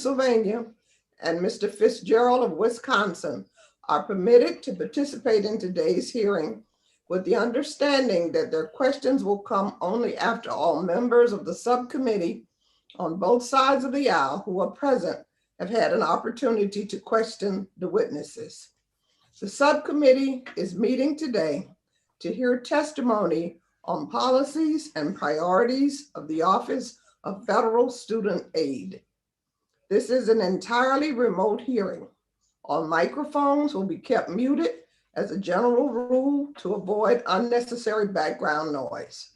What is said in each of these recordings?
Pennsylvania, and Mr. Fitzgerald of Wisconsin are permitted to participate in today's hearing with the understanding that their questions will come only after all members of the subcommittee on both sides of the aisle who are present have had an opportunity to question the witnesses. The subcommittee is meeting today to hear testimony on policies and priorities of the Office of Federal Student Aid. This is an entirely remote hearing. All microphones will be kept muted as a general rule to avoid unnecessary background noise.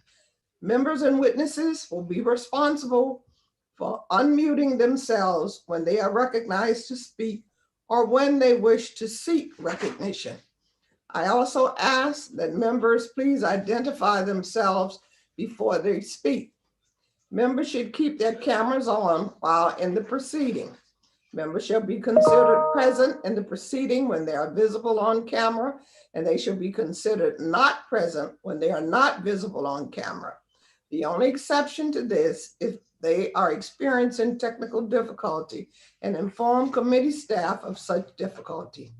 Members and witnesses will be responsible for unmuting themselves when they are recognized to speak or when they wish to seek recognition. I also ask that members please identify themselves before they speak. Members should keep their cameras on while in the proceeding. Members shall be considered present in the proceeding when they are visible on camera, and they shall be considered not present when they are not visible on camera. The only exception to this is if they are experiencing technical difficulty, and inform committee staff of such difficulty.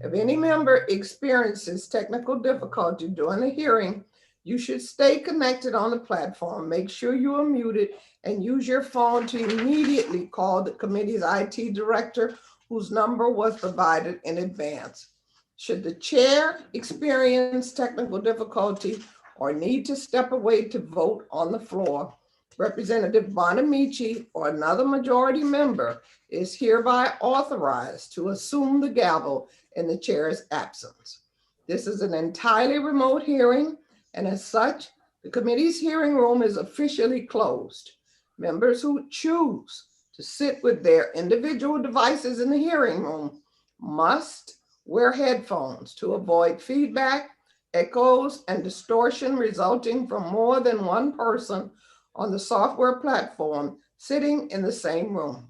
If any member experiences technical difficulty during the hearing, you should stay connected on the platform. Make sure you are muted and use your phone to immediately call the committee's IT director, whose number was provided in advance. Should the chair experience technical difficulty or need to step away to vote on the floor, Representative Bonamici or another majority member is hereby authorized to assume the gavel in the chair's absence. This is an entirely remote hearing, and as such, the committee's hearing room is officially closed. Members who choose to sit with their individual devices in the hearing room must wear headphones to avoid feedback, echoes, and distortion resulting from more than one person on the software platform sitting in the same room.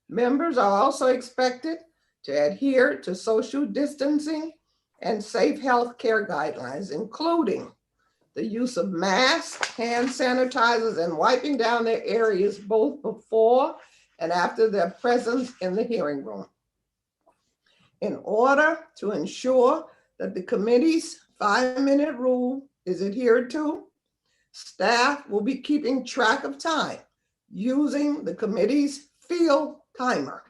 Members are also expected to adhere to social distancing and safe health care guidelines, including the use of masks, hand sanitizers, and wiping down their areas both before and after their presence in the hearing room. In order to ensure that the committee's 5-minute rule is adhered to, staff will be keeping track of time using the committee's field timer.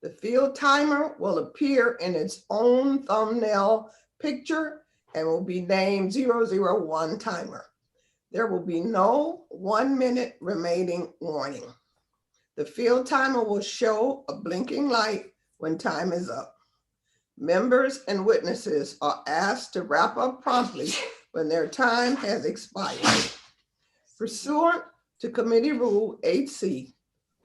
The field timer will appear in its own thumbnail picture and will be named 001 timer. There will be no 1 minute remaining warning. The field timer will show a blinking light when time is up. Members and witnesses are asked to wrap up promptly when their time has expired. Pursuant to Committee Rule 8C,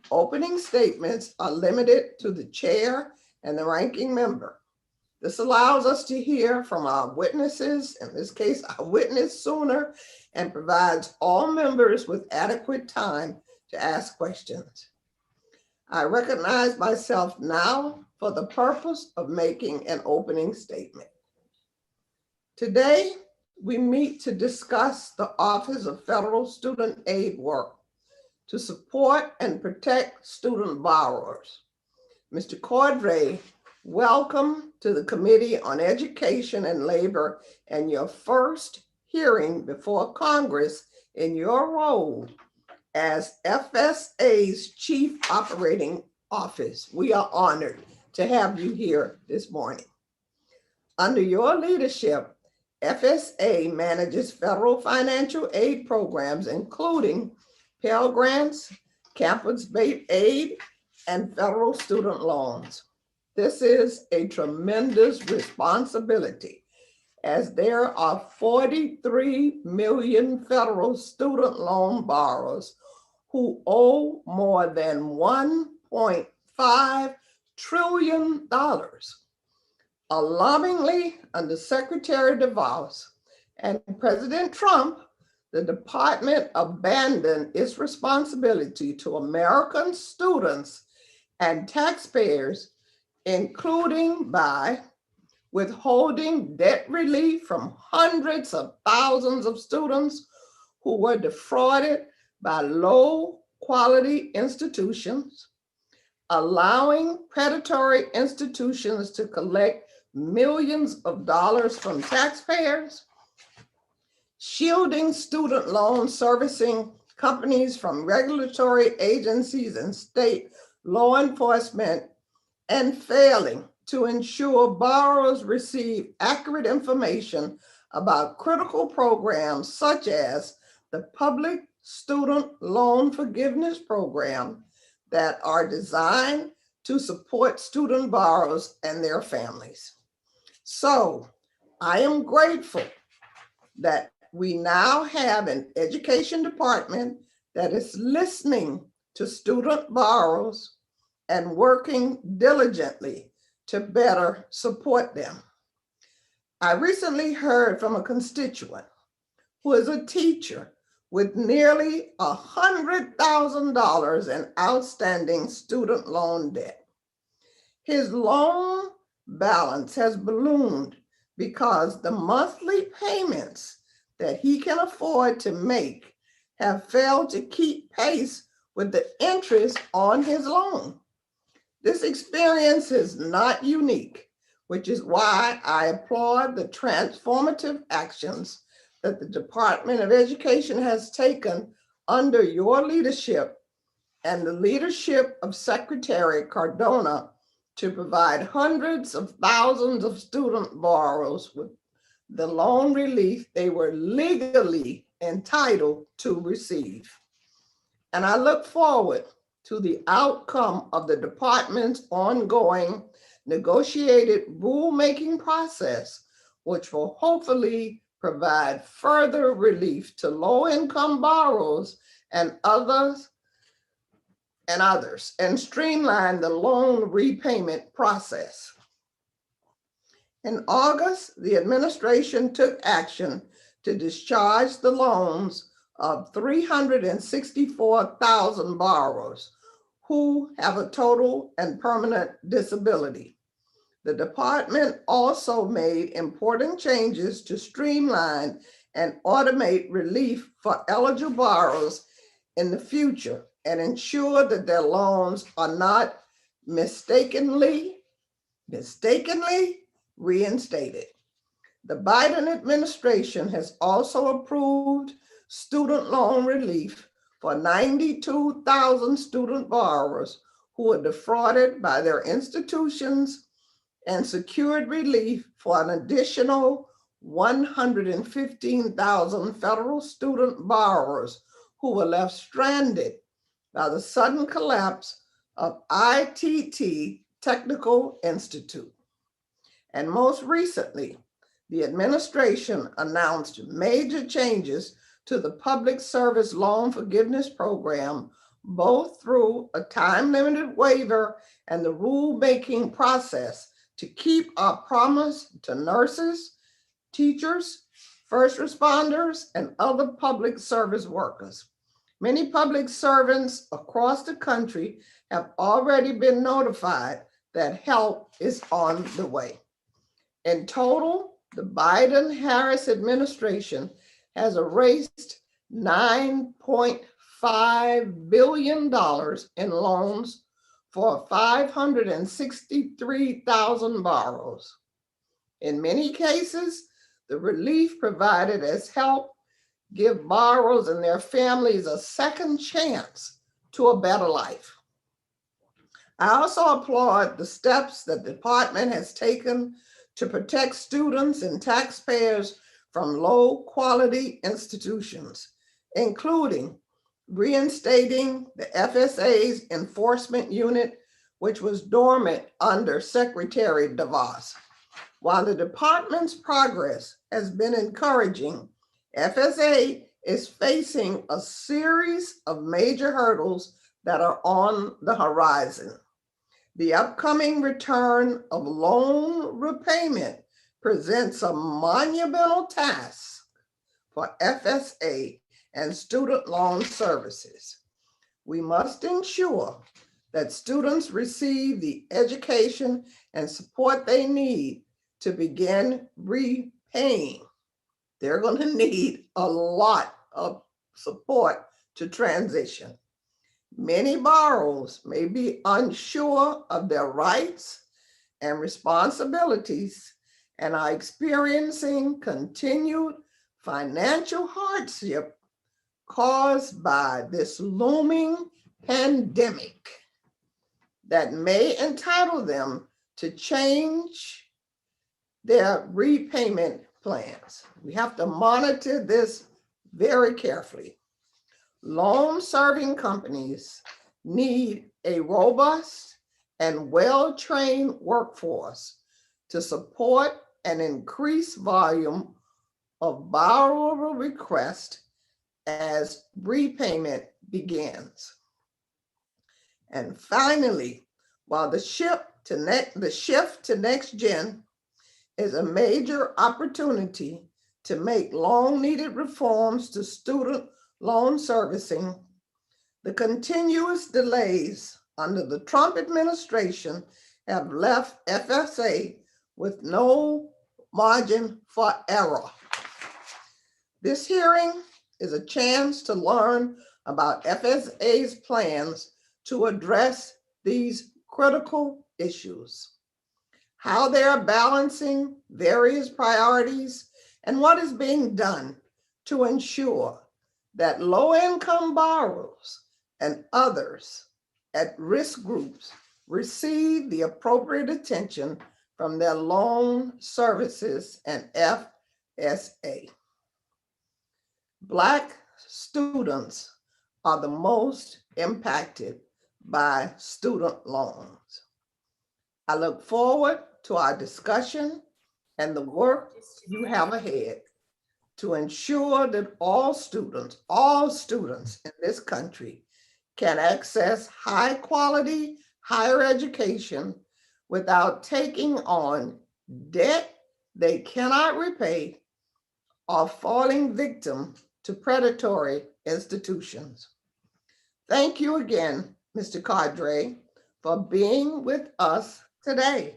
opening statements are limited to the chair and the ranking member. This allows us to hear from our witnesses, in this case, our witness sooner, and provides all members with adequate time to ask questions. I recognize myself now for the purpose of making an opening statement. Today, we meet to discuss the Office of Federal Student Aid work to support and protect student borrowers. Mr. Cordray, welcome to the Committee on Education and Labor and your first hearing before Congress in your role as FSA's Chief Operating Office. We are honored to have you here this morning. Under your leadership, FSA manages federal financial aid programs, including Pell Grants, campus-based aid, and federal student loans. This is a tremendous responsibility, as there are 43 million federal student loan borrowers who owe more than $1.5 trillion. Alarmingly, under Secretary DeVos and President Trump, the department abandoned its responsibility to American students and taxpayers, including by withholding debt relief from hundreds of thousands of students who were defrauded by low quality institutions, allowing predatory institutions to collect millions of dollars from taxpayers, shielding student loan servicing companies from regulatory agencies and state law enforcement, and failing to ensure borrowers receive accurate information about critical programs such as the Public Student Loan Forgiveness Program that are designed to support student borrowers and their families. So I am grateful that we now have an education department that is listening to student borrowers and working diligently to better support them. I recently heard from a constituent who is a teacher with nearly $100,000 in outstanding student loan debt. His loan balance has ballooned because the monthly payments that he can afford to make have failed to keep pace with the interest on his loan. This experience is not unique, which is why I applaud the transformative actions that the Department of Education has taken under your leadership and the leadership of Secretary Cardona to provide hundreds of thousands of student borrowers with the loan relief they were legally entitled to receive. And I look forward to the outcome of the department's ongoing negotiated rulemaking process, which will hopefully provide further relief to low-income borrowers and others, and streamline the loan repayment process. In August, the administration took action to discharge the loans of 364,000 borrowers who have a total and permanent disability. The department also made important changes to streamline and automate relief for eligible borrowers in the future and ensure that their loans are not mistakenly reinstated. The Biden administration has also approved student loan relief for 92,000 student borrowers who were defrauded by their institutions and secured relief for an additional 115,000 federal student borrowers who were left stranded by the sudden collapse of ITT Technical Institute. And most recently, the administration announced major changes to the Public Service Loan Forgiveness Program, both through a time-limited waiver and the rulemaking process to keep our promise to nurses, teachers, first responders, and other public service workers. Many public servants across the country have already been notified that help is on the way. In total, the Biden-Harris administration has erased $9.5 billion in loans for 563,000 borrowers. In many cases, the relief provided as help give borrowers and their families a second chance to a better life. I also applaud the steps that the department has taken to protect students and taxpayers from low-quality institutions, including reinstating the FSA's enforcement unit, which was dormant under Secretary DeVos. While the department's progress has been encouraging, FSA is facing a series of major hurdles that are on the horizon. The upcoming return of loan repayment presents a monumental task for FSA and student loan services. We must ensure that students receive the education and support they need to begin repaying. They're going to need a lot of support to transition. Many borrowers may be unsure of their rights and responsibilities and are experiencing continued financial hardship caused by this looming pandemic that may entitle them to change their repayment plans. We have to monitor this very carefully. Loan-serving companies need a robust and well-trained workforce to support an increased volume of borrower requests as repayment begins. And finally, while the shift to next gen is a major opportunity to make long-needed reforms to student loan servicing, the continuous delays under the Trump administration have left FSA with no margin for error. This hearing is a chance to learn about FSA's plans to address these critical issues, how they are balancing various priorities, and what is being done to ensure that low-income borrowers and others at risk groups receive the appropriate attention from their loan services and FSA. Black students are the most impacted by student loans. I look forward to our discussion and the work you have ahead to ensure that all students in this country can access high quality higher education without taking on debt they cannot repay or falling victim to predatory institutions. Thank you again, Mr. Cadre, for being with us today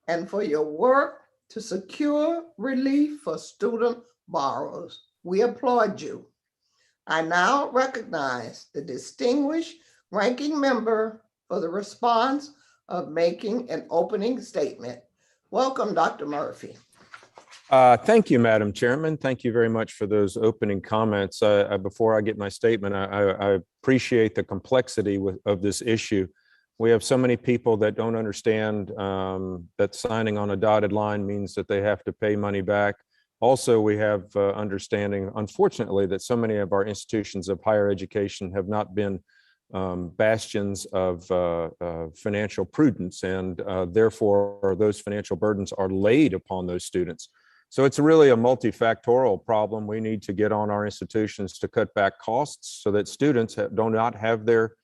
and for your work to secure relief for student borrowers. We applaud you. I now recognize the distinguished ranking member for the response of making an opening statement. Welcome, Dr. Murphy. Thank you, Madam Chairman. Thank you very much for those opening comments. Before I get my statement, I appreciate the complexity of this issue. We have so many people that don't understand that signing on a dotted line means that they have to pay money back. Also, we have understanding, unfortunately, that so many of our institutions of higher education have not been bastions of financial prudence, and therefore those financial burdens are laid upon those students. So it's really a multifactorial problem. We need to get on our institutions to cut back costs so that students do not have their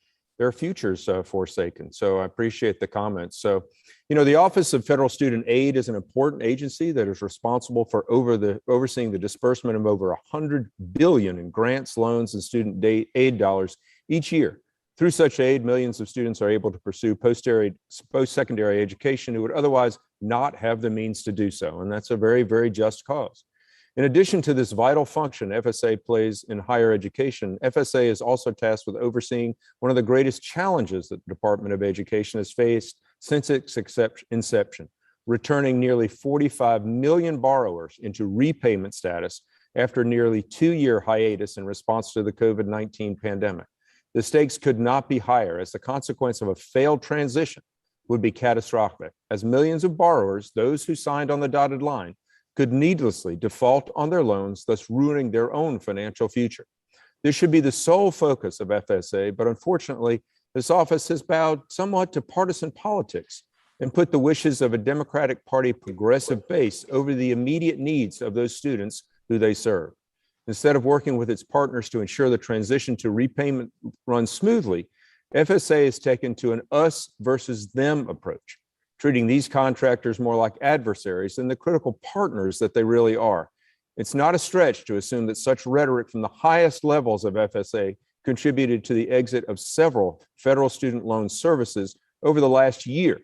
futures forsaken. So I appreciate the comments. So, you know, the Office of Federal Student Aid is an important agency that is responsible for overseeing the disbursement of over $100 billion in grants, loans, and student aid dollars each year. Through such aid, millions of students are able to pursue post-secondary education who would otherwise not have the means to do so. And that's a very, very just cause. In addition to this vital function FSA plays in higher education, FSA is also tasked with overseeing one of the greatest challenges that the Department of Education has faced since its inception, returning nearly 45 million borrowers into repayment status after nearly 2-year hiatus in response to the COVID-19 pandemic. The stakes could not be higher, as the consequence of a failed transition would be catastrophic, as millions of borrowers, those who signed on the dotted line, could needlessly default on their loans, thus ruining their own financial future. This should be the sole focus of FSA, but unfortunately, this office has bowed somewhat to partisan politics and put the wishes of a Democratic Party progressive base over the immediate needs of those students who they serve. Instead of working with its partners to ensure the transition to repayment runs smoothly, FSA has taken to an us versus them approach, treating these contractors more like adversaries than the critical partners that they really are. It's not a stretch to assume that such rhetoric from the highest levels of FSA contributed to the exit of several federal student loan services over the last year,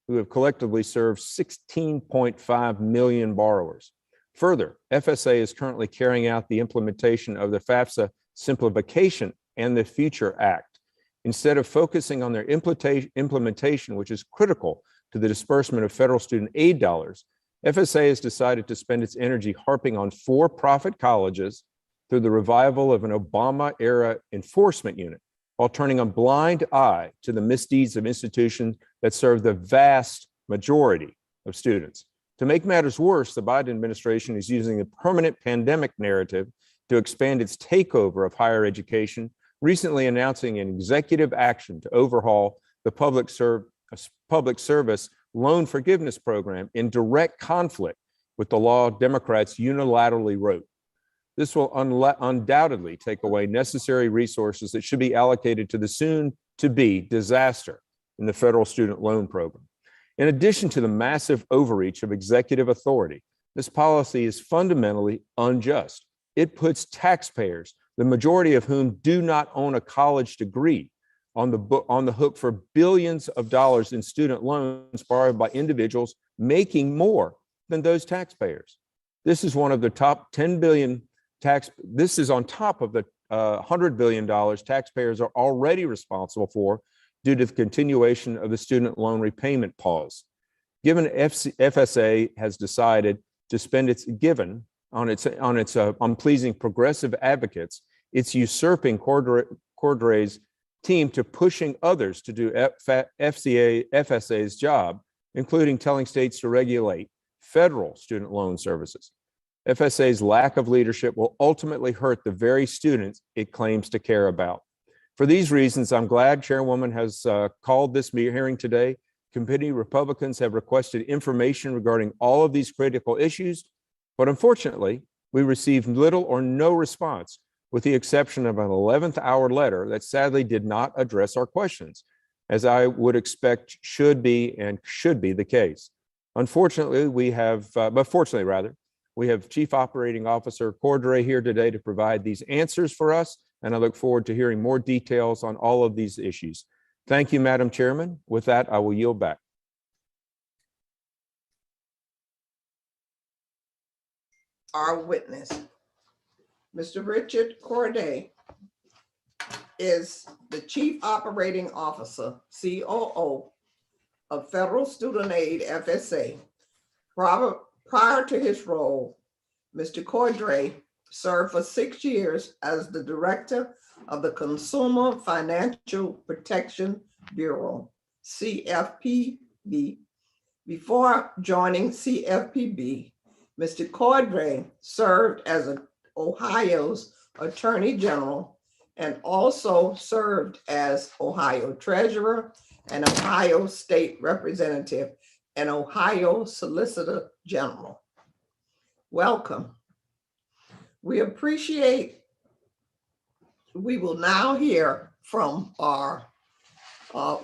who have collectively served 16.5 million borrowers. Further, FSA is currently carrying out the implementation of the FAFSA Simplification and the Future Act, instead of focusing on their implementation, which is critical to the disbursement of federal student aid dollars, FSA has decided to spend its energy harping on for-profit colleges through the revival of an Obama-era enforcement unit, while turning a blind eye to the misdeeds of institutions that serve the vast majority of students. To make matters worse, the Biden administration is using the permanent pandemic narrative to expand its takeover of higher education, recently announcing an executive action to overhaul the public service loan forgiveness program in direct conflict with the law Democrats unilaterally wrote. This will undoubtedly take away necessary resources that should be allocated to the soon-to-be disaster in the federal student loan program. In addition to the massive overreach of executive authority, this policy is fundamentally unjust. It puts taxpayers, the majority of whom do not own a college degree, on the hook for billions of dollars in student loans borrowed by individuals making more than those taxpayers. This is one of the top 10 billion this is on top of the $100 billion taxpayers are already responsible for due to the continuation of the student loan repayment pause. Given FSA has decided to spend on pleasing progressive advocates, it's usurping Cordray's team to pushing others to do FSA's job, including telling states to regulate federal student loan services. FSA's lack of leadership will ultimately hurt the very students it claims to care about. For these reasons, I'm glad Chairwoman has called this hearing today. Committee Republicans have requested information regarding all of these critical issues, but unfortunately, we received little or no response, with the exception of an 11th hour letter that sadly did not address our questions, as I would expect should be the case. Unfortunately, fortunately rather, we have Chief Operating Officer Cordray here today to provide these answers for us, and I look forward to hearing more details on all of these issues. Thank you, Madam Chairman. With that, I will yield back. Our witness, Mr. Richard Corday, is the Chief Operating Officer, COO, of Federal Student Aid, FSA. Prior to his role, Mr. Cordray served for 6 years as the Director of the Consumer Financial Protection Bureau, CFPB. Before joining CFPB, Mr. Cordray served as Ohio's Attorney General and also served as Ohio Treasurer and Ohio State Representative and Ohio Solicitor General. Welcome. We will now hear from our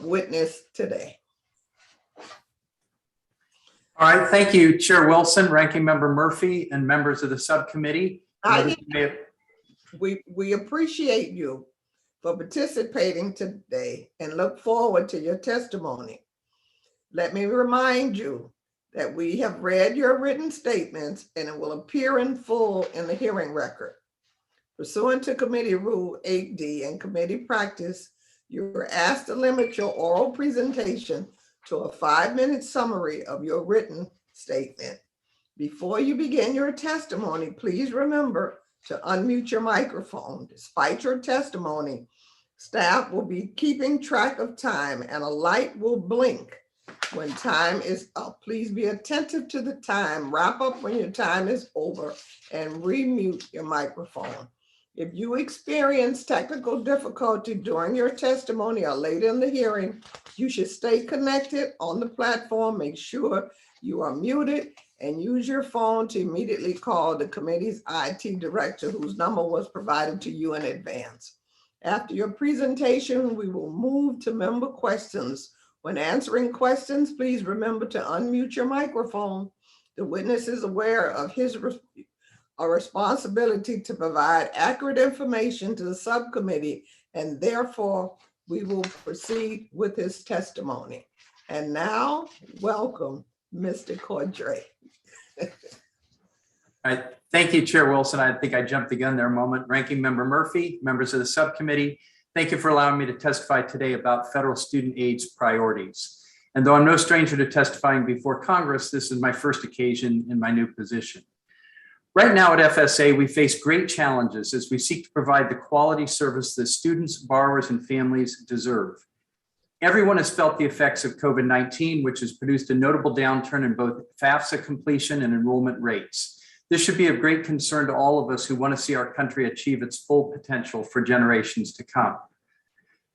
witness today. All right, thank you, Chair Wilson, Ranking Member Murphy, and members of the subcommittee. We appreciate you for participating today and look forward to your testimony. Let me remind you that we have read your written statements and it will appear in full in the hearing record. Pursuant to Committee Rule 8D and committee practice, you are asked to limit your oral presentation to a 5-minute summary of your written statement. Before you begin your testimony, please remember to unmute your microphone. Despite your testimony, staff will be keeping track of time and a light will blink when time is up. Please be attentive to the time. Wrap up when your time is over and remute your microphone. If you experience technical difficulty during your testimony or later in the hearing, you should stay connected on the platform. Make sure you are muted and use your phone to immediately call the committee's IT director, whose number was provided to you in advance. After your presentation, we will move to member questions. When answering questions, please remember to unmute your microphone. The witness is aware of his responsibility to provide accurate information to the subcommittee, and therefore we will proceed with his testimony. And now, welcome, Mr. Cordray. All right, thank you, Chair Wilson. I think I jumped the gun there a moment. Ranking Member Murphy, members of the subcommittee, Thank you for allowing me to testify today about federal student aid's priorities. And though I'm no stranger to testifying before Congress, this is my first occasion in my new position. Right now at FSA, we face great challenges as we seek to provide the quality service that students, borrowers, and families deserve. Everyone has felt the effects of COVID-19, which has produced a notable downturn in both FAFSA completion and enrollment rates. This should be of great concern to all of us who want to see our country achieve its full potential for generations to come.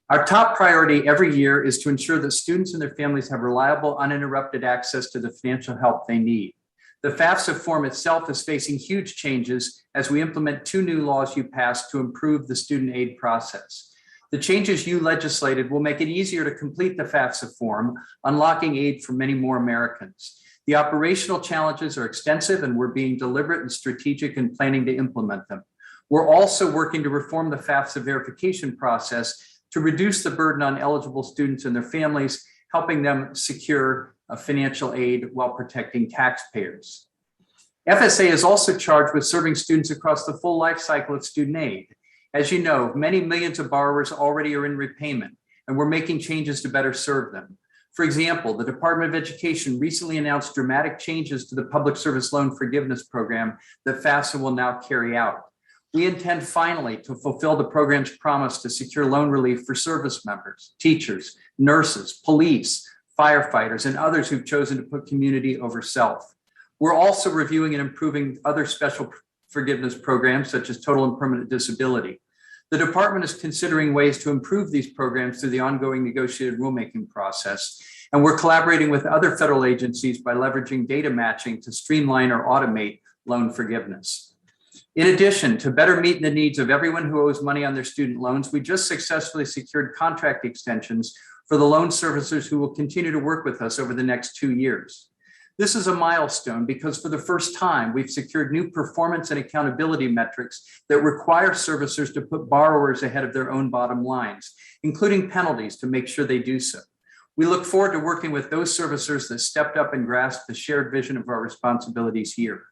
Our top priority every year is to ensure that students and their families have reliable, uninterrupted access to the financial help they need. The FAFSA form itself is facing huge changes as we implement 2 new laws you passed to improve the student aid process. The changes you legislated will make it easier to complete the FAFSA form, unlocking aid for many more Americans. The operational challenges are extensive, and we're being deliberate and strategic in planning to implement them. We're also working to reform the FAFSA verification process to reduce the burden on eligible students and their families, helping them secure financial aid while protecting taxpayers. FSA is also charged with serving students across the full life cycle of student aid. As you know, many millions of borrowers already are in repayment, and we're making changes to better serve them. For example, the Department of Education recently announced dramatic changes to the Public Service Loan Forgiveness Program that FAFSA will now carry out. We intend finally to fulfill the program's promise to secure loan relief for service members, teachers, nurses, police, firefighters, and others who've chosen to put community over self. We're also reviewing and improving other special forgiveness programs, such as total and permanent disability. The department is considering ways to improve these programs through the ongoing negotiated rulemaking process, and we're collaborating with other federal agencies by leveraging data matching to streamline or automate loan forgiveness. In addition, to better meet the needs of everyone who owes money on their student loans, we just successfully secured contract extensions for the loan servicers who will continue to work with us over the next 2 years. This is a milestone because for the first time, we've secured new performance and accountability metrics that require servicers to put borrowers ahead of their own bottom lines, including penalties to make sure they do so. We look forward to working with those servicers that stepped up and grasped the shared vision of our responsibilities here.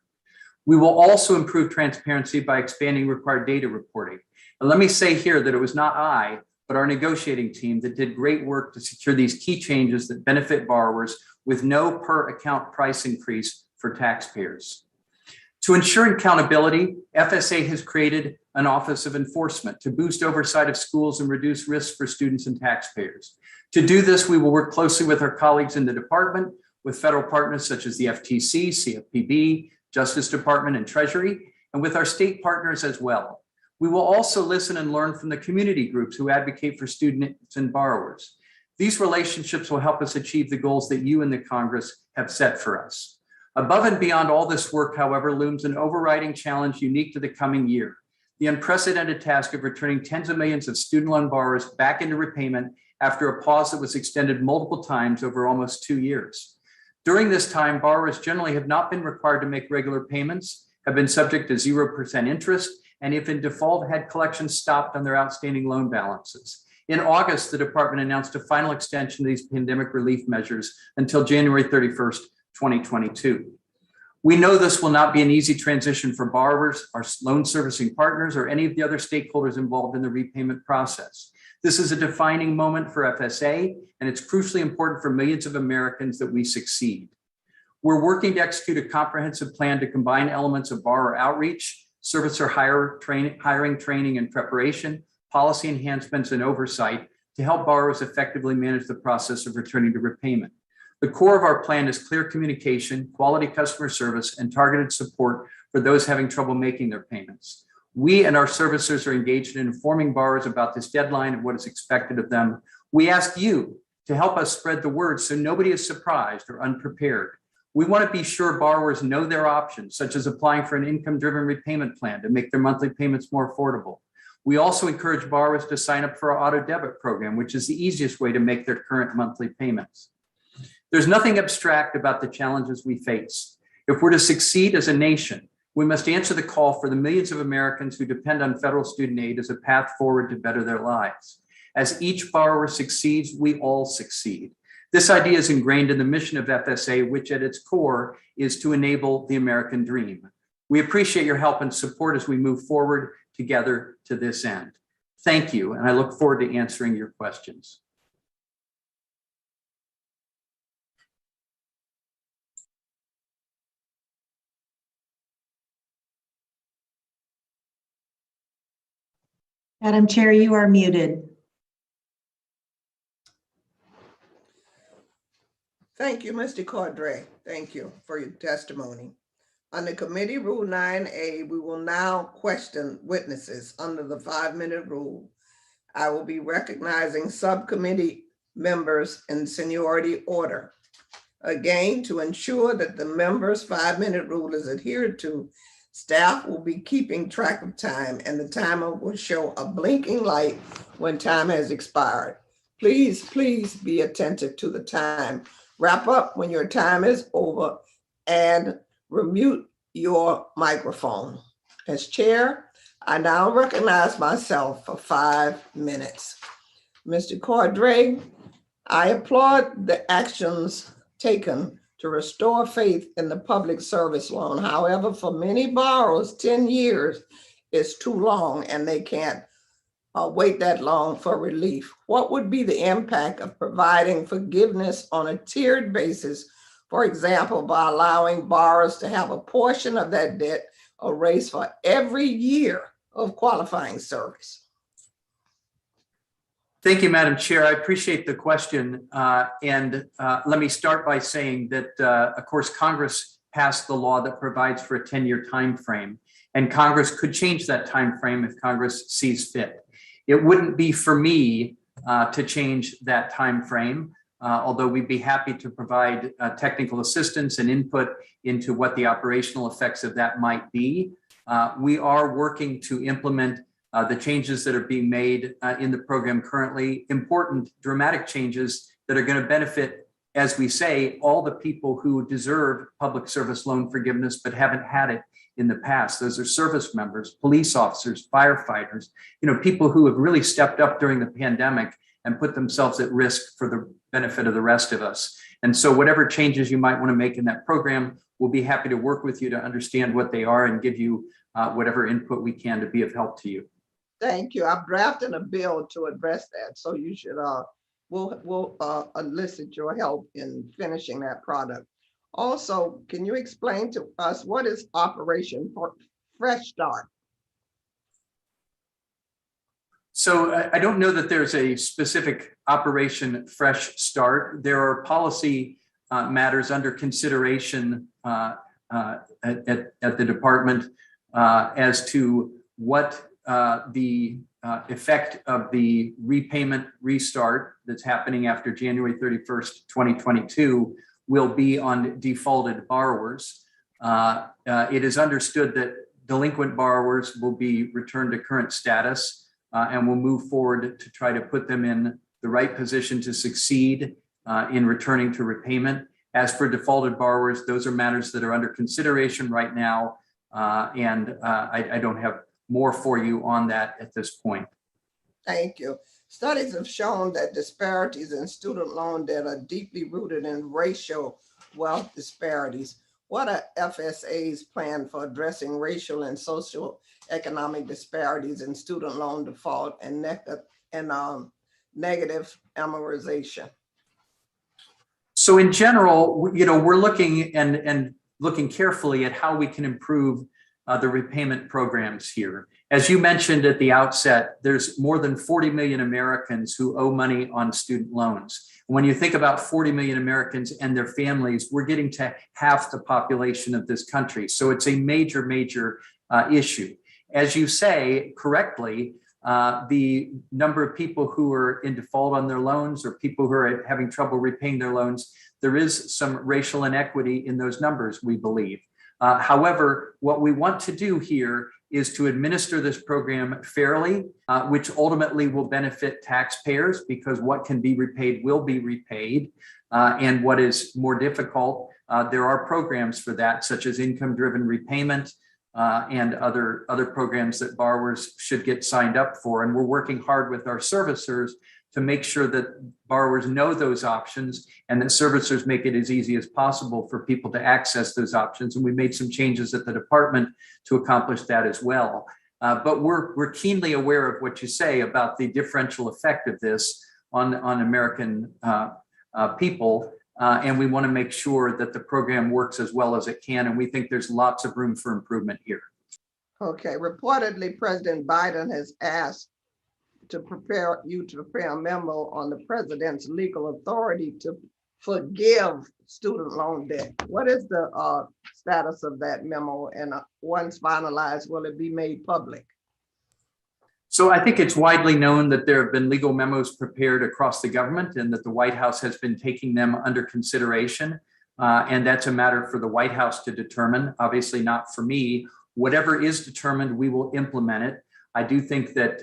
We will also improve transparency by expanding required data reporting. And let me say here that it was not I, but our negotiating team that did great work to secure these key changes that benefit borrowers with no per account price increase for taxpayers. To ensure accountability, FSA has created an Office of Enforcement to boost oversight of schools and reduce risks for students and taxpayers. To do this, we will work closely with our colleagues in the department, with federal partners such as the FTC, CFPB, Justice Department, and Treasury, and with our state partners as well. We will also listen and learn from the community groups who advocate for students and borrowers. These relationships will help us achieve the goals that you and the Congress have set for us. Above and beyond all this work, however, looms an overriding challenge unique to the coming year: the unprecedented task of returning tens of millions of student loan borrowers back into repayment after a pause that was extended multiple times over almost 2 years. During this time, borrowers generally have not been required to make regular payments, have been subject to 0% interest, and if in default, had collections stopped on their outstanding loan balances. In August, the department announced a final extension of these pandemic relief measures until January 31st, 2022. We know this will not be an easy transition for borrowers, our loan servicing partners, or any of the other stakeholders involved in the repayment process. This is a defining moment for FSA, and it's crucially important for millions of Americans that we succeed. We're working to execute a comprehensive plan to combine elements of borrower outreach, servicer hiring, training, and preparation, policy enhancements, and oversight to help borrowers effectively manage the process of returning to repayment. The core of our plan is clear communication, quality customer service, and targeted support for those having trouble making their payments. We and our servicers are engaged in informing borrowers about this deadline and what is expected of them. We ask you to help us spread the word so nobody is surprised or unprepared. We want to be sure borrowers know their options, such as applying for an income-driven repayment plan to make their monthly payments more affordable. We also encourage borrowers to sign up for our auto debit program, which is the easiest way to make their current monthly payments. There's nothing abstract about the challenges we face. If we're to succeed as a nation, we must answer the call for the millions of Americans who depend on federal student aid as a path forward to better their lives. As each borrower succeeds, we all succeed. This idea is ingrained in the mission of FSA, which at its core is to enable the American dream. We appreciate your help and support as we move forward together to this end. Thank you, and I look forward to answering your questions. Madam Chair, you are muted. Thank you, Mr. Cordray. Thank you for your testimony. Under Committee Rule 9A, we will now question witnesses under the 5-minute rule. I will be recognizing subcommittee members in seniority order. Again, to ensure that the members' 5-minute rule is adhered to, staff will be keeping track of time and the timer will show a blinking light when time has expired. Please be attentive to the time. Wrap up when your time is over and remute your microphone. As chair, I now recognize myself for 5 minutes. Mr. Cordray, I applaud the actions taken to restore faith in the public service loan. However, for many borrowers, 10 years is too long and they can't wait that long for relief. What would be the impact of providing forgiveness on a tiered basis, for example, by allowing borrowers to have a portion of that debt erased for every year of qualifying service? Thank you, Madam Chair. I appreciate the question. Let me start by saying that, of course, Congress passed the law that provides for a 10-year time frame, and Congress could change that time frame if Congress sees fit. It wouldn't be for me to change that time frame, although we'd be happy to provide technical assistance and input into what the operational effects of that might be. We are working to implement the changes that are being made in the program currently, important, dramatic changes that are going to benefit, as we say, all the people who deserve public service loan forgiveness but haven't had it in the past. Those are service members, police officers, firefighters, people who have really stepped up during the pandemic and put themselves at risk for the benefit of the rest of us. And so whatever changes you might want to make in that program, we'll be happy to work with you to understand what they are and give you whatever input we can to be of help to you. Thank you. I've drafted a bill to address that, so you should we'll elicit your help in finishing that product. Also, can you explain to us what is Operation Fresh Start? So I don't know that there's a specific Operation Fresh Start. There are policy matters under consideration at the department as to what the effect of the repayment restart that's happening after January 31st, 2022 will be on defaulted borrowers. It is understood that delinquent borrowers will be returned to current status and will move forward to try to put them in the right position to succeed in returning to repayment. As for defaulted borrowers, those are matters that are under consideration right now, and I don't have more for you on that at this point. Thank you. Studies have shown that disparities in student loan debt are deeply rooted in racial wealth disparities. What are FSA's plan for addressing racial and social economic disparities in student loan default and negative amortization? So in general, we're looking and looking carefully at how we can improve the repayment programs here. As you mentioned at the outset, there's more than 40 million Americans who owe money on student loans. When you think about 40 million Americans and their families, we're getting to half the population of this country. So it's a major, major issue. As you say correctly, the number of people who are in default on their loans or people who are having trouble repaying their loans, there is some racial inequity in those numbers, we believe. However, what we want to do here is to administer this program fairly, which ultimately will benefit taxpayers because what can be repaid will be repaid. And what is more difficult, there are programs for that, such as income-driven repayment and other programs that borrowers should get signed up for. And we're working hard with our servicers to make sure that borrowers know those options and that servicers make it as easy as possible for people to access those options. And we made some changes at the department to accomplish that as well. But we're keenly aware of what you say about the differential effect of this on American people. And we want to make sure that the program works as well as it can. And we think there's lots of room for improvement here. Okay, reportedly, President Biden has asked to prepare a memo on the president's legal authority to forgive student loan debt. What is the status of that memo? And once finalized, will it be made public? So I think it's widely known that there have been legal memos prepared across the government and that the White House has been taking them under consideration. And that's a matter for the White House to determine, obviously not for me. Whatever is determined, we will implement it. I do think that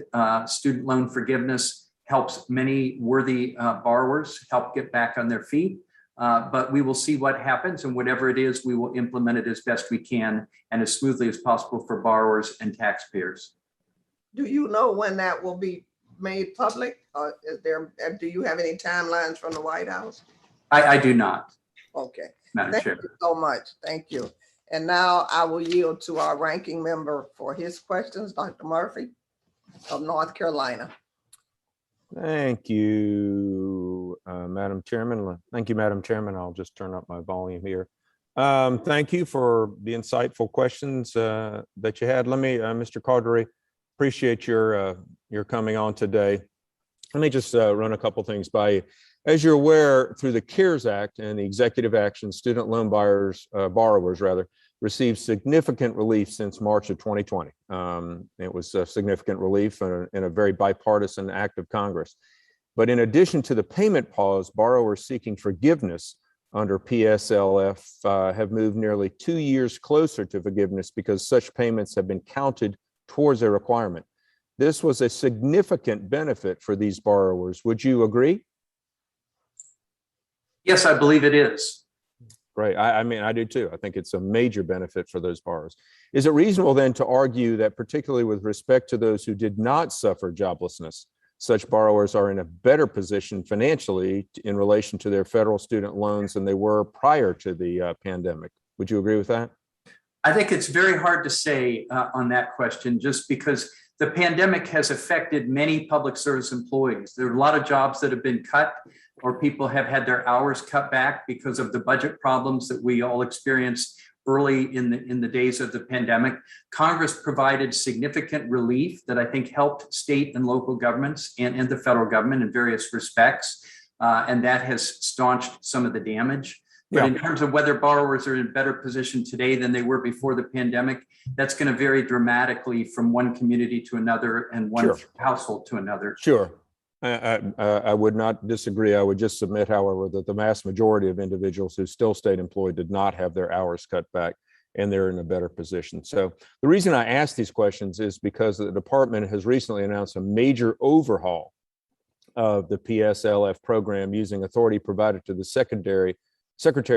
student loan forgiveness helps many worthy borrowers help get back on their feet. But we will see what happens, and whatever it is, we will implement it as best we can and as smoothly as possible for borrowers and taxpayers. Do you know when that will be made public? Do you have any timelines from the White House? I do not. Okay. Madam Thank Chair. you so much. Thank you. And now I will yield to our ranking member for his questions, Dr. Murphy of North Carolina. Thank you, Madam Chairman. Thank you, Madam Chairman. I'll just turn up my volume here. Thank you for the insightful questions that you had. Let me, Mr. Carteret, appreciate your coming on today. Let me just run a couple things by you. As you're aware, through the CARES Act and the executive action, student loan borrowers received significant relief since March of 2020. It was a significant relief in a very bipartisan act of Congress. But in addition to the payment pause, borrowers seeking forgiveness under PSLF have moved nearly 2 years closer to forgiveness because such payments have been counted towards a requirement. This was a significant benefit for these borrowers. Would you agree? Yes, I believe it is. Right. I mean, I do too. I think it's a major benefit for those borrowers. Is it reasonable then to argue that, particularly with respect to those who did not suffer joblessness, such borrowers are in a better position financially in relation to their federal student loans than they were prior to the pandemic? Would you agree with that? I think it's very hard to say on that question, just because the pandemic has affected many public service employees. There are a lot of jobs that have been cut, or people have had their hours cut back because of the budget problems that we all experienced early in the days of the pandemic. Congress provided significant relief that I think helped state and local governments and the federal government in various respects. And that has staunched some of the damage. But in terms of whether borrowers are in a better position today than they were before the pandemic, that's going to vary dramatically from one community to another and one household to another. Sure. I would not disagree. I would just submit, however, that the vast majority of individuals who still stayed employed did not have their hours cut back, and they're in a better position. So the reason I ask these questions is because the department has recently announced a major overhaul of the PSLF program using authority provided to the Secretary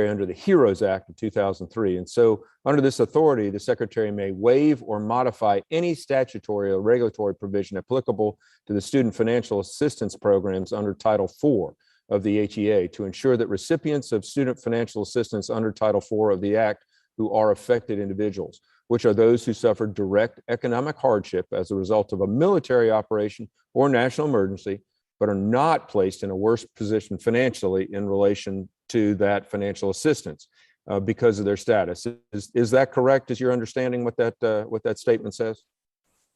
under the HEROES Act of 2003. And so under this authority, the Secretary may waive or modify any statutory or regulatory provision applicable to the student financial assistance programs under Title IV of the HEA to ensure that recipients of student financial assistance under Title IV of the Act who are affected individuals, which are those who suffered direct economic hardship as a result of a military operation or national emergency, but are not placed in a worse position financially in relation to that financial assistance because of their status. Is that correct? Is your understanding what that statement says?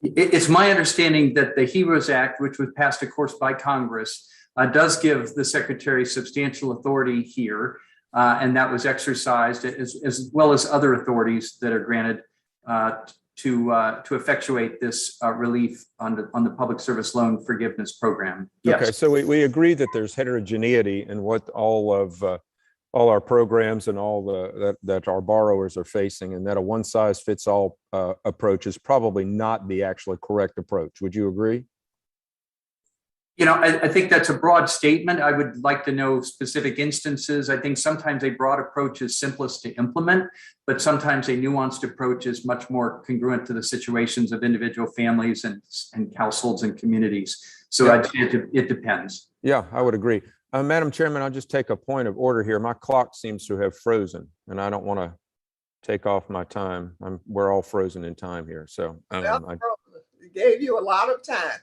It's my understanding that the HEROES Act, which was passed, of course, by Congress, does give the Secretary substantial authority here, and that was exercised as well as other authorities that are granted to effectuate this relief on the public service loan forgiveness program. Yes. Okay, so we agree that there's heterogeneity in what all our programs and all that our borrowers are facing, and that a one-size-fits-all approach is probably not the actually correct approach. Would you agree? You know, I think that's a broad statement. I would like to know specific instances. I think sometimes a broad approach is simplest to implement, but sometimes a nuanced approach is much more congruent to the situations of individual families and households and communities. So I'd say it depends. Yeah, I would agree. Madam Chairman, I'll just take a point of order here. My clock seems to have frozen, and I don't want to take off my time. We're all frozen in time here. So We gave you a lot of time.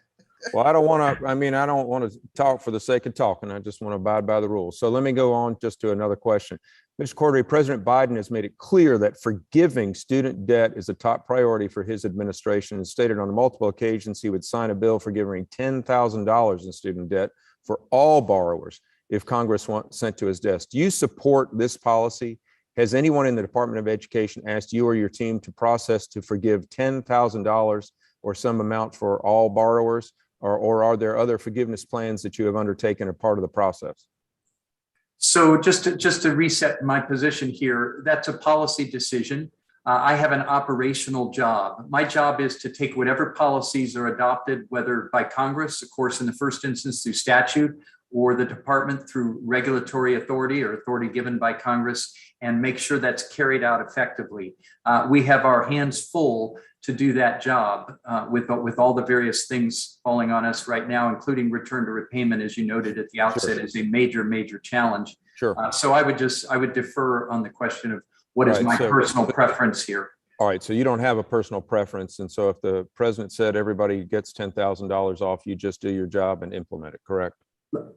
Well, I don't want to talk for the sake of talking. I just want to abide by the rules. So let me go on just to another question. Mr. Cordray, President Biden has made it clear that forgiving student debt is a top priority for his administration and stated on multiple occasions he would sign a bill forgiving $10,000 in student debt for all borrowers if Congress sent to his desk. Do you support this policy? Has anyone in the Department of Education asked you or your team to process to forgive $10,000 or some amount for all borrowers? Or are there other forgiveness plans that you have undertaken as part of the process? So just to reset my position here, that's a policy decision. I have an operational job. My job is to take whatever policies are adopted, whether by Congress, of course, in the first instance through statute, or the department through regulatory authority or authority given by Congress, and make sure that's carried out effectively. We have our hands full to do that job with all the various things falling on us right now, including return to repayment, as you noted at the outset, is a major challenge. Sure. So I would defer on the question of what is my personal preference here. All right. So you don't have a personal preference. And so if the president said everybody gets $10,000 off, you just do your job and implement it, correct?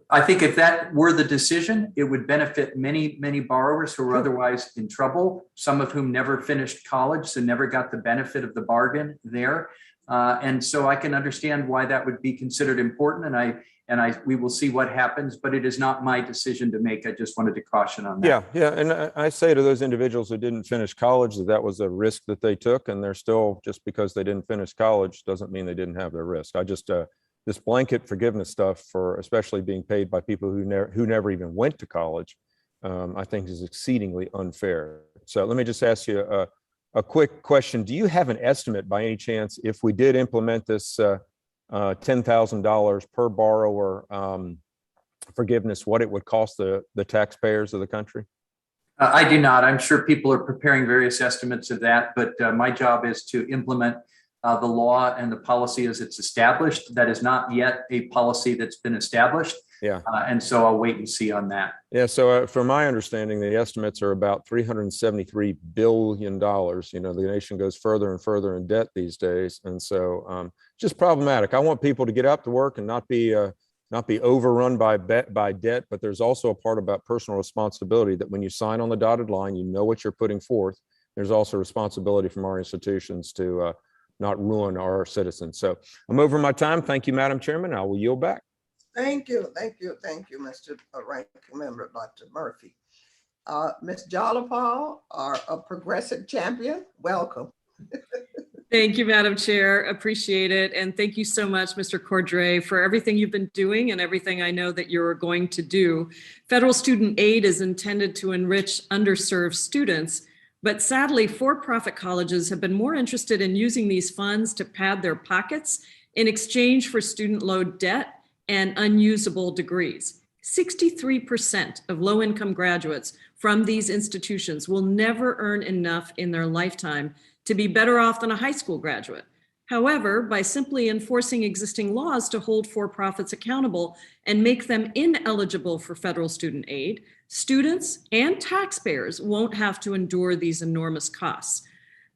I think if that were the decision, it would benefit many borrowers who are otherwise in trouble, some of whom never finished college, so never got the benefit of the bargain there. And so I can understand why that would be considered important. And we will see what happens, but it is not my decision to make. I just wanted to caution on that. Yeah. And I say to those individuals who didn't finish college that was a risk that they took, and they're still, just because they didn't finish college doesn't mean they didn't have their risk. I just this blanket forgiveness stuff for especially being paid by people who never even went to college, I think is exceedingly unfair. So let me just ask you a quick question. Do you have an estimate by any chance if we did implement this $10,000 per borrower forgiveness, what it would cost the taxpayers of the country? I do not. I'm sure people are preparing various estimates of that, but my job is to implement the law and the policy as it's established. That is not yet a policy that's been established. Yeah. And so I'll wait and see on that. Yeah. So from my understanding, the estimates are about $373 billion. You know, the nation goes further and further in debt these days. And so just problematic. I want people to get out to work and not be overrun by debt, but there's also a part about personal responsibility that when you sign on the dotted line, you know what you're putting forth. There's also responsibility from our institutions to not ruin our citizens. So I'm over my time. Thank you, Madam Chairman. I will yield back. Thank you, Mr. Ranking Member Dr. Murphy. Ms. Jollapal, a progressive champion, welcome. Thank you, Madam Chair. Appreciate it. And thank you so much, Mr. Cordray, for everything you've been doing and everything I know that you're going to do. Federal student aid is intended to enrich underserved students, but sadly, for-profit colleges have been more interested in using these funds to pad their pockets in exchange for student loan debt and unusable degrees. 63% of low-income graduates from these institutions will never earn enough in their lifetime to be better off than a high school graduate. However, by simply enforcing existing laws to hold for-profits accountable and make them ineligible for federal student aid, students and taxpayers won't have to endure these enormous costs.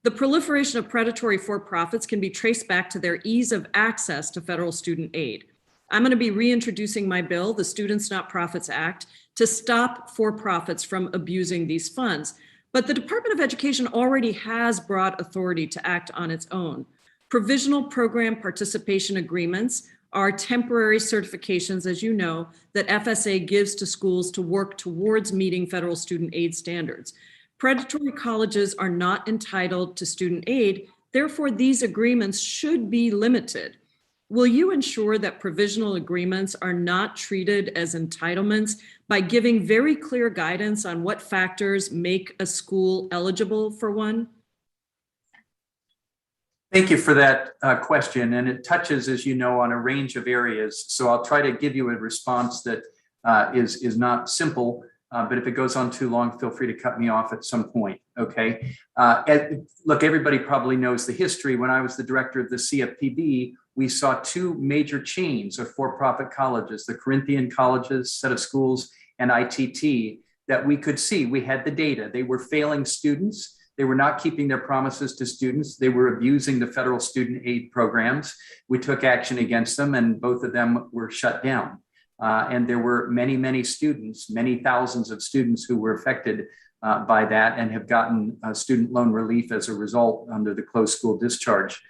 The proliferation of predatory for-profits can be traced back to their ease of access to federal student aid. I'm going to be reintroducing my bill, the Students Not Profits Act, to stop for-profits from abusing these funds. But the Department of Education already has broad authority to act on its own. Provisional program participation agreements are temporary certifications, as you know, that FSA gives to schools to work towards meeting federal student aid standards. Predatory colleges are not entitled to student aid, therefore these agreements should be limited. Will you ensure that provisional agreements are not treated as entitlements by giving very clear guidance on what factors make a school eligible for one? Thank you for that question. And it touches, as you know, on a range of areas. So I'll try to give you a response that is not simple, but if it goes on too long, feel free to cut me off at some point, okay? Look, everybody probably knows the history. When I was the director of the CFPB, we saw two major chains of for-profit colleges, the Corinthian Colleges set of schools and ITT, that we could see. We had the data. They were failing students. They were not keeping their promises to students. They were abusing the federal student aid programs. We took action against them, and both of them were shut down. And there were many, many students, many thousands of students who were affected by that and have gotten student loan relief as a result under the closed school discharge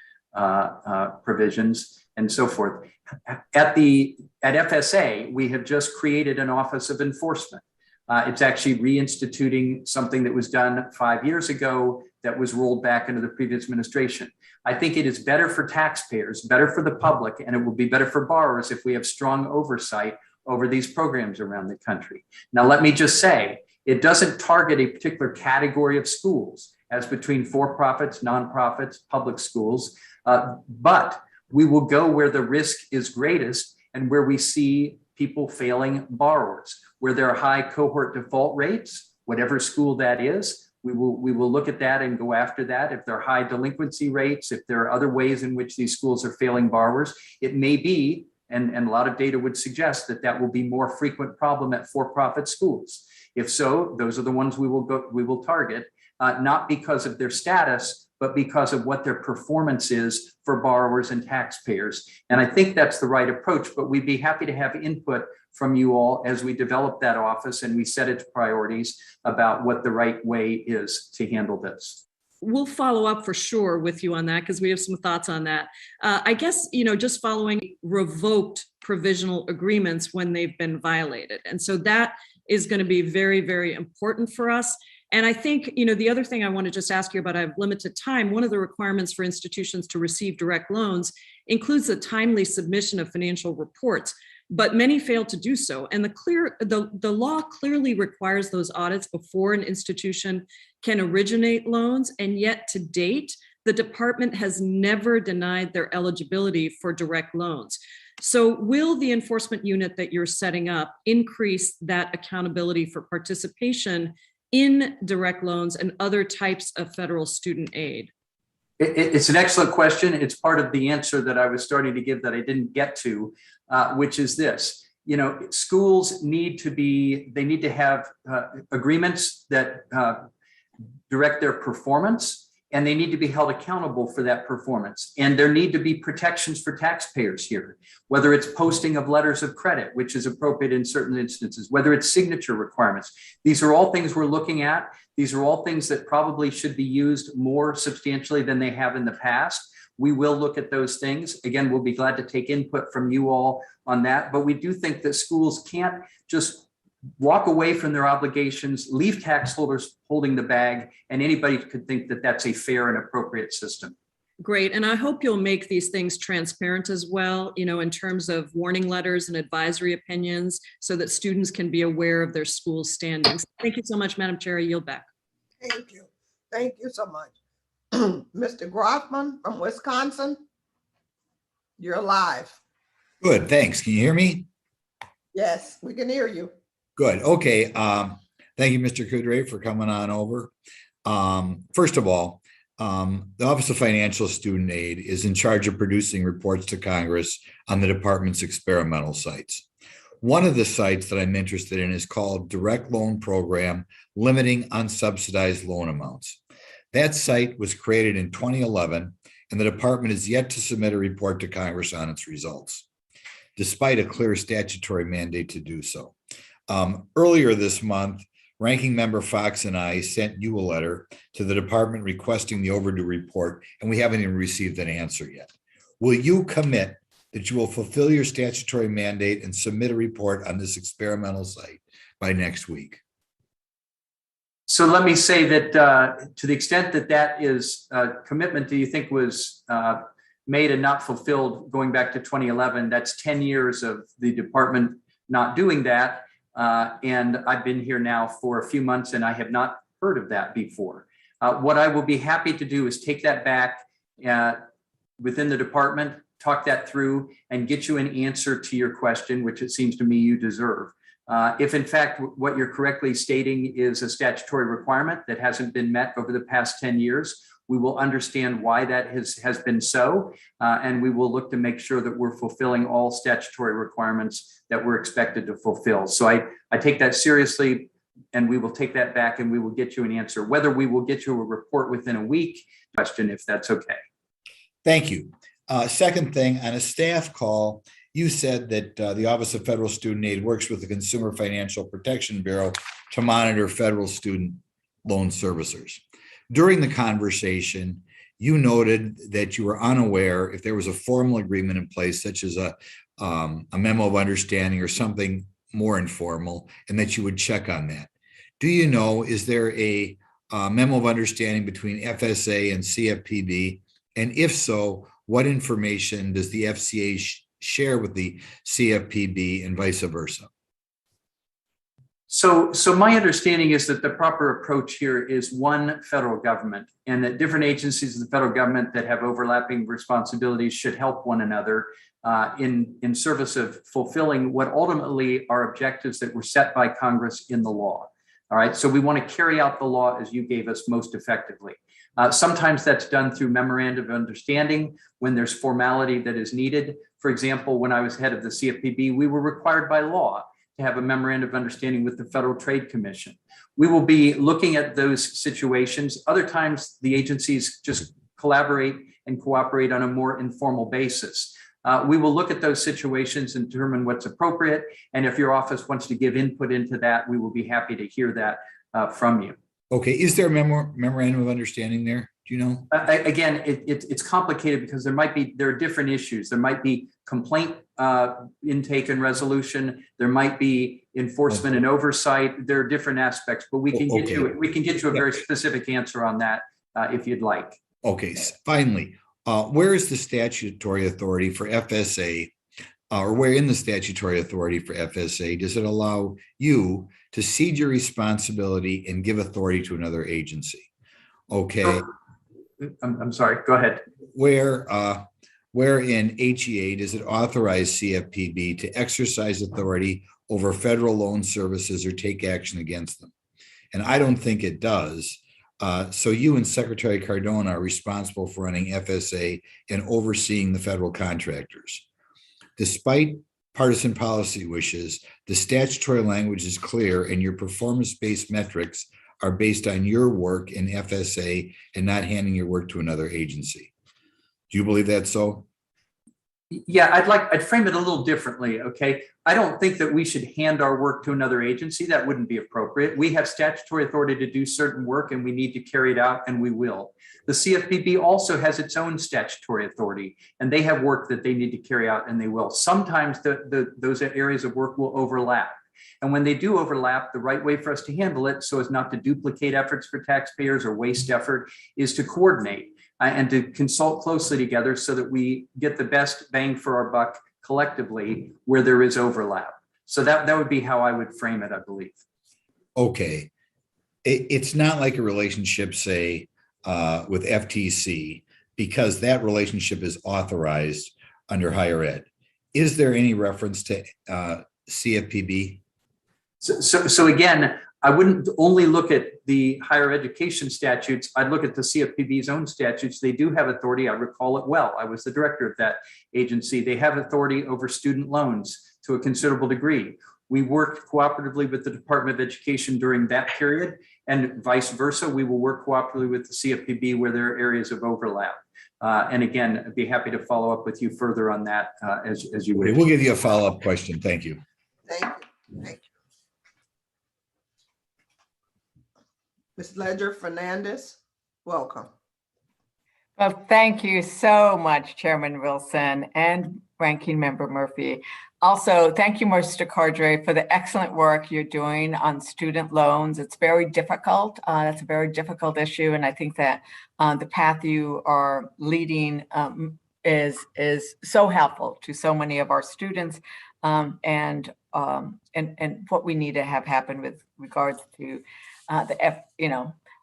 provisions and so forth. At FSA, we have just created an Office of Enforcement. It's actually reinstituting something that was done 5 years ago that was rolled back into the previous administration. I think it is better for taxpayers, better for the public, and it will be better for borrowers if we have strong oversight over these programs around the country. Now, let me just say, it doesn't target a particular category of schools as between for-profits, nonprofits, public schools, but we will go where the risk is greatest and where we see people failing borrowers, where there are high cohort default rates, whatever school that is. We will look at that and go after that. If there are high delinquency rates, if there are other ways in which these schools are failing borrowers, it may be, and a lot of data would suggest that that will be more frequent problem at for-profit schools. If so, those are the ones we will target, not because of their status, but because of what their performance is for borrowers and taxpayers. And I think that's the right approach, but we'd be happy to have input from you all as we develop that office and we set its priorities about what the right way is to handle this. We'll follow up for sure with you on that because we have some thoughts on that. I guess, just following revoked provisional agreements when they've been violated. And so that is going to be very, very important for us. And I think, the other thing I want to just ask you about, I have limited time. One of the requirements for institutions to receive direct loans includes the timely submission of financial reports, but many fail to do so. And the law clearly requires those audits before an institution can originate loans. And yet to date, the department has never denied their eligibility for direct loans. So will the enforcement unit that you're setting up increase that accountability for participation in direct loans and other types of federal student aid? It's an excellent question. It's part of the answer that I was starting to give that I didn't get to, which is this. Schools need to have agreements that direct their performance, and they need to be held accountable for that performance. And there need to be protections for taxpayers here, whether it's posting of letters of credit, which is appropriate in certain instances, whether it's signature requirements. These are all things we're looking at. These are all things that probably should be used more substantially than they have in the past. We will look at those things. Again, we'll be glad to take input from you all on that, but we do think that schools can't just walk away from their obligations, leave tax holders holding the bag, and anybody could think that that's a fair and appropriate system. Great. And I hope you'll make these things transparent as well, in terms of warning letters and advisory opinions so that students can be aware of their school's standings. Thank you so much, Madam Chair. I yield back. Thank you. Thank you so much. Mr. Groffman from Wisconsin, you're live. Good, thanks. Can you hear me? Yes, we can hear you. Good, okay. Thank you, Mr. Kudre, for coming on over. First of all, the Office of Financial Student Aid is in charge of producing reports to Congress on the department's experimental sites. One of the sites that I'm interested in is called Direct Loan Program Limiting Unsubsidized Loan Amounts. That site was created in 2011, and the department is yet to submit a report to Congress on its results, despite a clear statutory mandate to do so. Earlier this month, Ranking Member Fox and I sent you a letter to the department requesting the overdue report, and we haven't even received an answer yet. Will you commit that you will fulfill your statutory mandate and submit a report on this experimental site by next week? So let me say that to the extent that that is a commitment that you think was made and not fulfilled going back to 2011, that's 10 years of the department not doing that. And I've been here now for a few months and I have not heard of that before. What I will be happy to do is take that back within the department, talk that through, and get you an answer to your question, which it seems to me you deserve. If in fact what you're correctly stating is a statutory requirement that hasn't been met over the past 10 years, we will understand why that has been so, and we will look to make sure that we're fulfilling all statutory requirements that we're expected to fulfill. So I take that seriously, and we will take that back and we will get you an answer. Whether we will get you a report within a week, question if that's okay. Thank you. Second thing, on a staff call, you said that the Office of Federal Student Aid works with the Consumer Financial Protection Bureau to monitor federal student loan servicers. During the conversation, you noted that you were unaware if there was a formal agreement in place, such as a memo of understanding or something more informal, and that you would check on that. Do you know, is there a memo of understanding between FSA and CFPB? And if so, what information does the FCA share with the CFPB and vice versa? So my understanding is that the proper approach here is one federal government, and that different agencies of the federal government that have overlapping responsibilities should help one another in service of fulfilling what ultimately are objectives that were set by Congress in the law. All right, so we want to carry out the law as you gave us most effectively. Sometimes that's done through memorandum of understanding when there's formality that is needed. For example, when I was head of the CFPB, we were required by law to have a memorandum of understanding with the Federal Trade Commission. We will be looking at those situations. Other times, the agencies just collaborate and cooperate on a more informal basis. We will look at those situations and determine what's appropriate. And if your office wants to give input into that, we will be happy to hear that from you. Okay, is there a memorandum of understanding there? Do you know? Again, it's complicated because there are different issues. There might be complaint intake and resolution. There might be enforcement and oversight. There are different aspects, but we can get you a very specific answer on that if you'd like. Okay, finally, where is the statutory authority for FSA, or where in the statutory authority for FSA does it allow you to cede your responsibility and give authority to another agency? Okay. I'm sorry, go ahead. Where in HEA does it authorize CFPB to exercise authority over federal loan services or take action against them? And I don't think it does. So you and Secretary Cardona are responsible for running FSA and overseeing the federal contractors. Despite partisan policy wishes, the statutory language is clear and your performance-based metrics are based on your work in FSA and not handing your work to another agency. Do you believe that's so? Yeah, I'd frame it a little differently, okay? I don't think that we should hand our work to another agency. That wouldn't be appropriate. We have statutory authority to do certain work and we need to carry it out, and we will. The CFPB also has its own statutory authority and they have work that they need to carry out, and they will. Sometimes those areas of work will overlap. And when they do overlap, the right way for us to handle it so as not to duplicate efforts for taxpayers or waste effort is to coordinate and to consult closely together so that we get the best bang for our buck collectively where there is overlap. So that would be how I would frame it, I believe. Okay. It's not like a relationship, say, with FTC, because that relationship is authorized under higher ed. Is there any reference to CFPB? So again, I wouldn't only look at the higher education statutes. I'd look at the CFPB's own statutes. They do have authority. I recall it well. I was the director of that agency. They have authority over student loans to a considerable degree. We worked cooperatively with the Department of Education during that period, and vice versa. We will work cooperatively with the CFPB where there are areas of overlap. And again, I'd be happy to follow up with you further on that as you wish. We'll give you a follow-up question. Thank you. Thank you. Thank you. Ms. Ledger Fernandez, welcome. Well, thank you so much, Chairman Wilson and Ranking Member Murphy. Also, thank you, Mr. Cordray, for the excellent work you're doing on student loans. It's very difficult. That's a very difficult issue. And I think that the path you are leading is so helpful to so many of our students and what we need to have happen with regards to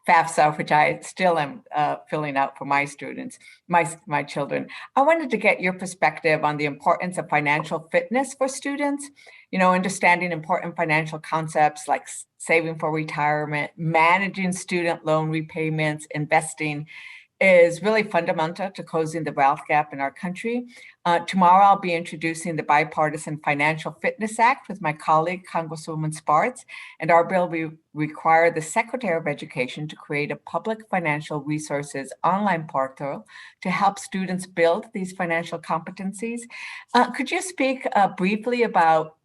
FAFSA, which I still am filling out for my students, my children. I wanted to get your perspective on the importance of financial fitness for students, understanding important financial concepts like saving for retirement, managing student loan repayments, investing, is really fundamental to closing the wealth gap in our country. Tomorrow, I'll be introducing the Bipartisan Financial Fitness Act with my colleague, Congresswoman Spartz, and our bill will require the Secretary of Education to create a public financial resources online portal to help students build these financial competencies. Could you speak briefly about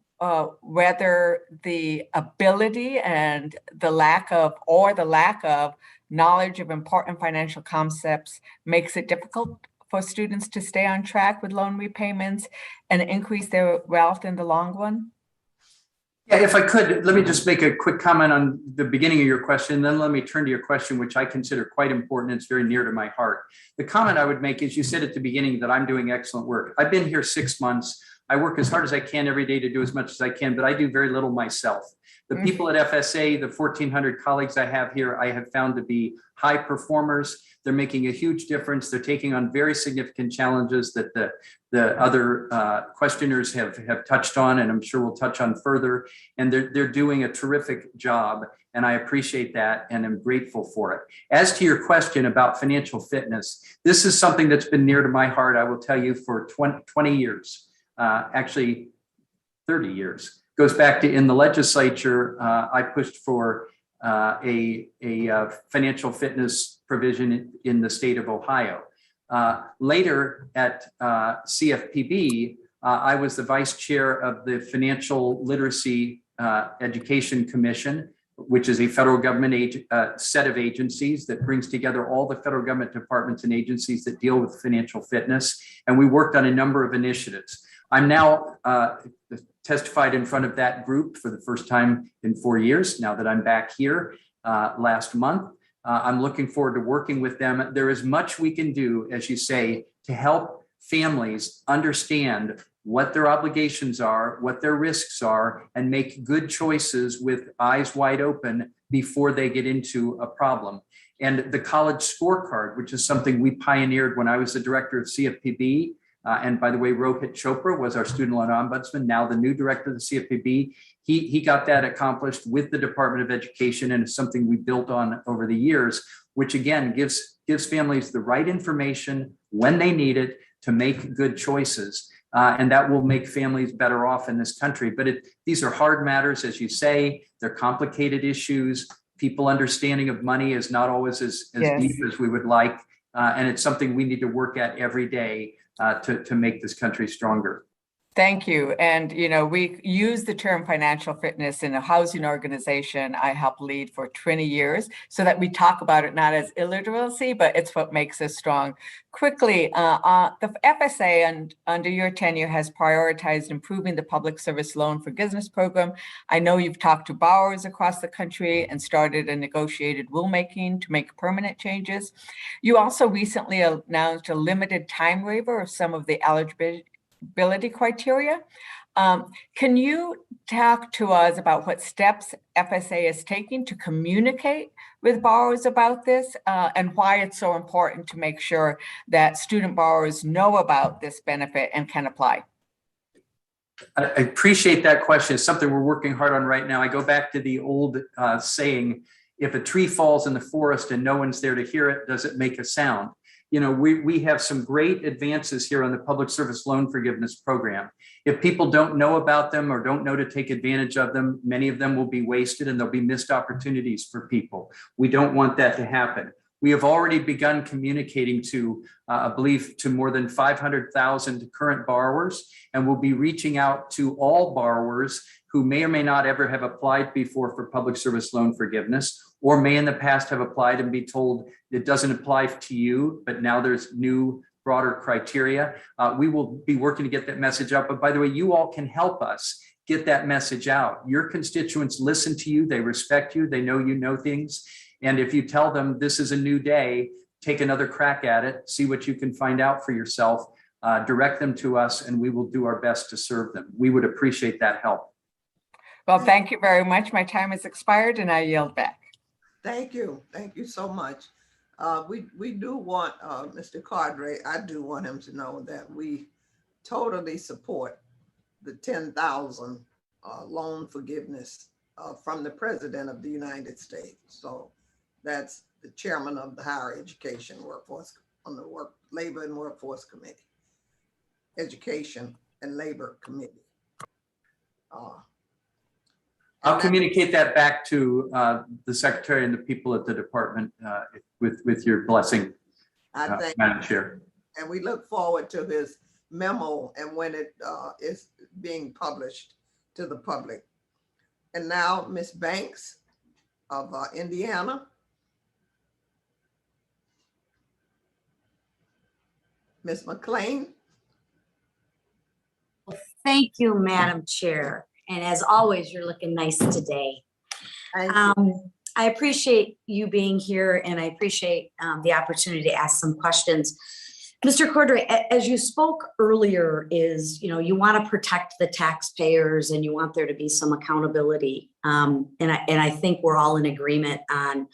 whether the ability and the lack of knowledge of important financial concepts makes it difficult for students to stay on track with loan repayments and increase their wealth in the long run? Yeah, if I could, let me just make a quick comment on the beginning of your question, then let me turn to your question, which I consider quite important. It's very near to my heart. The comment I would make is you said at the beginning that I'm doing excellent work. I've been here 6 months. I work as hard as I can every day to do as much as I can, but I do very little myself. The people at FSA, the 1,400 colleagues I have here, I have found to be high performers. They're making a huge difference. They're taking on very significant challenges that the other questioners have touched on, and I'm sure we'll touch on further. And they're doing a terrific job, and I appreciate that, and I'm grateful for it. As to your question about financial fitness, this is something that's been near to my heart, I will tell you, for 20 years, actually 30 years. Goes back to in the legislature, I pushed for a financial fitness provision in the state of Ohio. Later at CFPB, I was the vice chair of the Financial Literacy Education Commission, which is a federal government set of agencies that brings together all the federal government departments and agencies that deal with financial fitness. And we worked on a number of initiatives. I'm now testified in front of that group for the first time in 4 years, now that I'm back here last month. I'm looking forward to working with them. There is much we can do, as you say, to help families understand what their obligations are, what their risks are, and make good choices with eyes wide open before they get into a problem. And the college scorecard, which is something we pioneered when I was the director of CFPB, and by the way, Rohit Chopra was our student loan ombudsman, now the new director of the CFPB. He got that accomplished with the Department of Education, and it's something we built on over the years, which again gives families the right information when they need it to make good choices. And that will make families better off in this country. But these are hard matters, as you say, they're complicated issues. People understanding of money is not always as deep as we would like. And it's something we need to work at every day to make this country stronger. Thank you. And, we use the term financial fitness in a housing organization I helped lead for 20 years so that we talk about it not as illiteracy, but it's what makes us strong. Quickly, the FSA and under your tenure has prioritized improving the public service loan forgiveness program. I know you've talked to borrowers across the country and started a negotiated rulemaking to make permanent changes. You also recently announced a limited time waiver of some of the eligibility criteria. Can you talk to us about what steps FSA is taking to communicate with borrowers about this and why it's so important to make sure that student borrowers know about this benefit and can apply? I appreciate that question. It's something we're working hard on right now. I go back to the old saying, if a tree falls in the forest and no one's there to hear it, does it make a sound? We have some great advances here on the public service loan forgiveness program. If people don't know about them or don't know to take advantage of them, many of them will be wasted and there'll be missed opportunities for people. We don't want that to happen. We have already begun communicating to, I believe, to more than 500,000 current borrowers, and we'll be reaching out to all borrowers who may or may not ever have applied before for public service loan forgiveness, or may in the past have applied and be told it doesn't apply to you, but now there's new, broader criteria. We will be working to get that message out. But by the way, you all can help us get that message out. Your constituents listen to you, they respect you, they know you know things. And if you tell them this is a new day, take another crack at it, see what you can find out for yourself, direct them to us, and we will do our best to serve them. We would appreciate that help. Well, thank you very much. My time has expired and I yield back. Thank you. Thank you so much. We do want Mr. Cordray, I do want him to know that we totally support the 10,000 loan forgiveness from the President of the United States. So That's the chairman of the Higher Education Workforce on the Labor and Workforce Committee, Education and Labor Committee. I'll communicate that back to the secretary and the people at the department with your blessing, Madam Chair. And we look forward to his memo and when it is being published to the public. And now Ms. Banks of Indiana. Ms. McLean. Thank you, Madam Chair. And as always, you're looking nice today. Thank you. I appreciate you being here and I appreciate the opportunity to ask some questions. Mr. Cordray, as you spoke earlier, is, you want to protect the taxpayers and you want there to be some accountability. And I think we're all in agreement on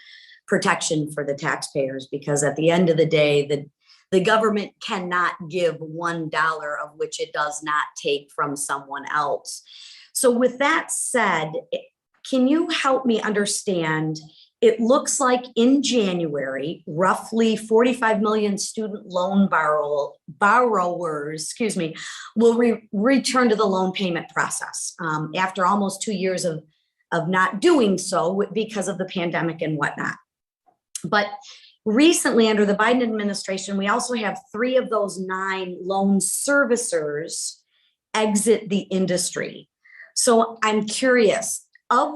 protection for the taxpayers, because at the end of the day, the government cannot give $1 of which it does not take from someone else. So with that said, can you help me understand? It looks like in January, roughly 45 million student loan borrowers, will return to the loan payment process after almost 2 years of not doing so because of the pandemic and whatnot. But recently, under the Biden administration, we also have 3 of those 9 loan servicers exit the industry. So I'm curious, I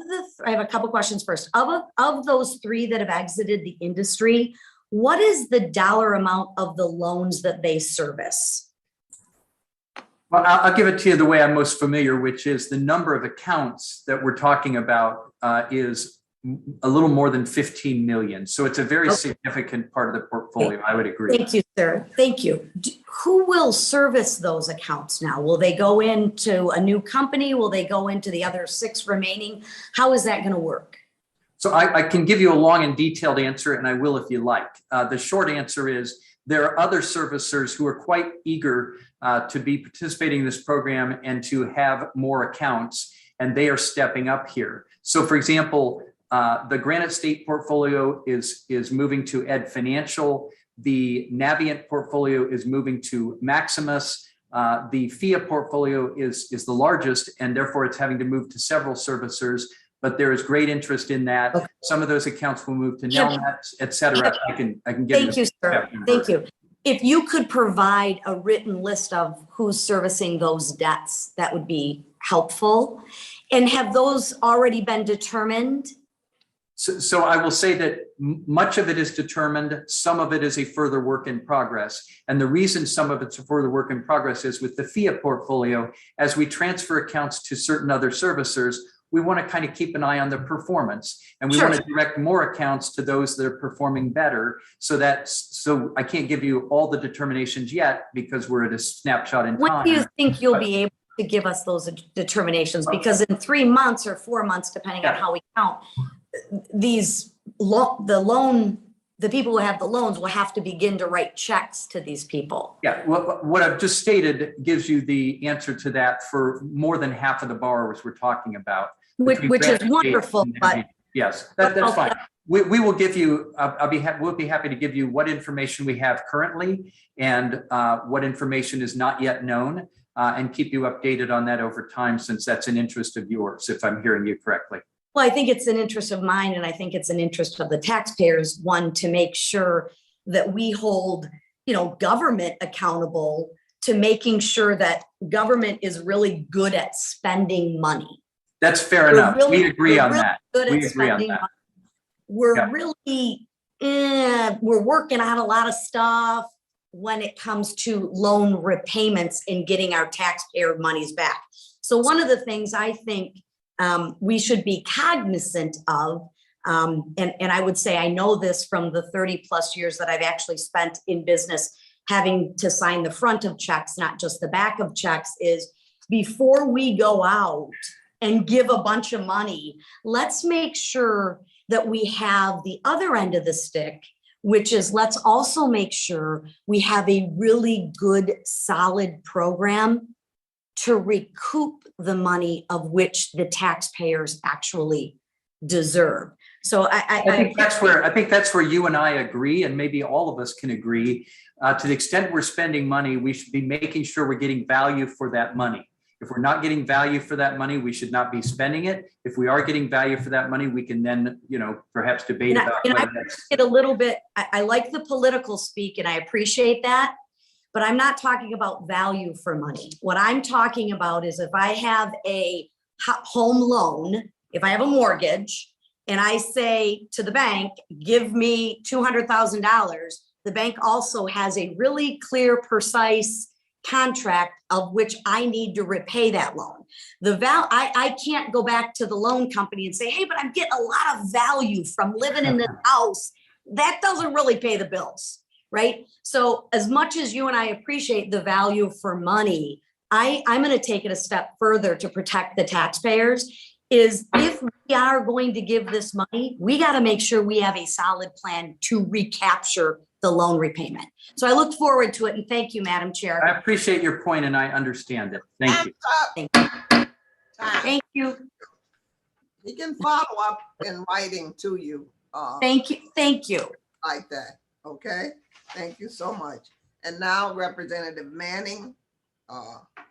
have a couple questions first. Of those 3 that have exited the industry, what is the dollar amount of the loans that they service? Well, I'll give it to you the way I'm most familiar, which is the number of accounts that we're talking about is a little more than 15 million. So it's a very significant part of the portfolio. I would agree. Thank you, sir. Thank you. Who will service those accounts now? Will they go into a new company? Will they go into the other 6 remaining? How is that going to work? So I can give you a long and detailed answer, and I will if you like. The short answer is there are other servicers who are quite eager to be participating in this program and to have more accounts, and they are stepping up here. So for example, the Granite State portfolio is moving to Ed Financial. The Navient portfolio is moving to Maximus. The FIA portfolio is the largest, and therefore it's having to move to several servicers, but there is great interest in that. Okay. Some of those accounts will move to Nelnet, et cetera. I can give Thank you, sir. Thank you. If you could provide a written list of who's servicing those debts, that would be helpful. And have those already been determined? So I will say that much of it is determined. Some of it is a further work in progress. And the reason some of it's a further work in progress is with the FIA portfolio, as we transfer accounts to certain other servicers, we want to kind of keep an eye on their performance. And we want to direct more accounts to those that are performing better. So I can't give you all the determinations yet because we're at a snapshot in time. When do you think you'll be able to give us those determinations? Because in 3 months or 4 months, depending on how we count, the people who have the loans will have to begin to write checks to these people. Yeah, well, what I've just stated gives you the answer to that for more than half of the borrowers we're talking about. Which is wonderful, but yes, that's fine. We will give you, we'll be happy to give you what information we have currently and what information is not yet known and keep you updated on that over time, since that's an interest of yours, if I'm hearing you correctly. Well, I think it's an interest of mine, and I think it's an interest of the taxpayers, one, to make sure that we hold, government accountable to making sure that government is really good at spending money. That's fair enough. We agree on that. We agree on that. We're really, we're working on a lot of stuff when it comes to loan repayments and getting our taxpayer monies back. So one of the things I think we should be cognizant of, and I would say I know this from the 30 plus years that I've actually spent in business, having to sign the front of checks, not just the back of checks, is before we go out and give a bunch of money, let's make sure that we have the other end of the stick, which is let's also make sure we have a really good, solid program to recoup the money of which the taxpayers actually deserve. So I think that's where you and I agree, and maybe all of us can agree. To the extent we're spending money, we should be making sure we're getting value for that money. If we're not getting value for that money, we should not be spending it. If we are getting value for that money, we can then, perhaps debate about whether that's. It a little bit, I like the political speak and I appreciate that, but I'm not talking about value for money. What I'm talking about is if I have a home loan, if I have a mortgage and I say to the bank, give me $200,000, the bank also has a really clear, precise contract of which I need to repay that loan. I can't go back to the loan company and say, hey, but I'm getting a lot of value from living in this house. That doesn't really pay the bills, right? So as much as you and I appreciate the value for money, I'm going to take it a step further to protect the taxpayers. Is if we are going to give this money, we got to make sure we have a solid plan to recapture the loan repayment. So I look forward to it, and thank you, Madam Chair. I appreciate your point and I understand it. Thank you. Thank you. He can follow up in writing to you. Thank you. Thank you. Like that. Okay. Thank you so much. And now Representative Manning,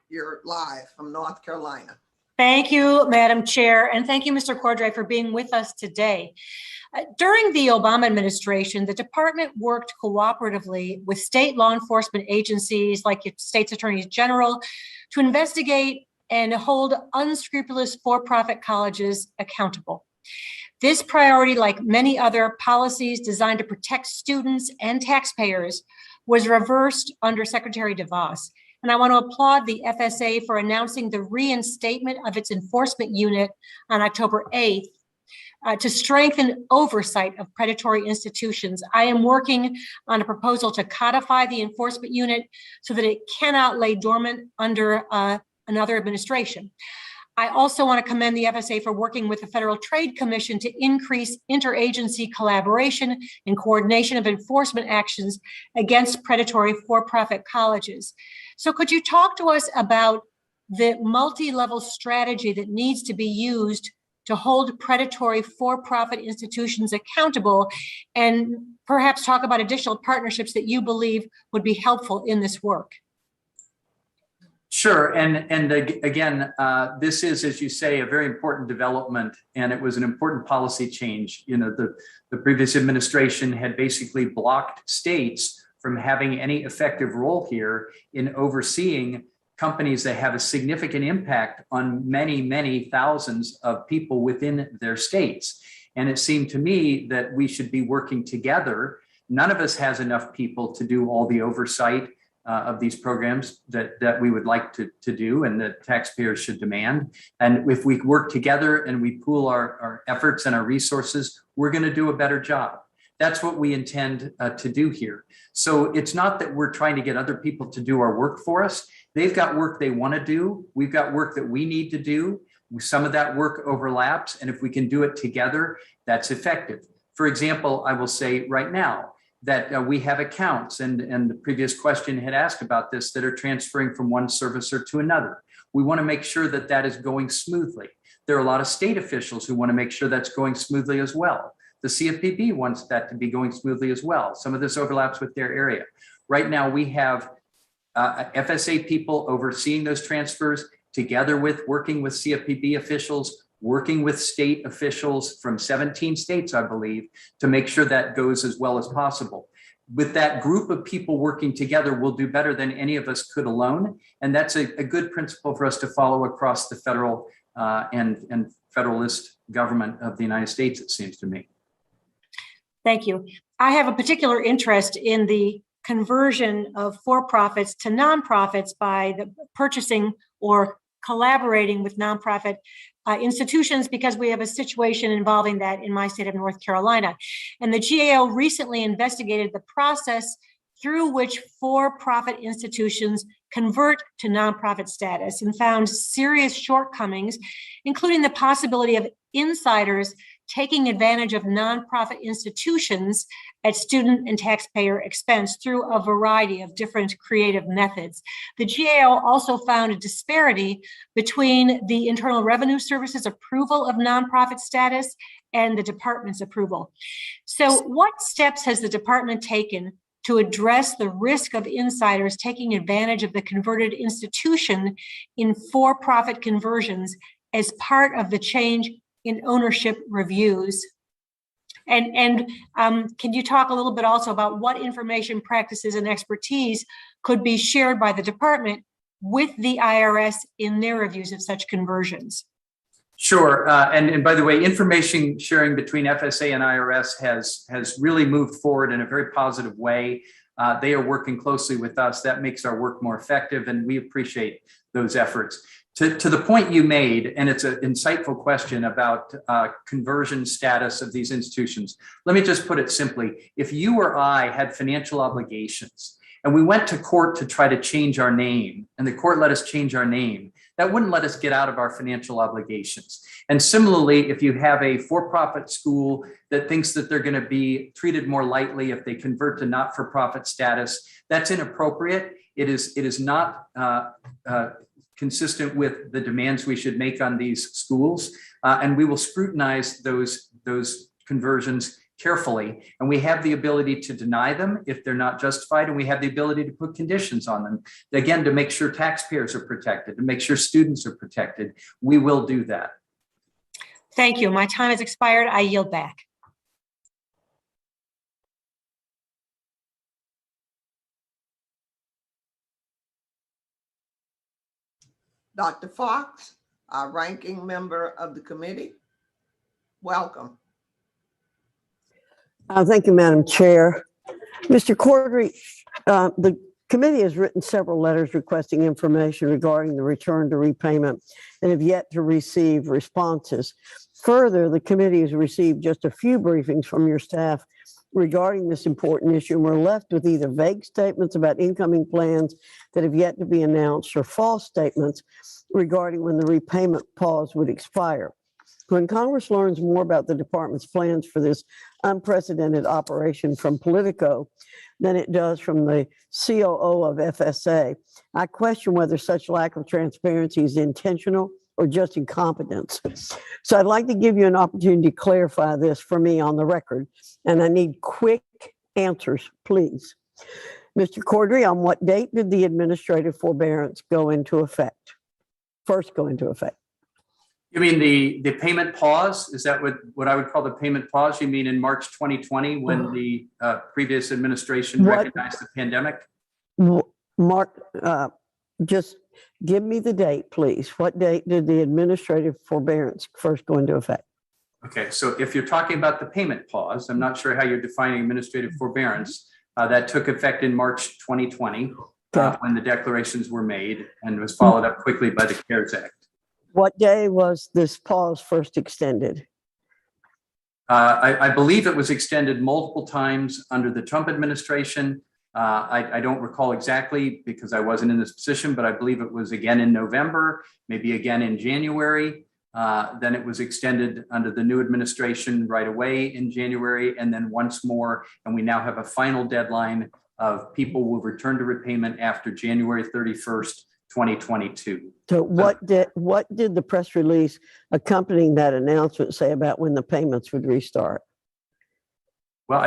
you're live from North Carolina. Thank you, Madam Chair, and thank you, Mr. Cordray, for being with us today. During the Obama administration, the department worked cooperatively with state law enforcement agencies like state's attorneys general to investigate and hold unscrupulous for-profit colleges accountable. This priority, like many other policies designed to protect students and taxpayers, was reversed under Secretary DeVos. And I want to applaud the FSA for announcing the reinstatement of its enforcement unit on October 8th to strengthen oversight of predatory institutions. I am working on a proposal to codify the enforcement unit so that it cannot lay dormant under another administration. I also want to commend the FSA for working with the Federal Trade Commission to increase interagency collaboration and coordination of enforcement actions against predatory for-profit colleges. So could you talk to us about the multi-level strategy that needs to be used to hold predatory for-profit institutions accountable, and perhaps talk about additional partnerships that you believe would be helpful in this work? Sure, and again, this is, as you say, a very important development, and it was an important policy change. The previous administration had basically blocked states from having any effective role here in overseeing companies that have a significant impact on many, many thousands of people within their states. And it seemed to me that we should be working together. None of us has enough people to do all the oversight of these programs that we would like to do and that taxpayers should demand. And if we work together and we pool our efforts and our resources, we're going to do a better job. That's what we intend to do here. So it's not that we're trying to get other people to do our work for us. They've got work they want to do. We've got work that we need to do. Some of that work overlaps. And if we can do it together, that's effective. For example, I will say right now that we have accounts, and the previous question had asked about this, that are transferring from one servicer to another. We want to make sure that that is going smoothly. There are a lot of state officials who want to make sure that's going smoothly as well. The CFPB wants that to be going smoothly as well. Some of this overlaps with their area. Right now, we have FSA people overseeing those transfers together with working with CFPB officials, working with state officials from 17 states, I believe, to make sure that goes as well as possible. With that group of people working together, we'll do better than any of us could alone. And that's a good principle for us to follow across the federal and federalist government of the United States, it seems to me. Thank you. I have a particular interest in the conversion of for-profits to nonprofits by the purchasing or collaborating with nonprofit institutions, because we have a situation involving that in my state of North Carolina. And the GAO recently investigated the process through which for-profit institutions convert to nonprofit status and found serious shortcomings, including the possibility of insiders taking advantage of nonprofit institutions at student and taxpayer expense through a variety of different creative methods. The GAO also found a disparity between the Internal Revenue Service's approval of nonprofit status and the department's approval. So what steps has the department taken to address the risk of insiders taking advantage of the converted institution in for-profit conversions as part of the change in ownership reviews? And can you talk a little bit also about what information, practices, and expertise could be shared by the department with the IRS in their reviews of such conversions? Sure. And by the way, information sharing between FSA and IRS has really moved forward in a very positive way. They are working closely with us. That makes our work more effective, and we appreciate those efforts. To the point you made, and it's an insightful question about conversion status of these institutions, let me just put it simply. If you or I had financial obligations and we went to court to try to change our name, and the court let us change our name, that wouldn't let us get out of our financial obligations. And similarly, if you have a for-profit school that thinks that they're going to be treated more lightly if they convert to not-for-profit status, that's inappropriate. It is not consistent with the demands we should make on these schools, and we will scrutinize those conversions carefully. And we have the ability to deny them if they're not justified, and we have the ability to put conditions on them, again, to make sure taxpayers are protected, to make sure students are protected. We will do that. Thank you. My time has expired. I yield back. Dr. Fox, our ranking member of the committee, welcome. Thank you, Madam Chair. Mr. Cordray, the committee has written several letters requesting information regarding the return to repayment and have yet to receive responses. Further, the committee has received just a few briefings from your staff regarding this important issue, and we're left with either vague statements about incoming plans that have yet to be announced or false statements regarding when the repayment pause would expire. When Congress learns more about the department's plans for this unprecedented operation from Politico than it does from the COO of FSA, I question whether such lack of transparency is intentional or just incompetence. So I'd like to give you an opportunity to clarify this for me on the record, and I need quick answers, please. Mr. Cordray, on what date did the administrative forbearance go into effect? First go into effect? You mean the payment pause? Is that what I would call the payment pause? You mean in March 2020 when the previous administration recognized the pandemic? Mark, just give me the date, please. What date did the administrative forbearance first go into effect? Okay, so if you're talking about the payment pause, I'm not sure how you're defining administrative forbearance. That took effect in March 2020 when the declarations were made and was followed up quickly by the CARES Act. What day was this pause first extended? I believe it was extended multiple times under the Trump administration. I don't recall exactly because I wasn't in this position, but I believe it was again in November, maybe again in January. Then it was extended under the new administration right away in January, and then once more. And we now have a final deadline of people will return to repayment after January 31st, 2022. So what did the press release accompanying that announcement say about when the payments would restart? Well,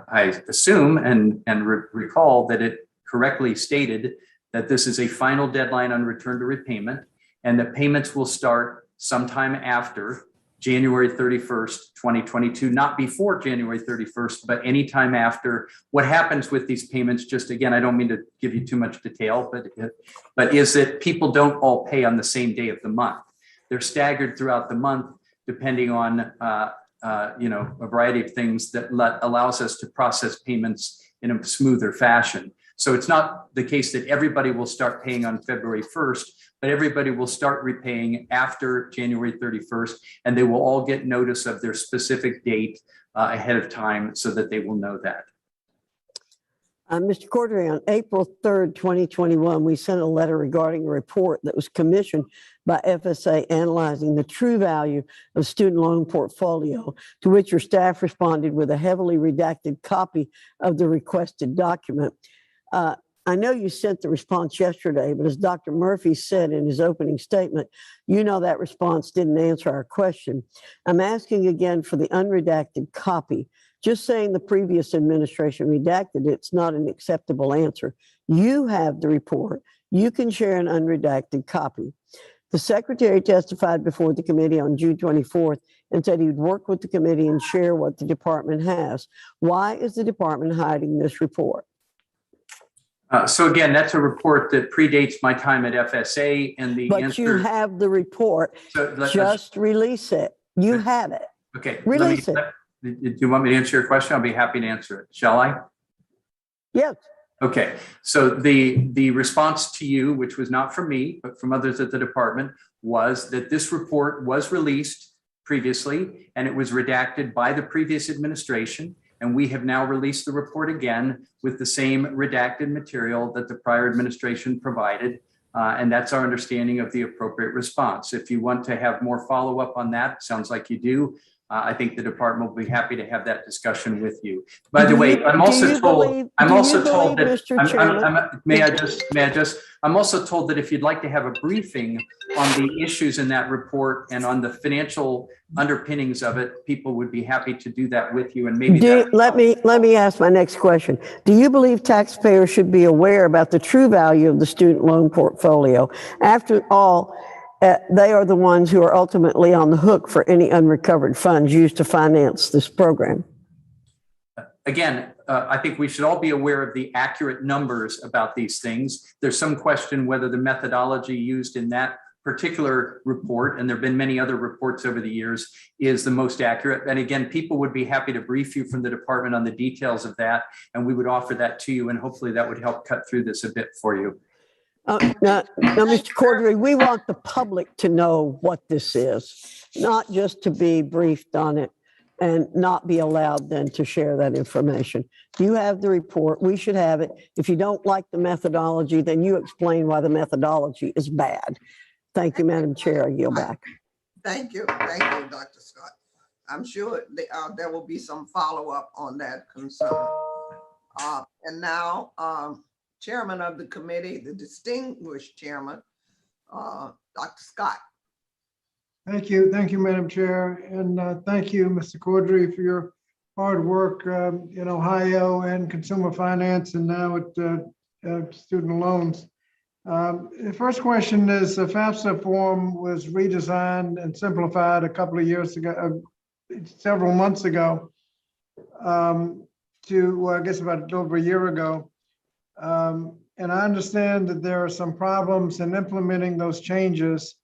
I assume and recall that it correctly stated that this is a final deadline on return to repayment, and that payments will start sometime after January 31st, 2022, not before January 31st, but anytime after. What happens with these payments, just again, I don't mean to give you too much detail, but is that people don't all pay on the same day of the month. They're staggered throughout the month, depending on a variety of things that allows us to process payments in a smoother fashion. So it's not the case that everybody will start paying on February 1st, but everybody will start repaying after January 31st, and they will all get notice of their specific date ahead of time so that they will know that. Mr. Cordray, on April 3rd, 2021, we sent a letter regarding a report that was commissioned by FSA analyzing the true value of student loan portfolio, to which your staff responded with a heavily redacted copy of the requested document. I know you sent the response yesterday, but as Dr. Murphy said in his opening statement, you know that response didn't answer our question. I'm asking again for the unredacted copy. Just saying the previous administration redacted it's not an acceptable answer. You have the report. You can share an unredacted copy. The secretary testified before the committee on June 24th and said he would work with the committee and share what the department has. Why is the department hiding this report? So again, that's a report that predates my time at FSA, and the But answer. you have the report. Just release it. You have it. Okay. Release it. Do you want me to answer your question? I'll be happy to answer it. Shall I? Yes. Okay. So the response to you, which was not from me, but from others at the department, was that this report was released previously and it was redacted by the previous administration. And we have now released the report again with the same redacted material that the prior administration provided. And that's our understanding of the appropriate response. If you want to have more follow-up on that, sounds like you do. I think the department will be happy to have that discussion with you. By the way, I'm also told that may I just I'm also told that if you'd like to have a briefing on the issues in that report and on the financial underpinnings of it, people would be happy to do that with you. And maybe let me ask my next question. Do you believe taxpayers should be aware about the true value of the student loan portfolio? After all, they are the ones who are ultimately on the hook for any unrecovered funds used to finance this program. Again, I think we should all be aware of the accurate numbers about these things. There's some question whether the methodology used in that particular report, and there have been many other reports over the years, is the most accurate. And again, people would be happy to brief you from the department on the details of that, and we would offer that to you, and hopefully that would help cut through this a bit for you. Now, Mr. Cordray, we want the public to know what this is, not just to be briefed on it and not be allowed then to share that information. You have the report. We should have it. If you don't like the methodology, then you explain why the methodology is bad. Thank you, Madam Chair. I yield back. Thank you. Thank you, Dr. Scott. I'm sure there will be some follow-up on that concern. And now, Chairman of the committee, the distinguished chairman, Dr. Scott. Thank you, Madam Chair, and thank you, Mr. Cordray, for your hard work in Ohio and consumer finance, and now at student loans. The first question is: the FAFSA form was redesigned and simplified a couple of years ago, several months ago, to I guess about over a year ago. And I understand that there are some problems in implementing those changes.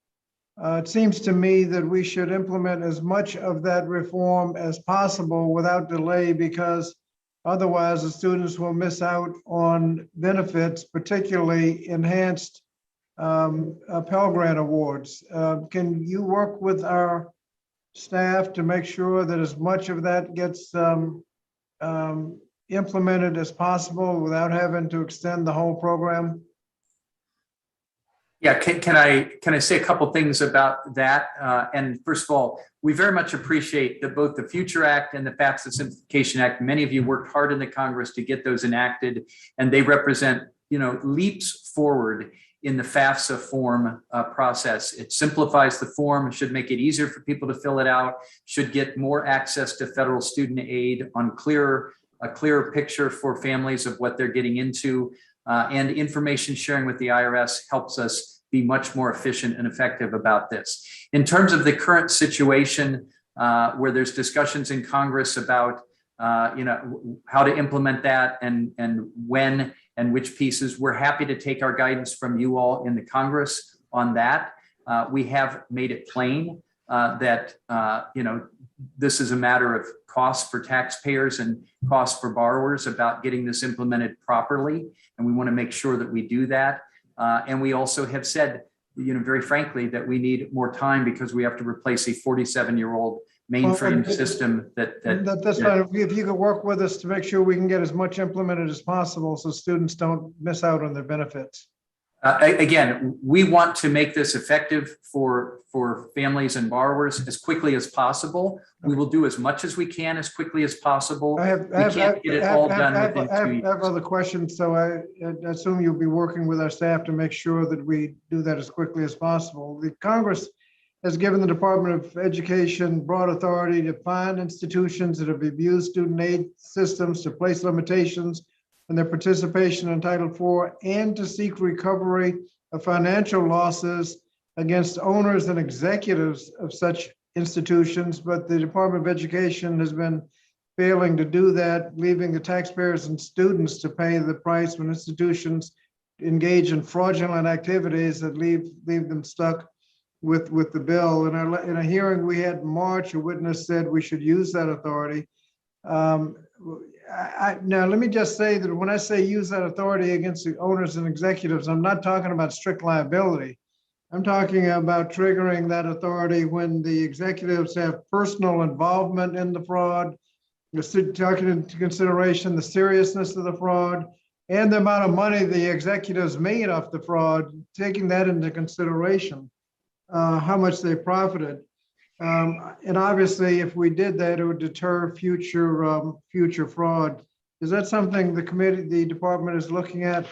It seems to me that we should implement as much of that reform as possible without delay, because otherwise the students will miss out on benefits, particularly enhanced Pell Grant awards. Can you work with our staff to make sure that as much of that gets implemented as possible without having to extend the whole program? Yeah, can I say a couple things about that? And first of all, we very much appreciate that both the Future Act and the FAFSA Simplification Act, many of you worked hard in the Congress to get those enacted, and they represent, leaps forward in the FAFSA form process. It simplifies the form, should make it easier for people to fill it out, should get more access to federal student aid on a clearer picture for families of what they're getting into. And information sharing with the IRS helps us be much more efficient and effective about this. In terms of the current situation, where there's discussions in Congress about how to implement that and when and which pieces, we're happy to take our guidance from you all in the Congress on that. We have made it plain that this is a matter of costs for taxpayers and costs for borrowers about getting this implemented properly. And we want to make sure that we do that. And we also have said, very frankly, that we need more time because we have to replace a 47-year-old mainframe system that. That's fine. If you could work with us to make sure we can get as much implemented as possible so students don't miss out on their benefits. Again, we want to make this effective for families and borrowers as quickly as possible. We will do as much as we can as quickly as possible. I have other questions, so I assume you'll be working with our staff to make sure that we do that as quickly as possible. The Congress has given the Department of Education broad authority to fine institutions that have abused student aid systems, to place limitations on their participation in Title IV, and to seek recovery of financial losses against owners and executives of such institutions. But the Department of Education has been failing to do that, leaving the taxpayers and students to pay the price when institutions engage in fraudulent activities that leave them stuck with the bill. In a hearing we had in March, a witness said we should use that authority. Now, let me just say that when I say use that authority against the owners and executives, I'm not talking about strict liability. I'm talking about triggering that authority when the executives have personal involvement in the fraud, taking into consideration the seriousness of the fraud and the amount of money the executives made off the fraud, taking that into consideration, how much they profited. And obviously, if we did that, it would deter future fraud. Is that something the department is looking at?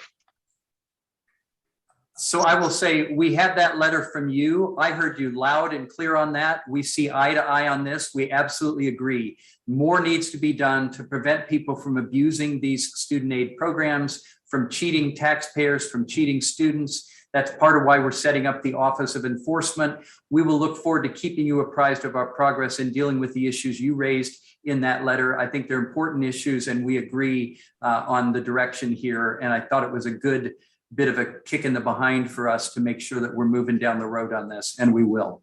So I will say, we had that letter from you. I heard you loud and clear on that. We see eye to eye on this. We absolutely agree. More needs to be done to prevent people from abusing these student aid programs, from cheating taxpayers, from cheating students. That's part of why we're setting up the Office of Enforcement. We will look forward to keeping you apprised of our progress in dealing with the issues you raised in that letter. I think they're important issues, and we agree on the direction here. And I thought it was a good bit of a kick in the behind for us to make sure that we're moving down the road on this, and we will.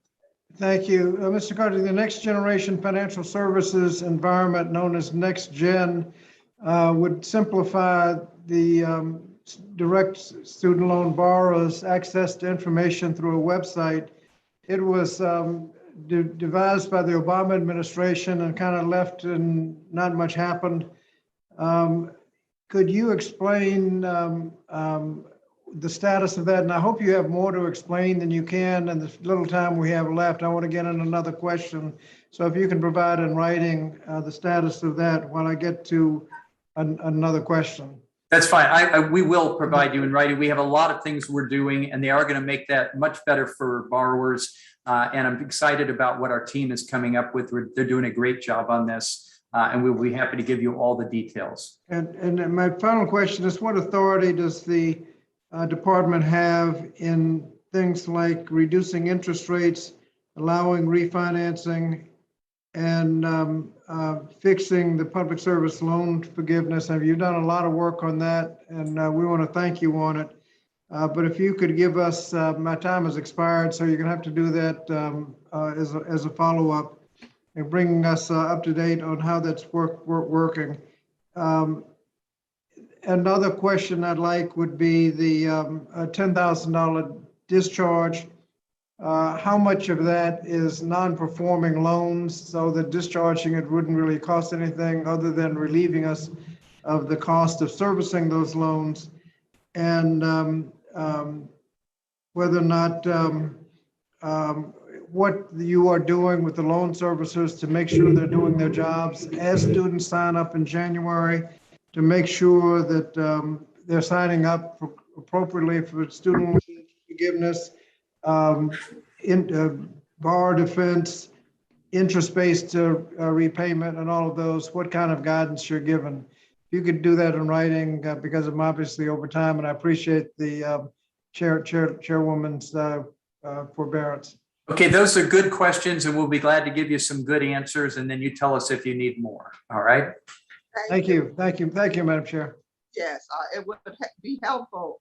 Thank you. Mr. Carter, the next generation financial services environment known as Next Gen would simplify the direct student loan borrowers access to information through a website. It was devised by the Obama administration and kind of left and not much happened. Could you explain the status of that? And I hope you have more to explain than you can in the little time we have left. I want to get in another question. So if you can provide in writing the status of that while I get to another question. That's fine. We will provide you in writing. We have a lot of things we're doing, and they are going to make that much better for borrowers. And I'm excited about what our team is coming up with. They're doing a great job on this, and we'll be happy to give you all the details. And my final question is, what authority does the department have in things like reducing interest rates, allowing refinancing, and fixing the public service loan forgiveness? You've done a lot of work on that, and we want to thank you on it. But if you could give us, my time has expired, so you're going to have to do that as a follow-up and bringing us up to date on how that's working. Another question I'd like would be the $10,000 discharge. How much of that is non-performing loans, so that discharging it wouldn't really cost anything other than relieving us of the cost of servicing those loans? And whether or not what you are doing with the loan servicers to make sure they're doing their jobs as students sign up in January, to make sure that they're signing up appropriately for student forgiveness, borrower defense, interest-based repayment, and all of those. What kind of guidance you're given? If you could do that in writing, because I'm obviously over time, and I appreciate the chairwoman's forbearance. Okay, those are good questions, and we'll be glad to give you some good answers, and then you tell us if you need more. All right. Thank you, Madam Chair. Yes, it would be helpful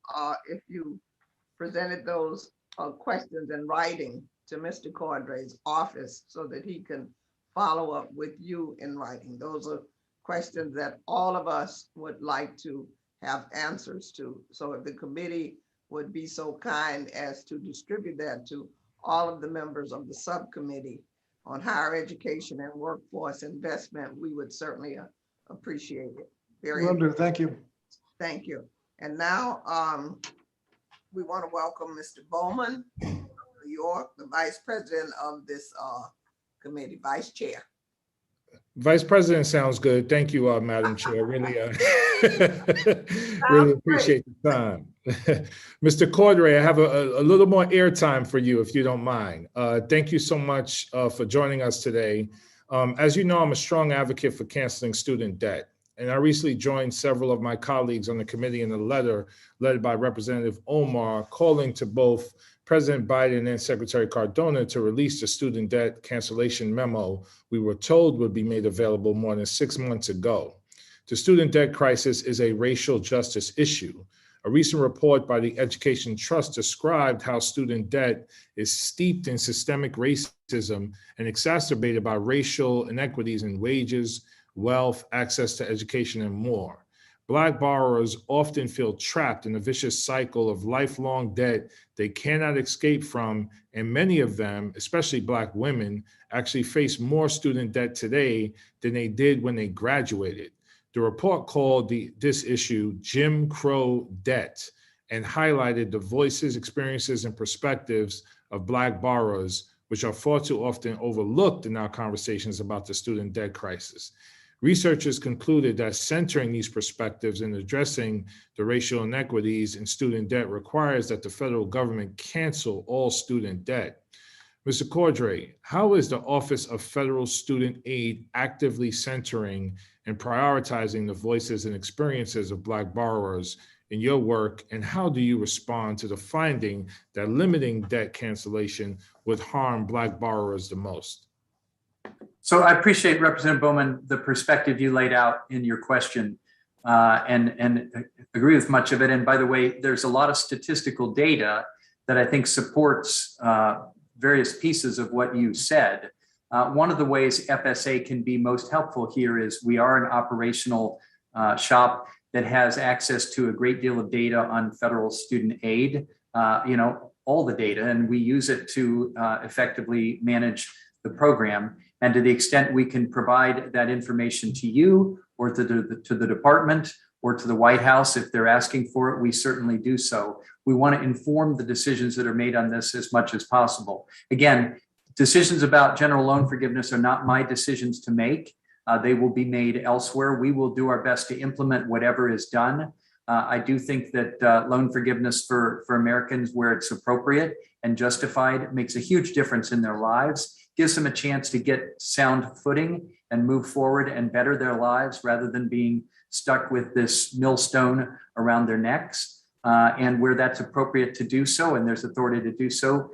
if you presented those questions in writing to Mr. Cordray's office so that he can follow up with you in writing. Those are questions that all of us would like to have answers to. So if the committee would be so kind as to distribute that to all of the members of the subcommittee, on higher education and workforce investment, we would certainly appreciate it. Very Will do. Thank you. Thank you. And now we want to welcome Mr. Bowman, New York, the Vice President of this committee, Vice Chair. Vice President sounds good. Thank you, Madam Chair. Really, really appreciate the time. Mr. Cordray, I have a little more airtime for you, if you don't mind. Thank you so much for joining us today. As you know, I'm a strong advocate for canceling student debt. And I recently joined several of my colleagues on the committee in a letter led by Representative Omar calling to both President Biden and Secretary Cardona to release the student debt cancellation memo we were told would be made available more than 6 months ago. The student debt crisis is a racial justice issue. A recent report by the Education Trust described how student debt is steeped in systemic racism and exacerbated by racial inequities in wages, wealth, access to education, and more. Black borrowers often feel trapped in a vicious cycle of lifelong debt they cannot escape from, and many of them, especially Black women, actually face more student debt today than they did when they graduated. The report called this issue Jim Crow debt and highlighted the voices, experiences, and perspectives of Black borrowers, which are far too often overlooked in our conversations about the student debt crisis. Researchers concluded that centering these perspectives and addressing the racial inequities in student debt requires that the federal government cancel all student debt. Mr. Cordray, how is the Office of Federal Student Aid actively centering and prioritizing the voices and experiences of Black borrowers in your work, and how do you respond to the finding that limiting debt cancellation would harm Black borrowers the most? So I appreciate, Representative Bowman, the perspective you laid out in your question and agree with much of it. And by the way, there's a lot of statistical data that I think supports various pieces of what you said. One of the ways FSA can be most helpful here is we are an operational shop that has access to a great deal of data on federal student aid, all the data, and we use it to effectively manage the program. And to the extent we can provide that information to you or to the department or to the White House, if they're asking for it, we certainly do so. We want to inform the decisions that are made on this as much as possible. Again, decisions about general loan forgiveness are not my decisions to make. They will be made elsewhere. We will do our best to implement whatever is done. I do think that loan forgiveness for Americans where it's appropriate and justified makes a huge difference in their lives, gives them a chance to get sound footing and move forward and better their lives rather than being stuck with this millstone around their necks. And where that's appropriate to do so, and there's authority to do so,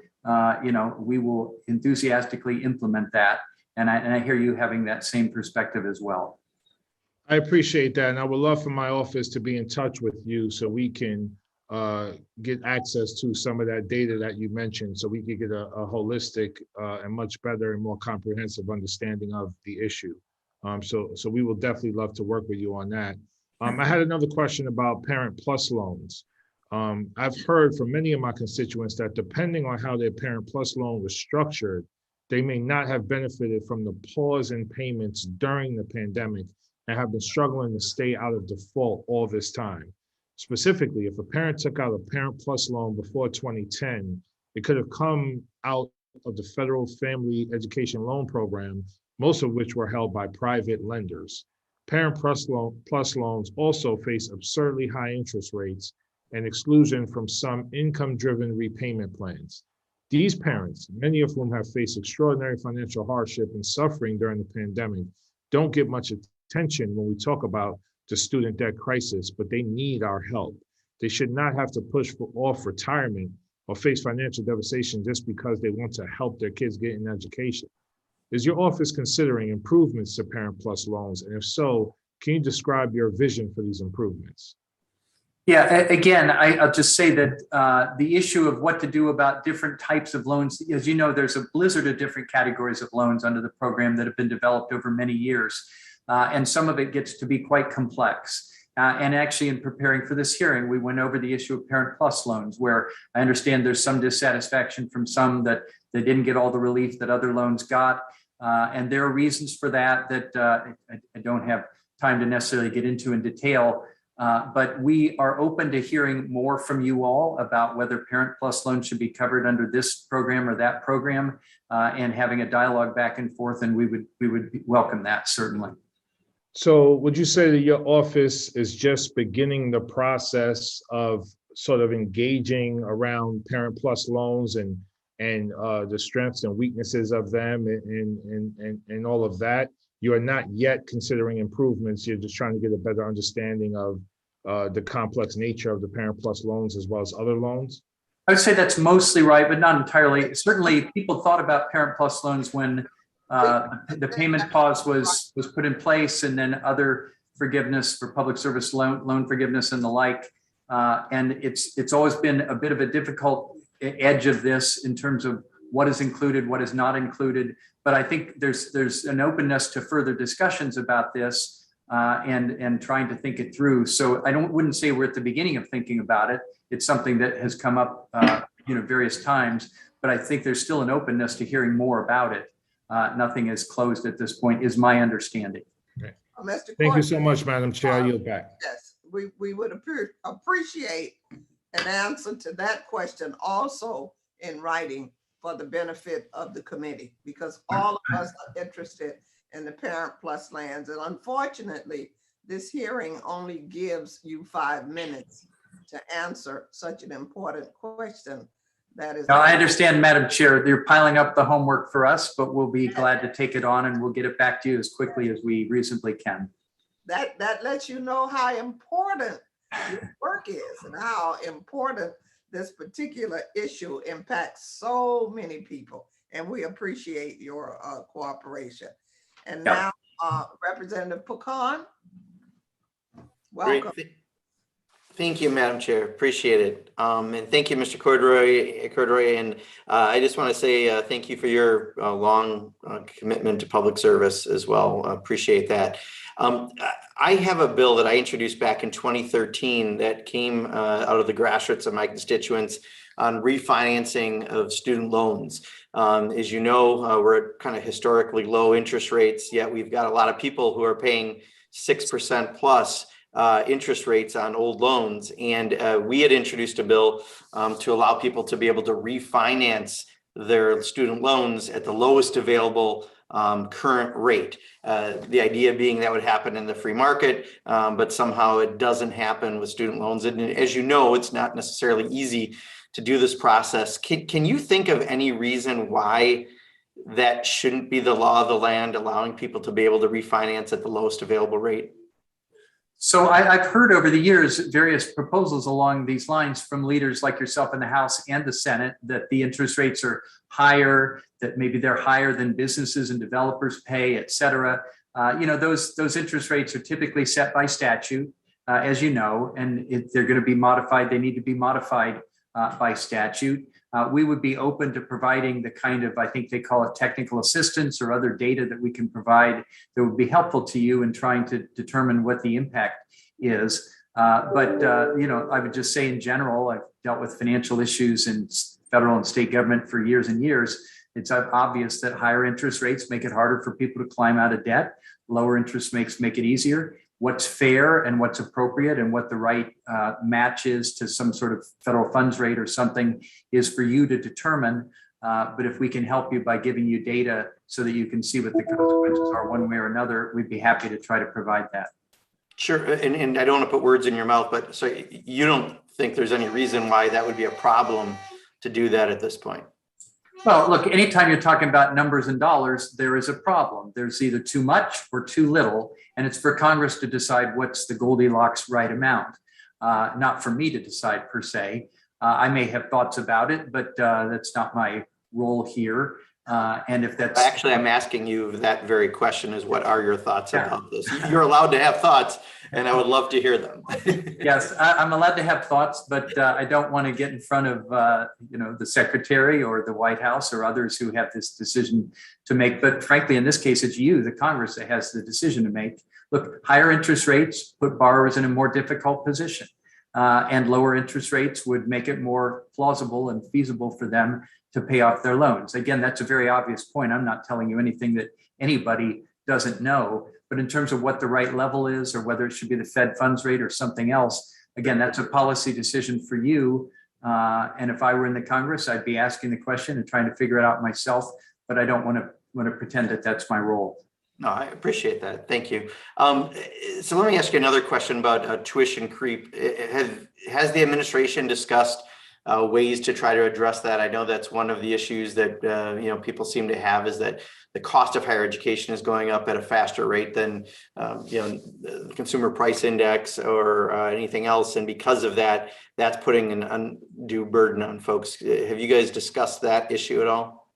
we will enthusiastically implement that. And I hear you having that same perspective as well. I appreciate that. And I would love for my office to be in touch with you so we can get access to some of that data that you mentioned, so we could get a holistic and much better and more comprehensive understanding of the issue. So we will definitely love to work with you on that. I had another question about Parent Plus loans. I've heard from many of my constituents that depending on how their Parent Plus loan was structured, they may not have benefited from the pause in payments during the pandemic and have been struggling to stay out of default all this time. Specifically, if a parent took out a Parent Plus loan before 2010, it could have come out of the federal family education loan program, most of which were held by private lenders. Parent Plus loans also face absurdly high interest rates and exclusion from some income-driven repayment plans. These parents, many of whom have faced extraordinary financial hardship and suffering during the pandemic, don't get much attention when we talk about the student debt crisis, but they need our help. They should not have to push off retirement or face financial devastation just because they want to help their kids get an education. Is your office considering improvements to Parent Plus loans? And if so, can you describe your vision for these improvements? Yeah, again, I'll just say that the issue of what to do about different types of loans, as you know, there's a blizzard of different categories of loans under the program that have been developed over many years. And some of it gets to be quite complex. And actually, in preparing for this hearing, we went over the issue of Parent Plus loans, where I understand there's some dissatisfaction from some that they didn't get all the relief that other loans got. And there are reasons for that I don't have time to necessarily get into in detail. But we are open to hearing more from you all about whether Parent Plus loans should be covered under this program or that program, and having a dialogue back and forth. And we would welcome that, certainly. So would you say that your office is just beginning the process of sort of engaging around Parent Plus loans and the strengths and weaknesses of them and all of that? You are not yet considering improvements. You're just trying to get a better understanding of the complex nature of the Parent Plus loans as well as other loans? I would say that's mostly right, but not entirely. Certainly, people thought about Parent Plus loans when the payment pause was put in place, and then other forgiveness for public service loan forgiveness and the like. And it's always been a bit of a difficult edge of this in terms of what is included, what is not included. But I think there's an openness to further discussions about this and trying to think it through. So I wouldn't say we're at the beginning of thinking about it. It's something that has come up various times, but I think there's still an openness to hearing more about it. Nothing is closed at this point, is my understanding. Okay. Mr. Thank you Court, so much, Madam Chair. I yield back. yes, we would appreciate an answer to that question also in writing for the benefit of the committee, because all of us are interested in the Parent Plus lands. And unfortunately, this hearing only gives you 5 minutes to answer such an important question. That is. Now, I understand, Madam Chair, you're piling up the homework for us, but we'll be glad to take it on and we'll get it back to you as quickly as we reasonably can. That lets you know how important your work is and how important this particular issue impacts so many people. And we appreciate your cooperation. And now, Representative Pecan, welcome. Great. Thank you, Madam Chair. Appreciate it. And thank you, Mr. Cordray. And I just want to say thank you for your long commitment to public service as well. Appreciate that. I have a bill that I introduced back in 2013 that came out of the grassroots of my constituents on refinancing of student loans. As you know, we're at kind of historically low interest rates, yet we've got a lot of people who are paying 6% plus interest rates on old loans. And we had introduced a bill to allow people to be able to refinance their student loans at the lowest available current rate. The idea being that would happen in the free market, but somehow it doesn't happen with student loans. And as you know, it's not necessarily easy to do this process. Can you think of any reason why that shouldn't be the law of the land, allowing people to be able to refinance at the lowest available rate? So I've heard over the years various proposals along these lines from leaders like yourself in the House and the Senate, that the interest rates are higher, that maybe they're higher than businesses and developers pay, et cetera. Those interest rates are typically set by statute, as you know, and if they're going to be modified, they need to be modified by statute. We would be open to providing the kind of, I think they call it technical assistance or other data that we can provide that would be helpful to you in trying to determine what the impact is. I would just say in general, I've dealt with financial issues in federal and state government for years and years. It's obvious that higher interest rates make it harder for people to climb out of debt. Lower interest make it easier. What's fair and what's appropriate and what the right match is to some sort of federal funds rate or something is for you to determine. But if we can help you by giving you data so that you can see what the consequences are one way or another, we'd be happy to try to provide that. Sure. And I don't want to put words in your mouth, but so you don't think there's any reason why that would be a problem to do that at this point? Well, look, anytime you're talking about numbers and dollars, there is a problem. There's either too much or too little, and it's for Congress to decide what's the Goldilocks right amount, not for me to decide per se. I may have thoughts about it, but that's not my role here. And if that's actually, I'm asking you that very question is what are your thoughts about this? You're allowed to have thoughts, and I would love to hear them. Yes, I'm allowed to have thoughts, but I don't want to get in front of the secretary or the White House or others who have this decision to make. But frankly, in this case, it's you, the Congress, that has the decision to make. Look, higher interest rates put borrowers in a more difficult position. and lower interest rates would make it more plausible and feasible for them to pay off their loans. Again, that's a very obvious point. I'm not telling you anything that anybody doesn't know, but in terms of what the right level is or whether it should be the Fed funds rate or something else, again, that's a policy decision for you. And if I were in the Congress, I'd be asking the question and trying to figure it out myself, but I don't want to pretend that that's my role. No, I appreciate that. Thank you. So let me ask you another question about tuition creep. Has the administration discussed ways to try to address that? I know that's one of the issues that people seem to have, is that the cost of higher education is going up at a faster rate than the consumer price index or anything else, and because of that, that's putting an undue burden on folks. Have you guys discussed that issue at all?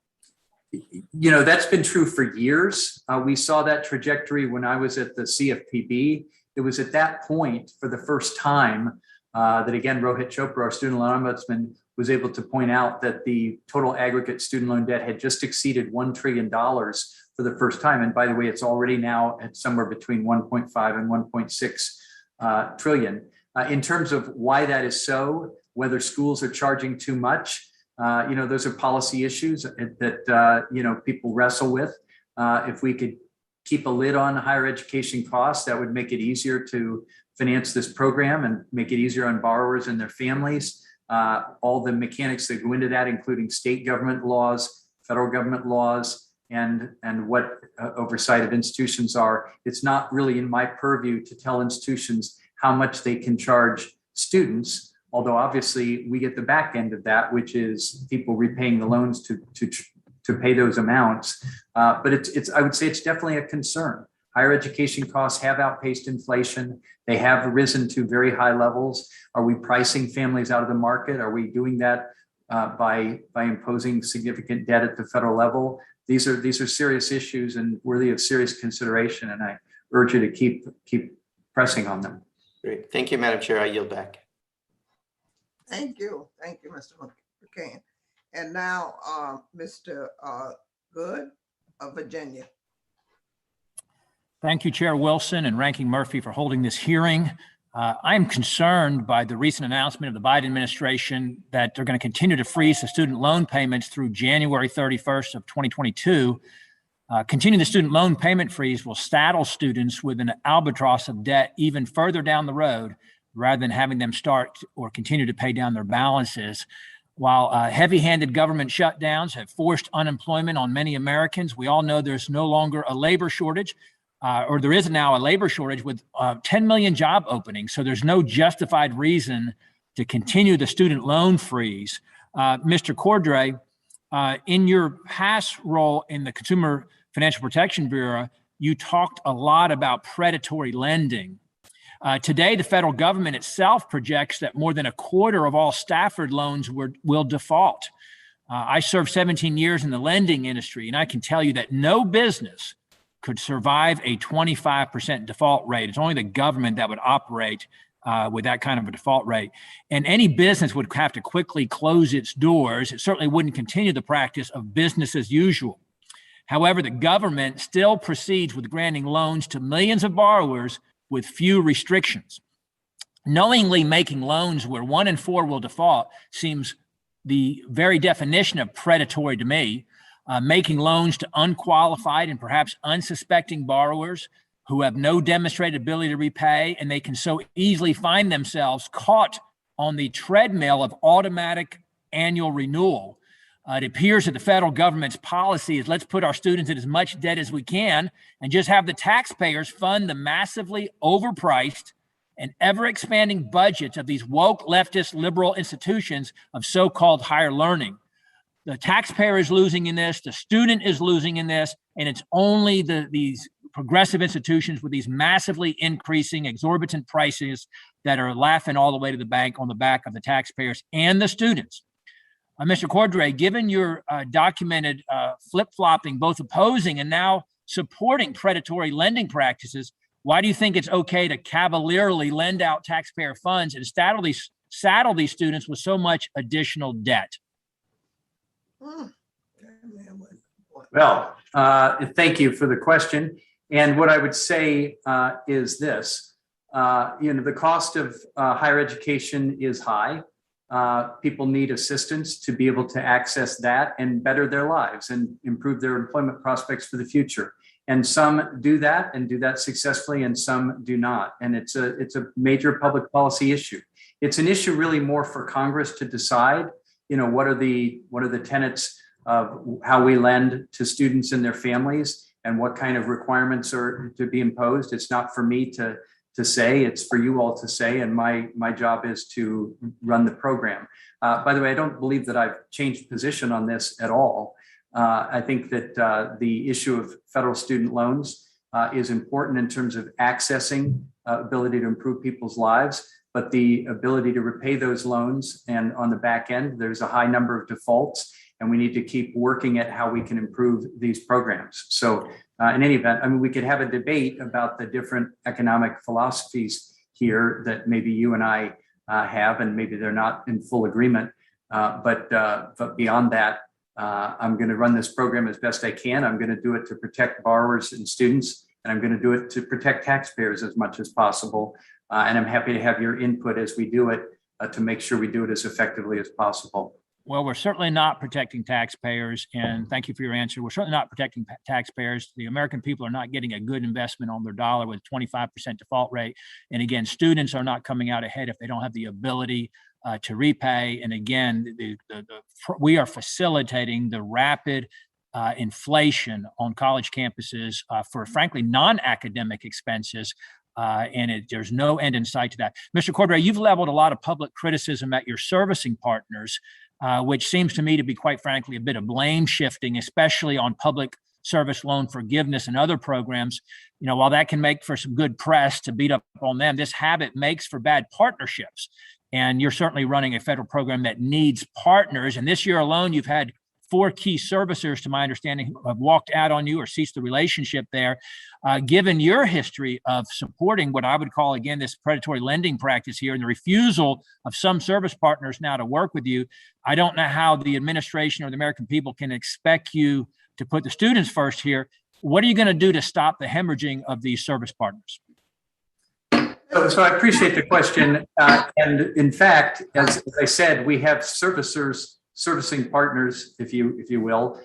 That's been true for years. We saw that trajectory when I was at the CFPB. It was at that point for the first time that, again, Rohit Chopra, our student loan ombudsman, was able to point out that the total aggregate student loan debt had just exceeded $1 trillion for the first time. And by the way, it's already now at somewhere between 1.5 and 1.6 trillion. In terms of why that is so, whether schools are charging too much, those are policy issues that people wrestle with. If we could keep a lid on higher education costs, that would make it easier to finance this program and make it easier on borrowers and their families. All the mechanics that go into that, including state government laws, federal government laws, and what oversight of institutions are. It's not really in my purview to tell institutions how much they can charge students. Although obviously we get the back end of that, which is people repaying the loans to pay those amounts. But I would say it's definitely a concern. Higher education costs have outpaced inflation. They have risen to very high levels. Are we pricing families out of the market? Are we doing that by imposing significant debt at the federal level? These are serious issues and worthy of serious consideration. And I urge you to keep pressing on them. Great. Thank you, Madam Chair. I yield back. Thank you. Thank you, Mr. McCain. And now, Mr. Good of Virginia. Thank you, Chair Wilson and Ranking Murphy, for holding this hearing. I'm concerned by the recent announcement of the Biden administration that they're going to continue to freeze the student loan payments through January 31st of 2022. Continuing the student loan payment freeze will saddle students with an albatross of debt even further down the road, rather than having them start or continue to pay down their balances. While heavy-handed government shutdowns have forced unemployment on many Americans, we all know there's no longer a labor shortage, or there is now a labor shortage with 10 million job openings. So there's no justified reason to continue the student loan freeze. Mr. Cordray, in your past role in the Consumer Financial Protection Bureau, you talked a lot about predatory lending. Today, the federal government itself projects that more than a quarter of all Stafford loans will default. I served 17 years in the lending industry, and I can tell you that no business could survive a 25% default rate. It's only the government that would operate with that kind of a default rate. And any business would have to quickly close its doors. It certainly wouldn't continue the practice of business as usual. However, the government still proceeds with granting loans to millions of borrowers with few restrictions. Knowingly making loans where 1 in 4 will default seems the very definition of predatory to me. Making loans to unqualified and perhaps unsuspecting borrowers who have no demonstrated ability to repay, and they can so easily find themselves caught on the treadmill of automatic annual renewal. It appears that the federal government's policy is let's put our students in as much debt as we can and just have the taxpayers fund the massively overpriced and ever-expanding budgets of these woke leftist liberal institutions of so-called higher learning. The taxpayer is losing in this, the student is losing in this, and it's only these progressive institutions with these massively increasing exorbitant prices that are laughing all the way to the bank on the back of the taxpayers and the students. Mr. Cordray, given your documented flip-flopping, both opposing and now supporting predatory lending practices, why do you think it's okay to cavalierly lend out taxpayer funds and saddle these students with so much additional debt? Well, thank you for the question. And what I would say is this. The cost of higher education is high. People need assistance to be able to access that and better their lives and improve their employment prospects for the future. And some do that and do that successfully, and some do not. And it's a major public policy issue. It's an issue really more for Congress to decide, what are the tenets of how we lend to students and their families and what kind of requirements are to be imposed. It's not for me to say, it's for you all to say, and my job is to run the program. By the way, I don't believe that I've changed position on this at all. I think that the issue of federal student loans is important in terms of accessing ability to improve people's lives, but the ability to repay those loans, and on the back end, there's a high number of defaults, and we need to keep working at how we can improve these programs. So in any event, we could have a debate about the different economic philosophies here that maybe you and I have, and maybe they're not in full agreement. But beyond that, I'm going to run this program as best I can. I'm going to do it to protect borrowers and students, and I'm going to do it to protect taxpayers as much as possible. And I'm happy to have your input as we do it to make sure we do it as effectively as possible. Well, we're certainly not protecting taxpayers, and thank you for your answer. We're certainly not protecting taxpayers. The American people are not getting a good investment on their dollar with 25% default rate. And again, students are not coming out ahead if they don't have the ability to repay. And again, we are facilitating the rapid inflation on college campuses for, frankly, non-academic expenses. And there's no end in sight to that. Mr. Cordray, you've leveled a lot of public criticism at your servicing partners, which seems to me to be, quite frankly, a bit of blame shifting, especially on public service loan forgiveness and other programs. While that can make for some good press to beat up on them, this habit makes for bad partnerships. And you're certainly running a federal program that needs partners. And this year alone, you've had 4 key servicers, to my understanding, who have walked out on you or ceased the relationship there. Given your history of supporting what I would call, again, this predatory lending practice here, and the refusal of some service partners now to work with you, I don't know how the administration or the American people can expect you to put the students first here. What are you going to do to stop the hemorrhaging of these service partners? So I appreciate the question. And in fact, as I said, we have servicing partners, if you will,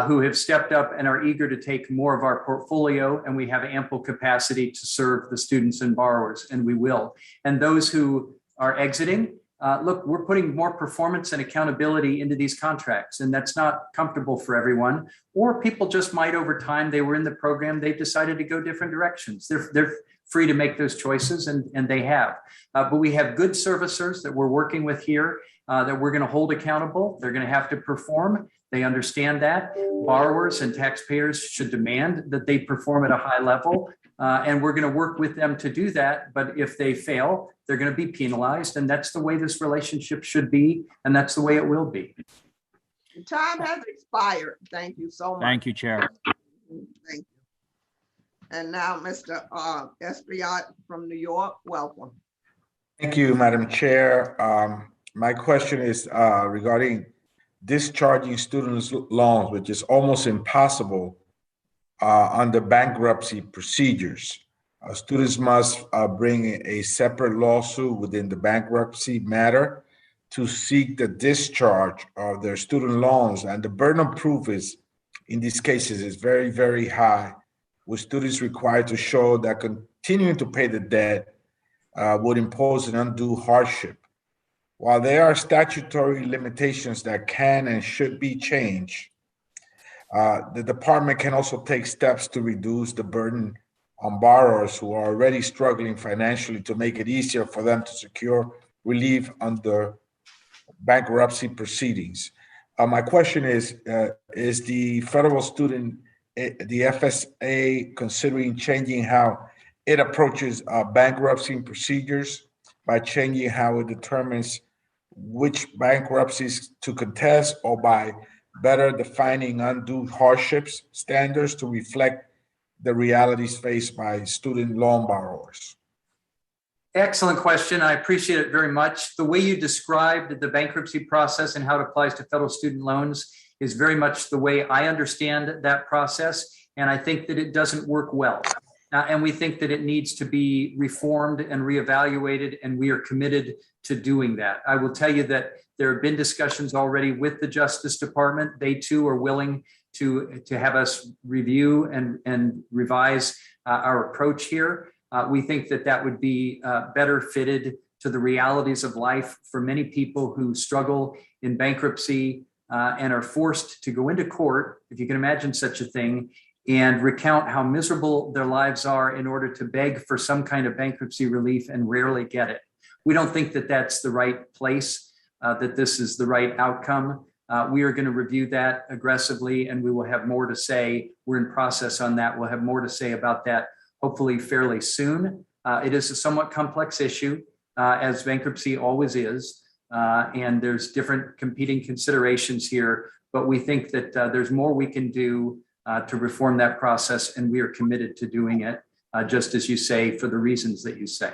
who have stepped up and are eager to take more of our portfolio, and we have ample capacity to serve the students and borrowers, and we will. And those who are exiting, look, we're putting more performance and accountability into these contracts, and that's not comfortable for everyone. Or people just might, over time, they were in the program, they've decided to go different directions. They're free to make those choices, and they have. But we have good servicers that we're working with here that we're going to hold accountable. They're going to have to perform. They understand that. Borrowers and taxpayers should demand that they perform at a high level. And we're going to work with them to do that. But if they fail, they're going to be penalized. And that's the way this relationship should be. And that's the way it will be. Time has expired. Thank you so much. Thank you, Chair. Thank you. And now, Mr. Espaillat from New York, welcome. Thank you, Madam Chair. My question is regarding discharging students' loans, which is almost impossible under bankruptcy procedures. Students must bring a separate lawsuit within the bankruptcy matter to seek the discharge of their student loans. And the burden of proof is, in these cases, is very, very high, with students required to show that continuing to pay the debt would impose an undue hardship. While there are statutory limitations that can and should be changed, the department can also take steps to reduce the burden on borrowers who are already struggling financially to make it easier for them to secure relief under bankruptcy proceedings. My question is the federal student, the FSA, considering changing how it approaches bankruptcy procedures by changing how it determines which bankruptcies to contest, or by better defining undue hardships standards to reflect the realities faced by student loan borrowers? Excellent question. I appreciate it very much. The way you described the bankruptcy process and how it applies to federal student loans is very much the way I understand that process. And I think that it doesn't work well. And we think that it needs to be reformed and reevaluated, and we are committed to doing that. I will tell you that there have been discussions already with the Justice Department. They too are willing to have us review and revise our approach here. We think that that would be better fitted to the realities of life for many people who struggle in bankruptcy and are forced to go into court, if you can imagine such a thing, and recount how miserable their lives are in order to beg for some kind of bankruptcy relief and rarely get it. We don't think that that's the right place, that this is the right outcome. We are going to review that aggressively, and we will have more to say. We're in process on that. We'll have more to say about that hopefully fairly soon. It is a somewhat complex issue, as bankruptcy always is, and there's different competing considerations here, but we think that there's more we can do to reform that process, and we are committed to doing it, just as you say, for the reasons that you say.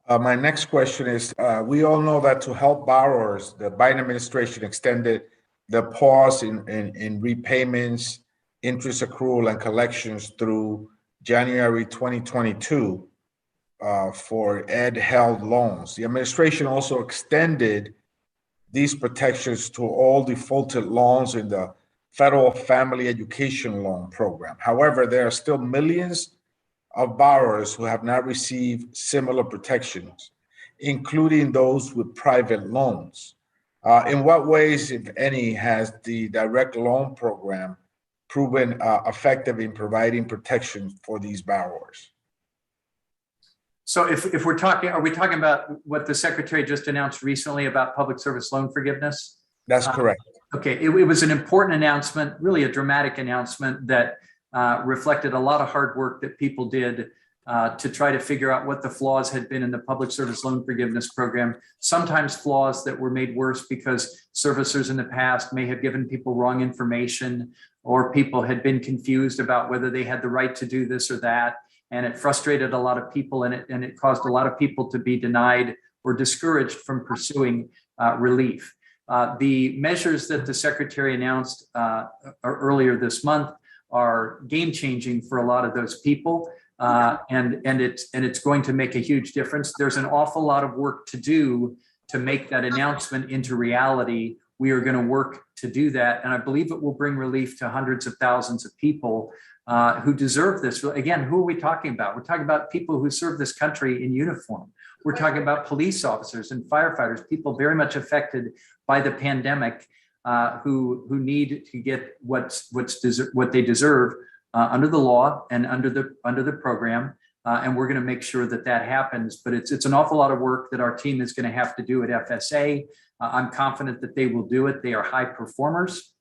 My next question is, we all know that to help borrowers, the Biden administration extended the pause in repayments, interest accrual, and collections through January 2022 for Ed-held loans. The administration also extended these protections to all defaulted loans in the Federal Family Education Loan Program. However, there are still millions of borrowers who have not received similar protections, including those with private loans. In what ways, if any, has the direct loan program proven effective in providing protection for these borrowers? So if we're talking, are we talking about what the Secretary just announced recently about public service loan forgiveness? That's correct. Okay, it was an important announcement, really a dramatic announcement that reflected a lot of hard work that people did to try to figure out what the flaws had been in the public service loan forgiveness program. Sometimes flaws that were made worse because servicers in the past may have given people wrong information, or people had been confused about whether they had the right to do this or that. And it frustrated a lot of people, and it caused a lot of people to be denied or discouraged from pursuing relief. The measures that the Secretary announced earlier this month are game-changing for a lot of those people, and it's going to make a huge difference. There's an awful lot of work to do to make that announcement into reality. We are going to work to do that, and I believe it will bring relief to hundreds of thousands of people who deserve this. Again, who are we talking about? We're talking about people who serve this country in uniform. We're talking about police officers and firefighters, people very much affected by the pandemic, who need to get what they deserve under the law and under the program, and we're going to make sure that that happens. But it's an awful lot of work that our team is going to have to do at FSA. I'm confident that they will do it. They are high performers.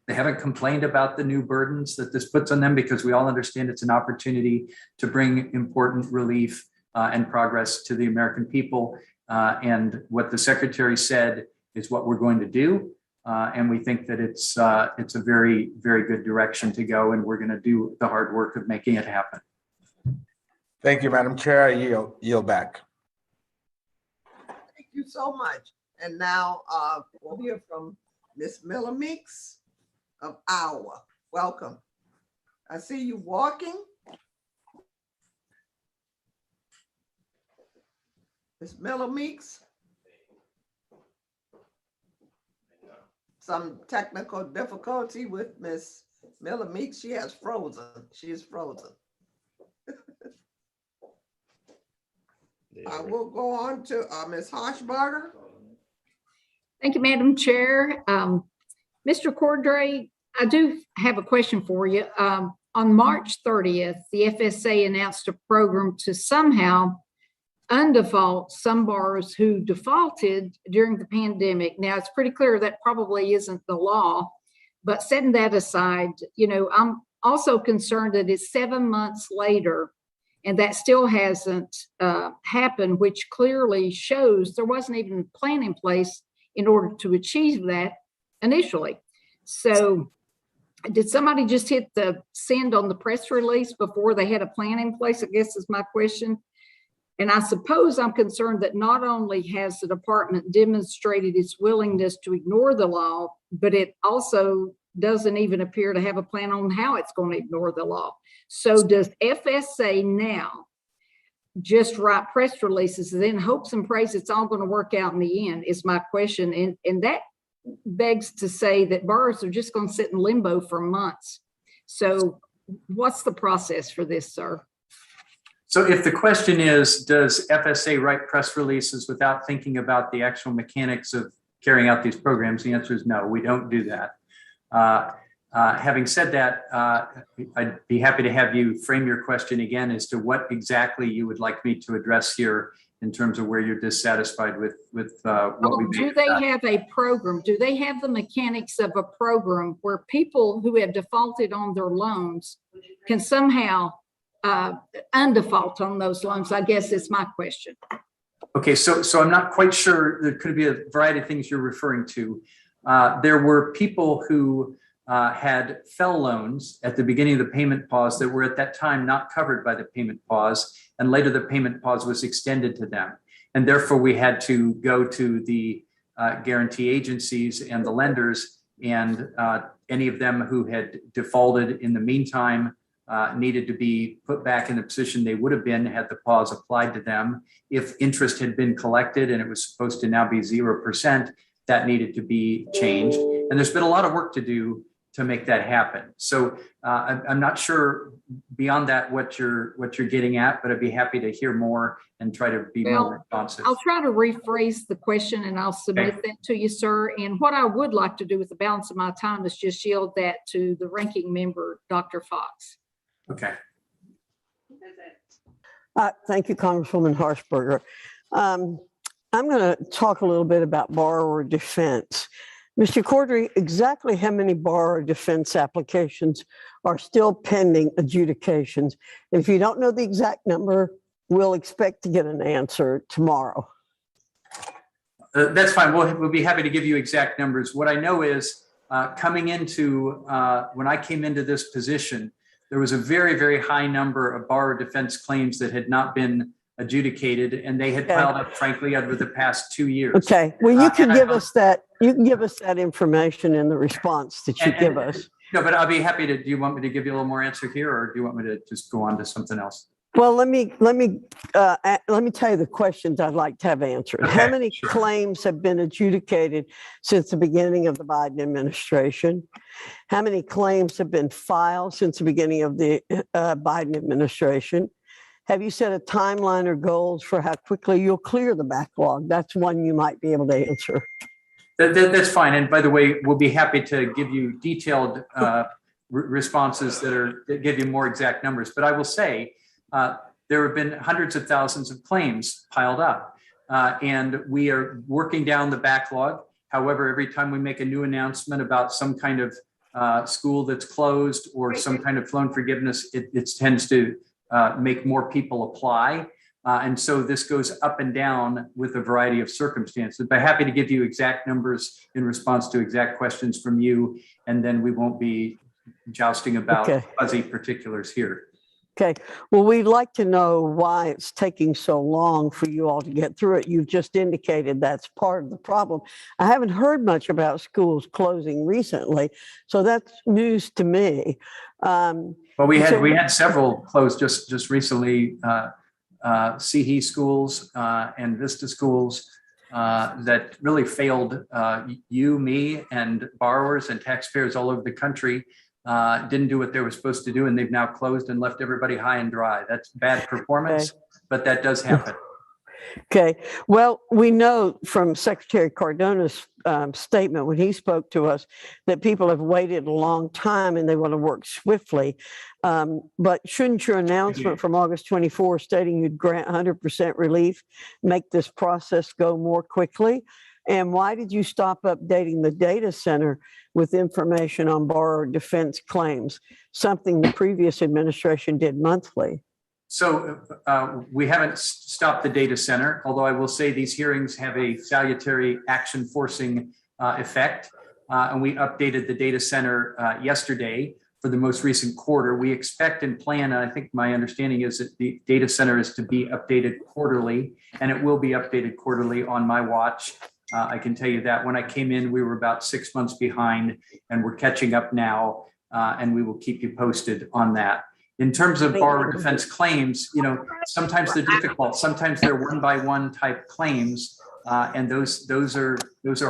They haven't complained about the new burdens that this puts on them, because we all understand it's an opportunity to bring important relief and progress to the American people. And what the Secretary said is what we're going to do. And we think that it's a very, very good direction to go, and we're going to do the hard work of making it happen. Thank you, Madam Chair. I yield back. Thank you so much. And now we'll hear from Ms. Miller Meeks of Iowa. Welcome. I see you walking. Ms. Miller Meeks. Some technical difficulty with Ms. Miller Meeks. She has frozen. She is frozen. I will go on to Ms. Hochberger. Thank you, Madam Chair. Mr. Cordray, I do have a question for you. On March 30th, the FSA announced a program to somehow undefault some borrowers who defaulted during the pandemic. Now, it's pretty clear that probably isn't the law, but setting that aside, I'm also concerned that it's 7 months later and that still hasn't happened, which clearly shows there wasn't even a plan in place in order to achieve that initially. So did somebody just hit the send on the press release before they had a plan in place, I guess is my question. And I suppose I'm concerned that not only has the department demonstrated its willingness to ignore the law, but it also doesn't even appear to have a plan on how it's going to ignore the law. So does FSA now just write press releases and then hopes and prays it's all going to work out in the end, is my question. And that begs to say that borrowers are just going to sit in limbo for months. So what's the process for this, sir? So if the question is, does FSA write press releases without thinking about the actual mechanics of carrying out these programs? The answer is no, we don't do that. Having said that, I'd be happy to have you frame your question again as to what exactly you would like me to address here in terms of where you're dissatisfied with what we made. Do they have a program? Do they have the mechanics of a program where people who have defaulted on their loans can somehow undefault on those loans? I guess is my question. Okay, so I'm not quite sure. There could be a variety of things you're referring to. There were people who had FFEL loans at the beginning of the payment pause that were at that time not covered by the payment pause, and later the payment pause was extended to them. And therefore we had to go to the guarantee agencies and the lenders, and any of them who had defaulted in the meantime needed to be put back in the position they would have been had the pause applied to them. If interest had been collected and it was supposed to now be 0%, that needed to be changed. And there's been a lot of work to do to make that happen. So I'm not sure beyond that what you're getting at, but I'd be happy to hear more and try to be more responsive. I'll try to rephrase the question and I'll submit that to you, sir. And what I would like to do with the balance of my time is just yield that to the ranking member, Dr. Fox. Okay. Thank you, Congresswoman Harshberger. I'm going to talk a little bit about borrower defense. Mr. Cordray, exactly how many borrower defense applications are still pending adjudications? And if you don't know the exact number, we'll expect to get an answer tomorrow. That's fine. We'll be happy to give you exact numbers. What I know is coming into, when I came into this position, there was a very, very high number of borrower defense claims that had not been adjudicated, and they had piled up, frankly, over the past 2 years. Okay. Well, you can give us that. You can give us that information in the response that you give us. No, but I'll be happy to. Do you want me to give you a little more answer here, or do you want me to just go on to something else? Well, let me tell you the questions I'd like to have answered. Okay, how many claims have been adjudicated since the beginning of the Biden administration? How many claims have been filed since the beginning of the Biden administration? Have you set a timeline or goals for how quickly you'll clear the backlog? That's one you might be able to answer. That's fine. And by the way, we'll be happy to give you detailed responses that give you more exact numbers. But I will say there have been hundreds of thousands of claims piled up, and we are working down the backlog. However, every time we make a new announcement about some kind of school that's closed or some kind of loan forgiveness, it tends to make more people apply. And so this goes up and down with a variety of circumstances. But happy to give you exact numbers in response to exact questions from you, and then we won't be jousting about fuzzy particulars here. Okay. Well, we'd like to know why it's taking so long for you all to get through it. You've just indicated that's part of the problem. I haven't heard much about schools closing recently, so that's news to me. Well, we had several closed just recently. CHE schools and Vista schools that really failed you, me, and borrowers and taxpayers all over the country. Didn't do what they were supposed to do, and they've now closed and left everybody high and dry. That's bad performance, but that does happen. Okay. Well, we know from Secretary Cardona's statement when he spoke to us that people have waited a long time and they want to work swiftly. But shouldn't your announcement from August 24 stating you'd grant 100% relief make this process go more quickly? And why did you stop updating the data center with information on borrower defense claims, something the previous administration did monthly? So we haven't stopped the data center, although I will say these hearings have a salutary action forcing effect. And we updated the data center yesterday for the most recent quarter. We expect and plan, and I think my understanding is that the data center is to be updated quarterly, and it will be updated quarterly on my watch. I can tell you that when I came in, we were about 6 months behind, and we're catching up now, and we will keep you posted on that. In terms of borrower defense claims, sometimes they're difficult. Sometimes they're one-by-one type claims, and those are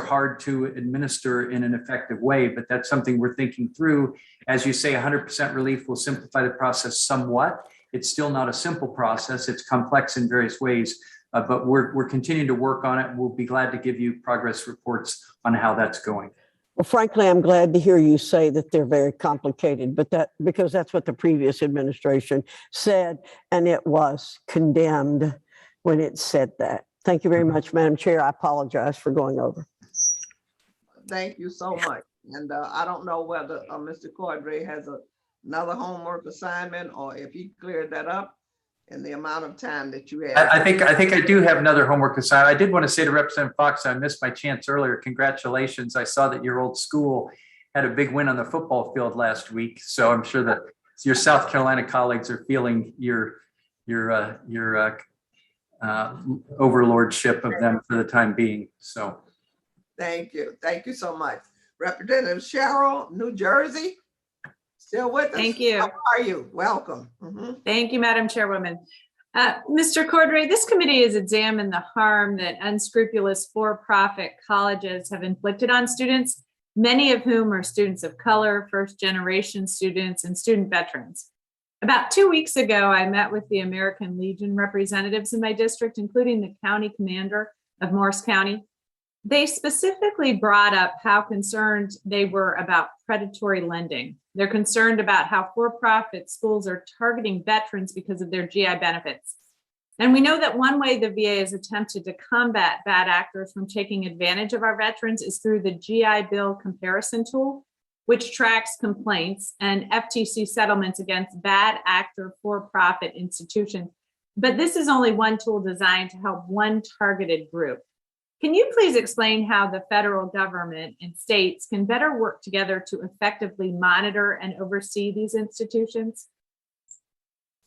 hard to administer in an effective way. But that's something we're thinking through. As you say, 100% relief will simplify the process somewhat. It's still not a simple process. It's complex in various ways, but we're continuing to work on it. We'll be glad to give you progress reports on how that's going. Well, frankly, I'm glad to hear you say that they're very complicated, but because that's what the previous administration said, and it was condemned when it said that. Thank you very much, Madam Chair. I apologize for going over. Thank you so much. And I don't know whether Mr. Cordray has another homework assignment, or if he cleared that up in the amount of time that you have. I think I do have another homework assignment. I did want to say to Representative Fox, I missed my chance earlier. Congratulations. I saw that your old school had a big win on the football field last week. So I'm sure that your South Carolina colleagues are feeling your overlordship of them for the time being. So Thank you. Thank you so much. Representative Cheryl, New Jersey, still with us? Thank you. How are you? Welcome. Thank you, Madam Chairwoman. Mr. Cordray, this committee has examined the harm that unscrupulous for-profit colleges have inflicted on students, many of whom are students of color, first-generation students, and student veterans. About 2 weeks ago, I met with the American Legion representatives in my district, including the county commander of Morris County. They specifically brought up how concerned they were about predatory lending. They're concerned about how for-profit schools are targeting veterans because of their GI benefits. And we know that one way the VA has attempted to combat bad actors from taking advantage of our veterans is through the GI Bill comparison tool, which tracks complaints and FTC settlements against bad actor for-profit institutions. But this is only one tool designed to help one targeted group. Can you please explain how the federal government and states can better work together to effectively monitor and oversee these institutions?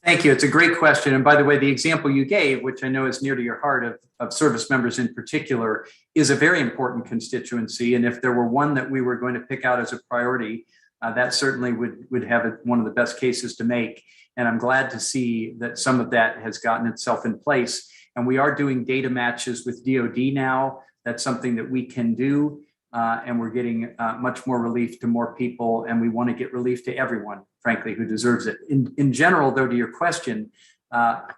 thank you. It's a great question. And by the way, the example you gave, which I know is near to your heart of service members in particular, is a very important constituency. And if there were one that we were going to pick out as a priority, that certainly would have one of the best cases to make. And I'm glad to see that some of that has gotten itself in place. And we are doing data matches with DoD now. That's something that we can do. And we're getting much more relief to more people. And we want to get relief to everyone, frankly, who deserves it. In general, though, to your question,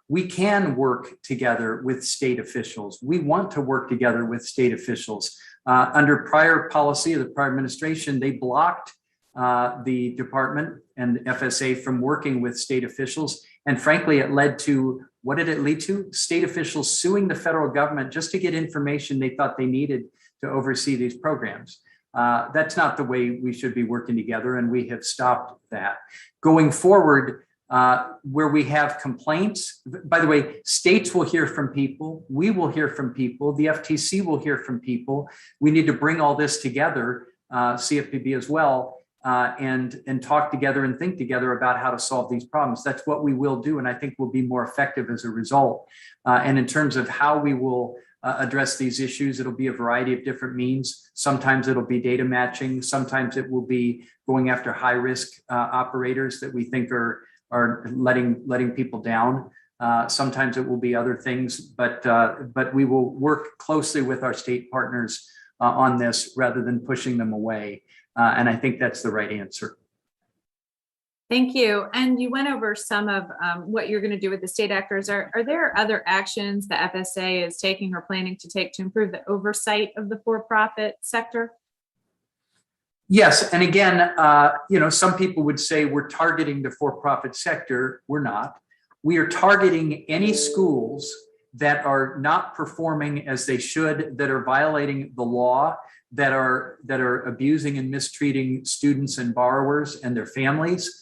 we can work together with state officials. We want to work together with state officials. Under prior policy of the prior administration, they blocked the department and FSA from working with state officials. And frankly, it led to, what did it lead to? State officials suing the federal government just to get information they thought they needed to oversee these programs. That's not the way we should be working together, and we have stopped that. Going forward, where we have complaints, by the way, states will hear from people, we will hear from people, the FTC will hear from people. We need to bring all this together, CFPB as well, and talk together and think together about how to solve these problems. That's what we will do, and I think we'll be more effective as a result. And in terms of how we will address these issues, it'll be a variety of different means. Sometimes it'll be data matching. Sometimes it will be going after high risk operators that we think are letting people down. Sometimes it will be other things, but we will work closely with our state partners on this rather than pushing them away. And I think that's the right answer. Thank you. And you went over some of what you're going to do with the state actors. Are there other actions the FSA is taking or planning to take to improve the oversight of the for-profit sector? Yes. And again, some people would say we're targeting the for-profit sector. We're not. We are targeting any schools that are not performing as they should, that are violating the law, that are abusing and mistreating students and borrowers and their families.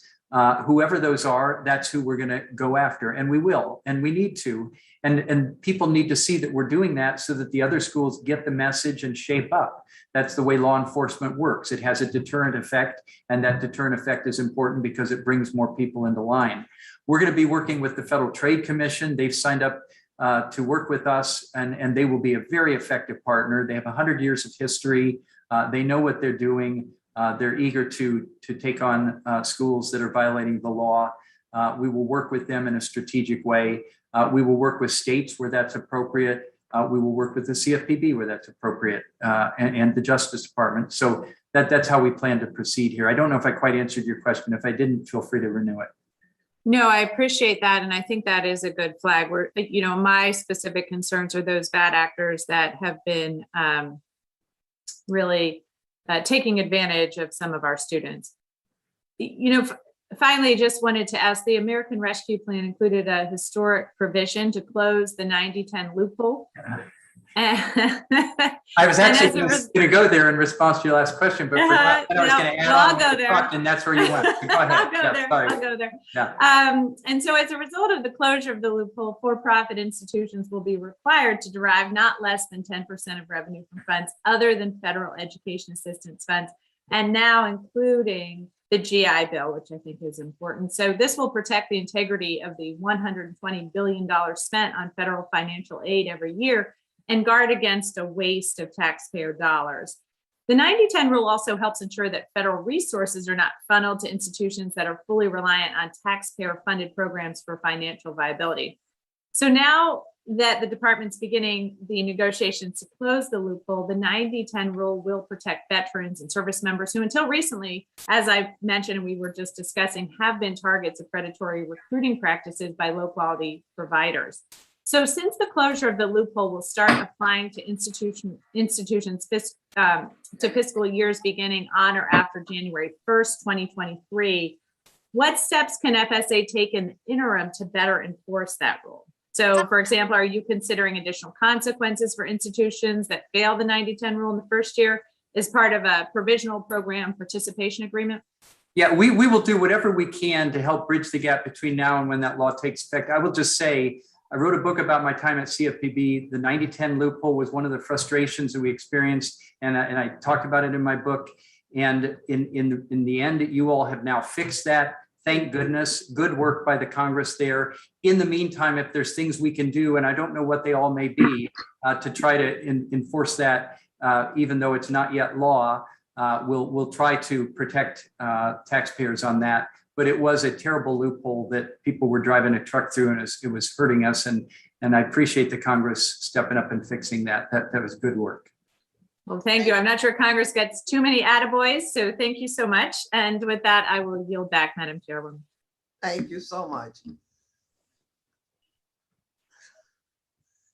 Whoever those are, that's who we're going to go after, and we will, and we need to, and people need to see that we're doing that so that the other schools get the message and shape up. That's the way law enforcement works. It has a deterrent effect, and that deterrent effect is important because it brings more people into line. We're going to be working with the Federal Trade Commission. They've signed up to work with us, and they will be a very effective partner. They have 100 years of history. They know what they're doing. They're eager to take on schools that are violating the law. We will work with them in a strategic way. We will work with states where that's appropriate. We will work with the CFPB where that's appropriate, and the Justice Department. So that's how we plan to proceed here. I don't know if I quite answered your question. If I didn't, feel free to renew it. No, I appreciate that. And I think that is a good flag. Where, you know, my specific concerns are those bad actors that have been really taking advantage of some of our students. You know, finally, just wanted to ask, the American Rescue Plan included a historic provision to close the 90-10 loophole. I was actually going to go there in response to your last question, but forgot that I was going to add on go there. And that's where you went. So go ahead. I'll go there. Yeah. And so as a result of the closure of the loophole, for-profit institutions will be required to derive not less than 10% of revenue from funds other than federal education assistance funds, and now including the GI Bill, which I think is important. So this will protect the integrity of the $120 billion spent on federal financial aid every year and guard against a waste of taxpayer dollars. The 90-10 rule also helps ensure that federal resources are not funneled to institutions that are fully reliant on taxpayer-funded programs for financial viability. So now that the department's beginning the negotiations to close the loophole, the 90-10 rule will protect veterans and service members who until recently, as I mentioned and we were just discussing, have been targets of predatory recruiting practices by low-quality providers. So since the closure of the loophole will start applying to institutions to fiscal years beginning on or after January 1st, 2023, what steps can FSA take in the interim to better enforce that rule? So, for example, are you considering additional consequences for institutions that fail the 90-10 rule in the first year as part of a provisional program participation agreement? Yeah, we will do whatever we can to help bridge the gap between now and when that law takes effect. I will just say, I wrote a book about my time at CFPB. The 90-10 loophole was one of the frustrations that we experienced, and I talked about it in my book. And in the end, you all have now fixed that. Thank goodness. Good work by the Congress there. In the meantime, if there's things we can do, and I don't know what they all may be, to try to enforce that, even though it's not yet law, we'll try to protect taxpayers on that. But it was a terrible loophole that people were driving a truck through, and it was hurting us. And I appreciate the Congress stepping up and fixing that. That was good work. Well, thank you. I'm not sure Congress gets too many attaboys, so thank you so much. And with that, I will yield back, Madam Chairwoman. Thank you so much.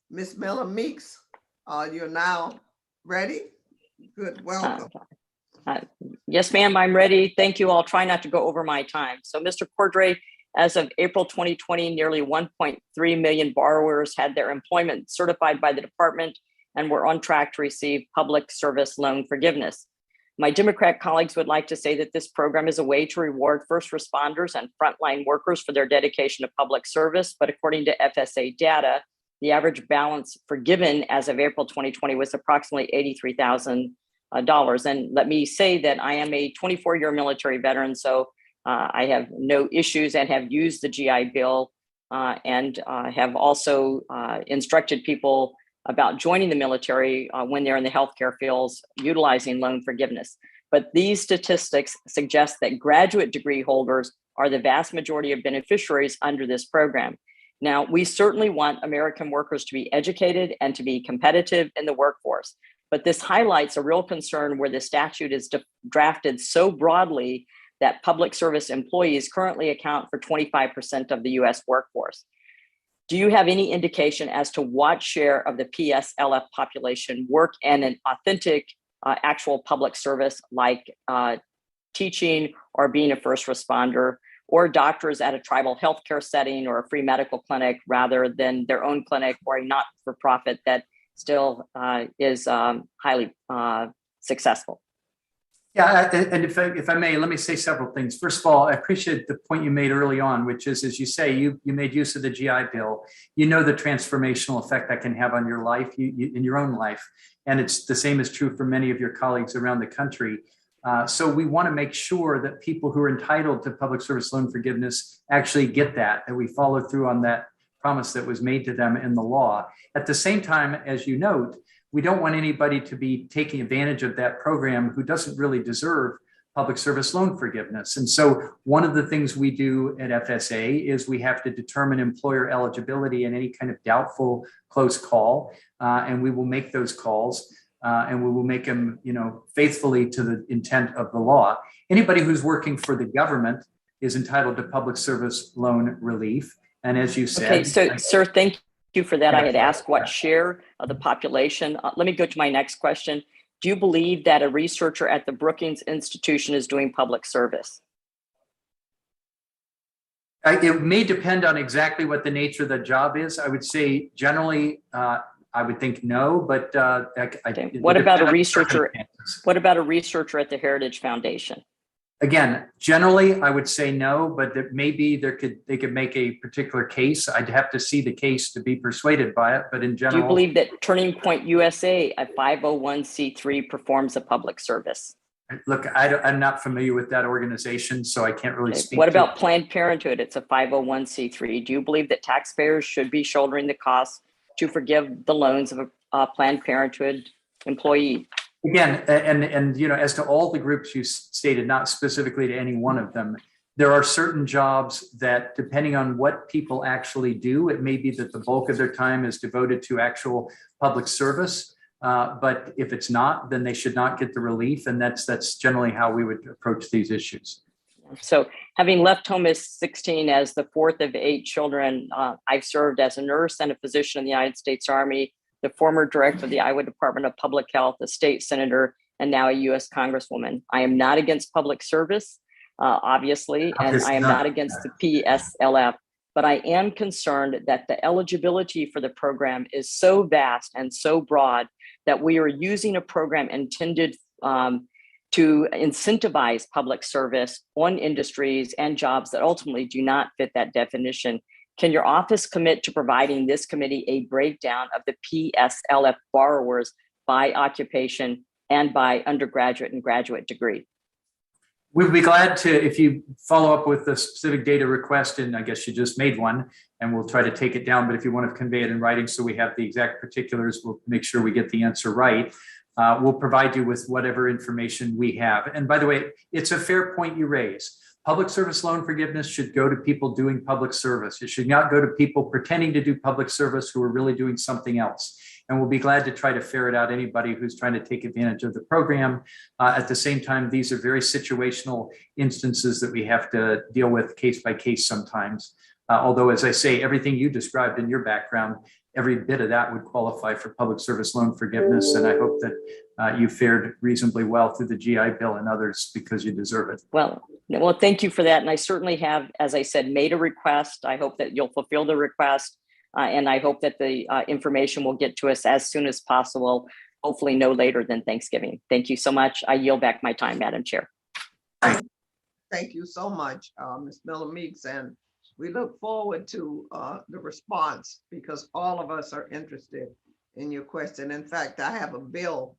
Ms. Miller Meeks, you're now ready. Good, welcome. Yes, ma'am, I'm ready. Thank you. I'll try not to go over my time. So, Mr. Cordray, as of April 2020, nearly 1.3 million borrowers had their employment certified by the department and were on track to receive public service loan forgiveness. My Democrat colleagues would like to say that this program is a way to reward first responders and frontline workers for their dedication to public service. But according to FSA data, the average balance forgiven as of April 2020 was approximately $83,000. And let me say that I am a 24-year military veteran, so I have no issues and have used the GI Bill and have also instructed people about joining the military when they're in the healthcare fields, utilizing loan forgiveness. But these statistics suggest that graduate degree holders are the vast majority of beneficiaries under this program. Now, we certainly want American workers to be educated and to be competitive in the workforce. But this highlights a real concern where the statute is drafted so broadly that public service employees currently account for 25% of the US workforce. Do you have any indication as to what share of the PSLF population work in an authentic actual public service like teaching or being a first responder, or doctors at a tribal healthcare setting or a free medical clinic rather than their own clinic or a not-for-profit that still is highly successful? Yeah, and if I may, let me say several things. First of all, I appreciate the point you made early on, which is, as you say, you made use of the GI Bill. You know the transformational effect that can have on your life, in your own life. And it's the same is true for many of your colleagues around the country. So we want to make sure that people who are entitled to public service loan forgiveness actually get that we follow through on that promise that was made to them in the law. At the same time, as you note, we don't want anybody to be taking advantage of that program who doesn't really deserve public service loan forgiveness. And so one of the things we do at FSA is we have to determine employer eligibility in any kind of doubtful close call. And we will make those calls and we will make them, faithfully to the intent of the law. Anybody who's working for the government is entitled to public service loan relief. And as you said. Okay, so sir, thank you for that. I had asked what share of the population. Let me go to my next question. Do you believe that a researcher at the Brookings Institution is doing public service? It may depend on exactly what the nature of the job is. I would say generally, I would think no, but what about a researcher? What about a researcher at the Heritage Foundation? Again, generally, I would say no, but maybe they could make a particular case. I'd have to see the case to be persuaded by it, but in general. Do you believe that Turning Point USA, a 501c3, performs a public service? Look, I'm not familiar with that organization, so I can't really speak. What about Planned Parenthood? It's a 501c3. Do you believe that taxpayers should be shouldering the costs to forgive the loans of a Planned Parenthood employee? Again, and as to all the groups you stated, not specifically to any one of them, there are certain jobs that, depending on what people actually do, it may be that the bulk of their time is devoted to actual public service. But if it's not, then they should not get the relief. And that's generally how we would approach these issues. So having left home as 16 as the fourth of 8 children, I've served as a nurse and a physician in the United States Army, the former director of the Iowa Department of Public Health, a state senator, and now a U.S. Congresswoman. I am not against public service, obviously, and I am not against the PSLF, but I am concerned that the eligibility for the program is so vast and so broad that we are using a program intended to incentivize public service on industries and jobs that ultimately do not fit that definition. Can your office commit to providing this committee a breakdown of the PSLF borrowers by occupation and by undergraduate and graduate degree? We'd be glad to, if you follow up with the specific data request, and I guess you just made one, and we'll try to take it down. But if you want to convey it in writing so we have the exact particulars, we'll make sure we get the answer right. We'll provide you with whatever information we have. And by the way, it's a fair point you raise. Public service loan forgiveness should go to people doing public service. It should not go to people pretending to do public service who are really doing something else. And we'll be glad to try to ferret out anybody who's trying to take advantage of the program. At the same time, these are very situational instances that we have to deal with case by case sometimes. Although, as I say, everything you described in your background, every bit of that would qualify for public service loan forgiveness. And I hope that you fared reasonably well through the GI Bill and others because you deserve it. Well, thank you for that. And I certainly have, as I said, made a request. I hope that you'll fulfill the request. And I hope that the information will get to us as soon as possible, hopefully no later than Thanksgiving. Thank you so much. I yield back my time, Madam Chair. Thank you so much, Ms. Miller Meeks. And we look forward to the response because all of us are interested in your question. In fact, I have a bill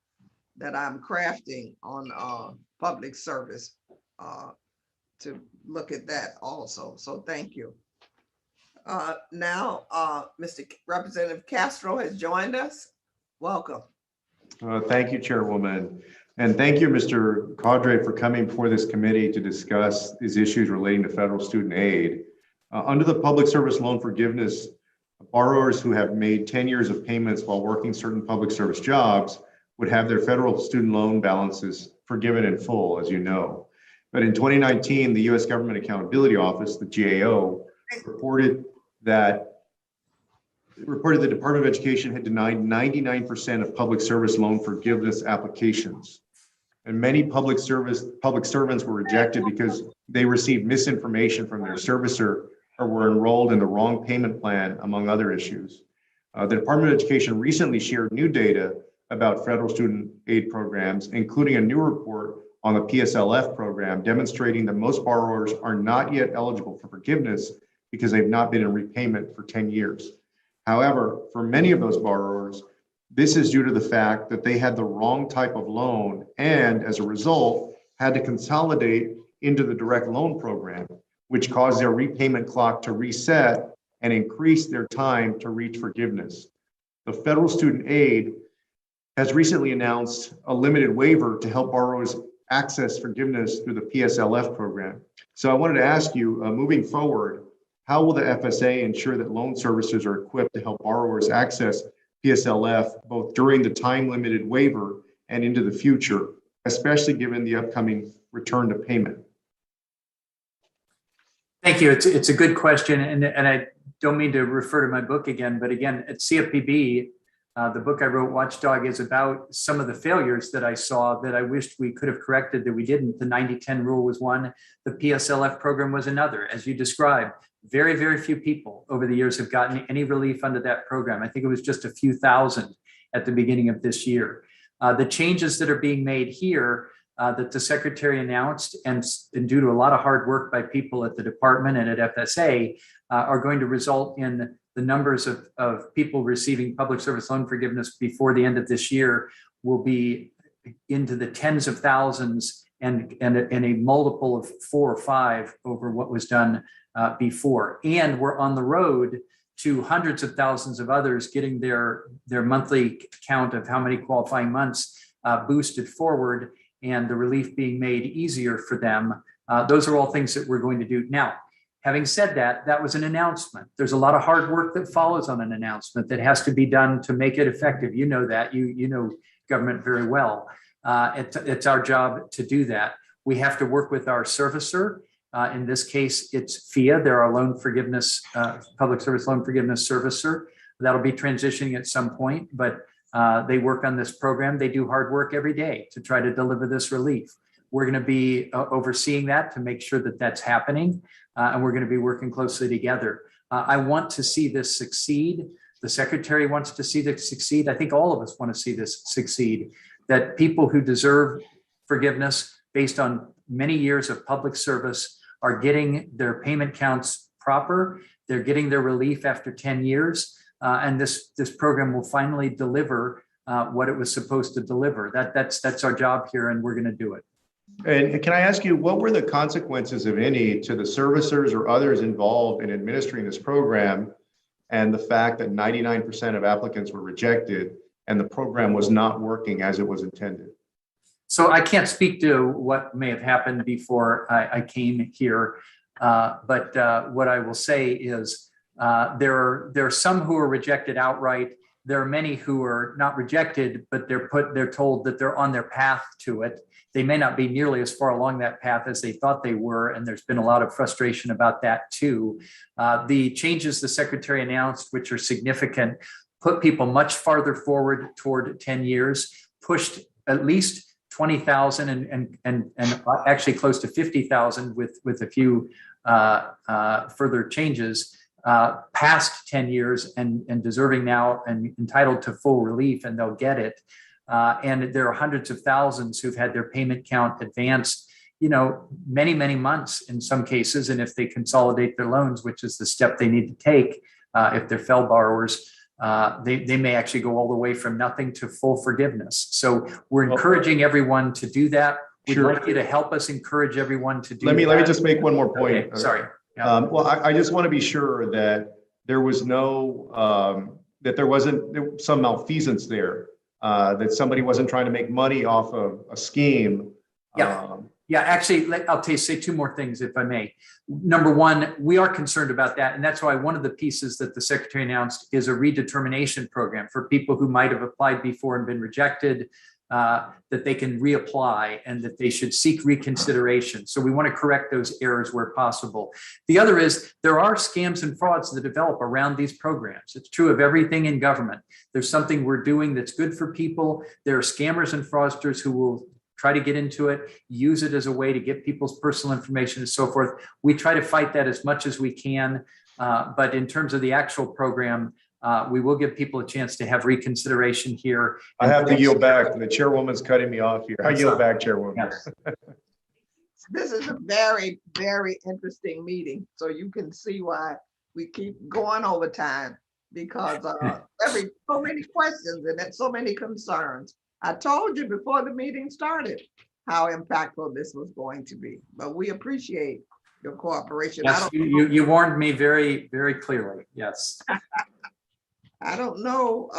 that I'm crafting on public service to look at that also. So thank you. Now, Mr. Representative Castro has joined us. Welcome. Thank you, Chairwoman. And thank you, Mr. Caudray, for coming before this committee to discuss these issues relating to federal student aid. Under the public service loan forgiveness, borrowers who have made 10 years of payments while working certain public service jobs would have their federal student loan balances forgiven in full, as you know. But in 2019, the U.S. Government Accountability Office, the GAO, reported the Department of Education had denied 99% of public service loan forgiveness applications. And many public servants were rejected because they received misinformation from their servicer or were enrolled in the wrong payment plan, among other issues. The Department of Education recently shared new data about federal student aid programs, including a new report on the PSLF program, demonstrating that most borrowers are not yet eligible for forgiveness because they've not been in repayment for 10 years. However, for many of those borrowers, this is due to the fact that they had the wrong type of loan and, as a result, had to consolidate into the direct loan program, which caused their repayment clock to reset and increase their time to reach forgiveness. The federal student aid has recently announced a limited waiver to help borrowers access forgiveness through the PSLF program. So I wanted to ask you, moving forward, how will the FSA ensure that loan servicers are equipped to help borrowers access PSLF both during the time-limited waiver and into the future, especially given the upcoming return to payment? Thank you. It's a good question, and I don't mean to refer to my book again, but again, at CFPB, the book I wrote, Watchdog, is about some of the failures that I saw that I wished we could have corrected that we didn't. The 90-10 rule was one. The PSLF program was another. As you described, very, very few people over the years have gotten any relief under that program. I think it was just a few thousand at the beginning of this year. The changes that are being made here that the secretary announced, and due to a lot of hard work by people at the department and at FSA, are going to result in the numbers of people receiving public service loan forgiveness before the end of this year will be into the tens of thousands and a multiple of 4 or 5 over what was done before. And we're on the road to hundreds of thousands of others getting their monthly count of how many qualifying months boosted forward, and the relief being made easier for them. Those are all things that we're going to do. Now, having said that, that was an announcement. There's a lot of hard work that follows on an announcement that has to be done to make it effective. You know that. You know government very well. It's our job to do that. We have to work with our servicer. In this case, it's FIA. They're our loan forgiveness, public service loan forgiveness servicer. That'll be transitioning at some point, but they work on this program. They do hard work every day to try to deliver this relief. We're going to be overseeing that to make sure that that's happening, and we're going to be working closely together. I want to see this succeed. The secretary wants to see this succeed. I think all of us want to see this succeed, that people who deserve forgiveness based on many years of public service are getting their payment counts proper. They're getting their relief after 10 years. And this program will finally deliver what it was supposed to deliver. That's our job here, and we're going to do it. And can I ask you, what were the consequences, if any, to the servicers or others involved in administering this program, and the fact that 99% of applicants were rejected and the program was not working as it was intended? So I can't speak to what may have happened before I came here, but what I will say is there are some who are rejected outright. There are many who are not rejected, but they're told that they're on their path to it. They may not be nearly as far along that path as they thought they were, and there's been a lot of frustration about that too. The changes the secretary announced, which are significant, put people much farther forward toward 10 years, pushed at least 20,000 and actually close to 50,000 with a few further changes past 10 years and deserving now and entitled to full relief, and they'll get it. And there are hundreds of thousands who've had their payment count advanced, many, many months in some cases. And if they consolidate their loans, which is the step they need to take, if they're FFEL borrowers, they may actually go all the way from nothing to full forgiveness. So we're encouraging everyone to do that. We'd like you to help us encourage everyone to do that. Let me just make one more point. Okay, sorry. Yeah. Well, I just want to be sure that there was that there wasn't some malfeasance there, that somebody wasn't trying to make money off of a scheme. Yeah, actually, I'll say 2 more things, if I may. Number one, we are concerned about that. And that's why one of the pieces that the secretary announced is a redetermination program for people who might have applied before and been rejected, that they can reapply and that they should seek reconsideration. So we want to correct those errors where possible. The other is there are scams and frauds that develop around these programs. It's true of everything in government. There's something we're doing that's good for people. There are scammers and fraudsters who will try to get into it, use it as a way to get people's personal information and so forth. We try to fight that as much as we can. But in terms of the actual program, we will give people a chance to have reconsideration here. I have to yield back. The chairwoman's cutting me off here. I yield back, chairwoman. Yes. This is a very, very interesting meeting. So you can see why we keep going over time, because so many questions and so many concerns. I told you before the meeting started how impactful this was going to be, but we appreciate your cooperation. I Yes, don't, you warned me very, very clearly. Yes. I don't know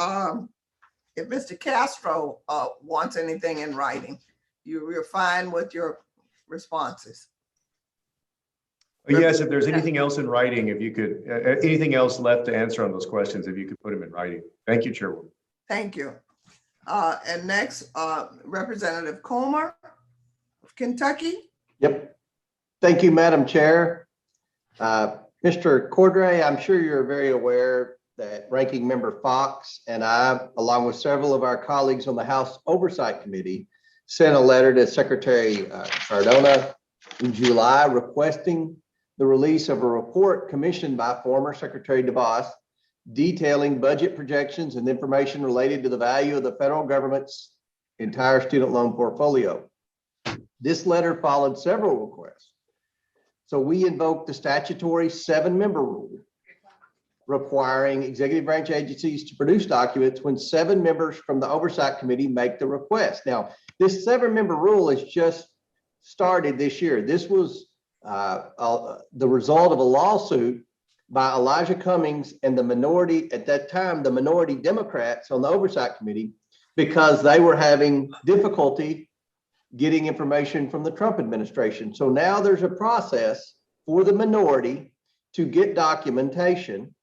if Mr. Castro wants anything in writing. You're fine with your responses. Yes, if there's anything else in writing, if you could, anything else left to answer on those questions, if you could put them in writing. Thank you, Chairwoman. Thank you. And next, Representative Comer of Kentucky. Yep. Thank you, Madam Chair. Mr. Cordray, I'm sure you're very aware that Ranking Member Fox and I, along with several of our colleagues on the House Oversight Committee, sent a letter to Secretary Cardona in July requesting the release of a report commissioned by former Secretary DeVos detailing budget projections and information related to the value of the federal government's entire student loan portfolio. This letter followed several requests. So we invoked the statutory 7-member rule requiring executive branch agencies to produce documents when 7 members from the Oversight Committee make the request. Now, this 7-member rule is just started this year. This was the result of a lawsuit by Elijah Cummings and the minority, at that time, the minority Democrats on the Oversight Committee, because they were having difficulty getting information from the Trump administration. So now there's a process for the minority to get documentation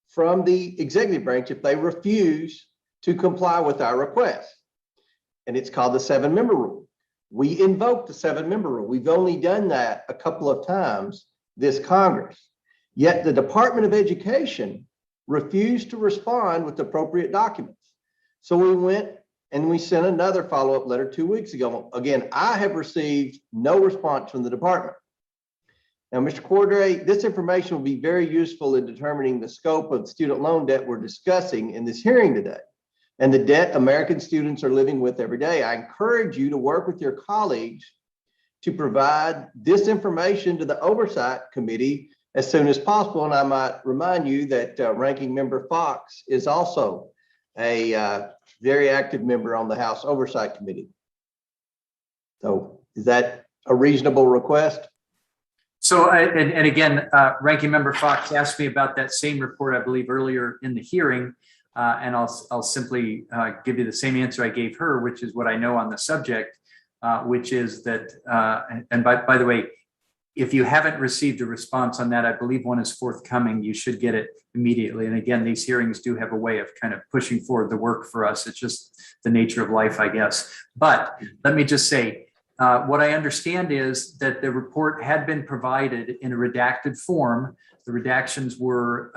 from the executive branch if they refuse to comply with our request. And it's called the 7-member rule. We invoked the 7-member rule. We've only done that a couple of times this Congress. Yet the Department of Education refused to respond with appropriate documents. So we went and we sent another follow-up letter 2 weeks ago. Again, I have received no response from the department. Now, Mr. Cordray, this information will be very useful in determining the scope of student loan debt we're discussing in this hearing today and the debt American students are living with every day. I encourage you to work with your colleagues to provide this information to the Oversight Committee as soon as possible. And I might remind you that Ranking Member Fox is also a very active member on the House Oversight Committee. So is that a reasonable request? So, and again, Ranking Member Fox asked me about that same report, I believe, earlier in the hearing. And I'll simply give you the same answer I gave her, which is what I know on the subject, which is that, and by the way, if you haven't received a response on that, I believe one is forthcoming. You should get it immediately. And again, these hearings do have a way of kind of pushing forward the work for us. It's just the nature of life, I guess. But let me just say, what I understand is that the report had been provided in a redacted form. The redactions were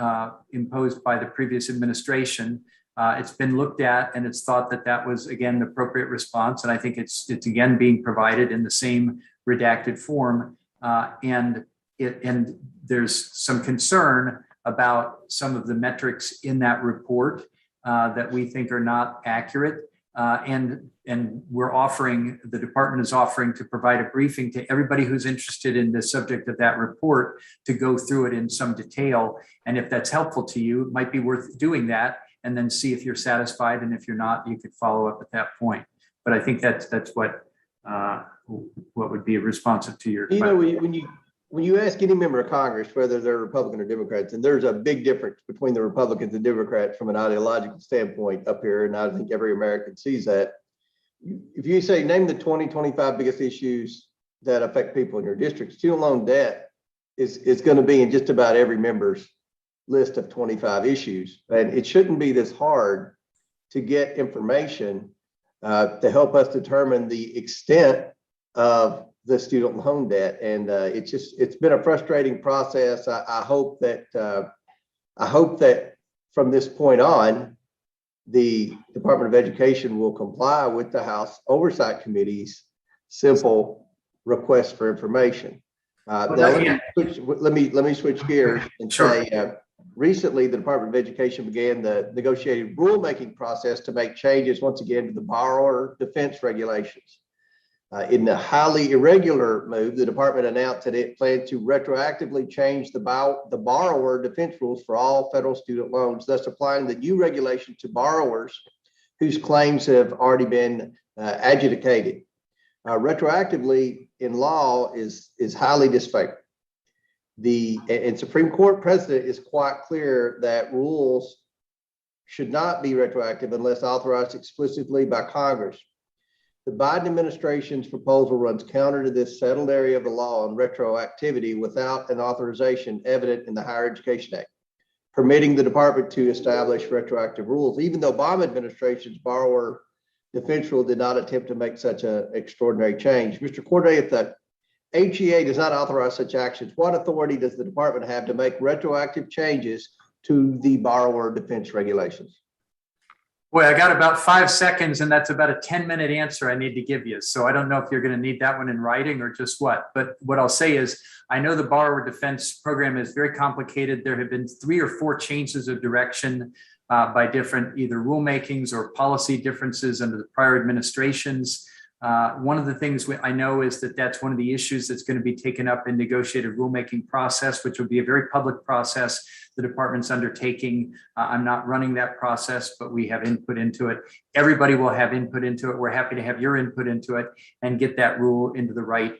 imposed by the previous administration. It's been looked at and it's thought that that was, again, the appropriate response. And I think it's again being provided in the same redacted form. And there's some concern about some of the metrics in that report that we think are not accurate. And we're offering, the department is offering to provide a briefing to everybody who's interested in the subject of that report to go through it in some detail. And if that's helpful to you, it might be worth doing that and then see if you're satisfied. And if you're not, you could follow up at that point. But I think that's what would be responsive to your question. You know, when you ask any member of Congress whether they're Republican or Democrats, and there's a big difference between the Republicans and Democrats from an ideological standpoint up here, and I think every American sees that. If you say, name the 25 biggest issues that affect people in your district, student loan debt is going to be in just about every member's list of 25 issues. And it shouldn't be this hard to get information to help us determine the extent of the student loan debt. And it's been a frustrating process. I hope that from this point on, the Department of Education will comply with the House Oversight Committee's simple request for information. Now let me switch gears and say, recently the Department of Education began the negotiated rulemaking process to make changes once again to the borrower defense regulations. In the highly irregular move, the department announced that it planned to retroactively change the borrower defense rules for all federal student loans, thus applying the new regulation to borrowers whose claims have already been adjudicated. Retroactively in law is highly disfavored. And Supreme Court precedent is quite clear that rules should not be retroactive unless authorized explicitly by Congress. The Biden administration's proposal runs counter to this settled area of the law on retroactivity without an authorization evident in the Higher Education Act, permitting the department to establish retroactive rules, even though Obama administration's borrower defense rule did not attempt to make such an extraordinary change. Mr. Cordray, if the HEA does not authorize such actions, what authority does the department have to make retroactive changes to the borrower defense regulations? Boy, I got about 5 seconds, and that's about a 10-minute answer I need to give you. So I don't know if you're going to need that one in writing or just what. But what I'll say is, I know the borrower defense program is very complicated. There have been 3 or 4 changes of direction by different either rulemakings or policy differences under the prior administrations. One of the things I know is that that's one of the issues that's going to be taken up in negotiated rulemaking process, which will be a very public process the department's undertaking. I'm not running that process, but we have input into it. Everybody will have input into it. We're happy to have your input into it and get that rule into the right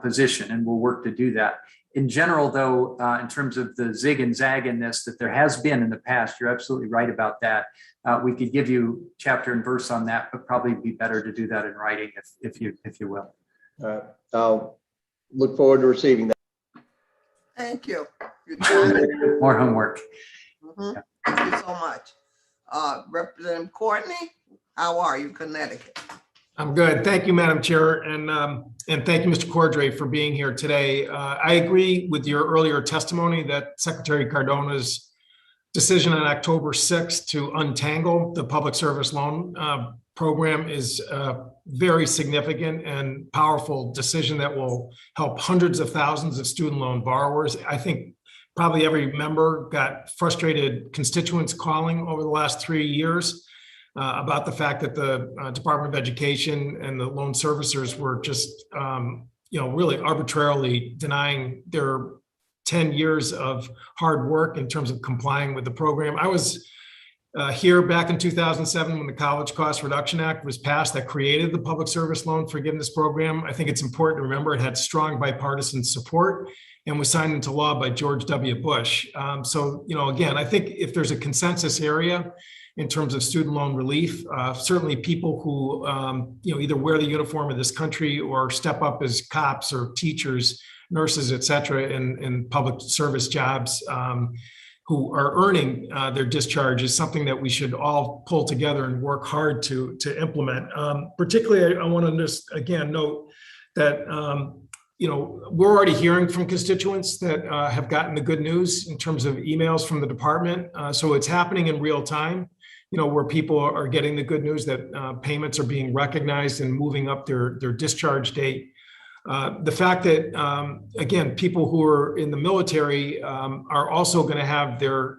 position, and we'll work to do that. In general, though, in terms of the zig and zag in this that there has been in the past, you're absolutely right about that. We could give you chapter and verse on that, but probably be better to do that in writing if you will. I'll look forward to receiving that. Thank you. More homework. Mm-hmm. Thank you so much. Representative Courtney, how are you, Connecticut? I'm good. Thank you, Madam Chair. And thank you, Mr. Cordray, for being here today. I agree with your earlier testimony that Secretary Cardona's decision on October 6th to untangle the public service loan program is a very significant and powerful decision that will help hundreds of thousands of student loan borrowers. I think probably every member got frustrated constituents calling over the last 3 years about the fact that the Department of Education and the loan servicers were just, really arbitrarily denying their 10 years of hard work in terms of complying with the program. I was here back in 2007 when the College Cost Reduction Act was passed that created the Public Service Loan Forgiveness Program. I think it's important to remember it had strong bipartisan support and was signed into law by George W. Bush. Again, I think if there's a consensus area in terms of student loan relief, certainly people who either wear the uniform of this country or step up as cops or teachers, nurses, et cetera, in public service jobs who are earning their discharge is something that we should all pull together and work hard to implement. Particularly, I want to just again note that we're already hearing from constituents that have gotten the good news in terms of emails from the department. So it's happening in real time, where people are getting the good news that payments are being recognized and moving up their discharge date. The fact that, again, people who are in the military are also going to have their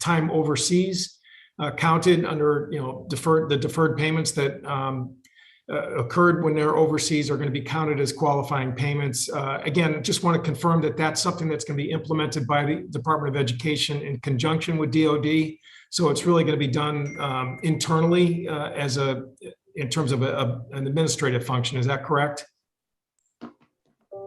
time overseas counted under, the deferred payments that occurred when they're overseas are going to be counted as qualifying payments. Again, just want to confirm that that's something that's going to be implemented by the Department of Education in conjunction with DOD. So it's really going to be done internally in terms of an administrative function. Is that correct?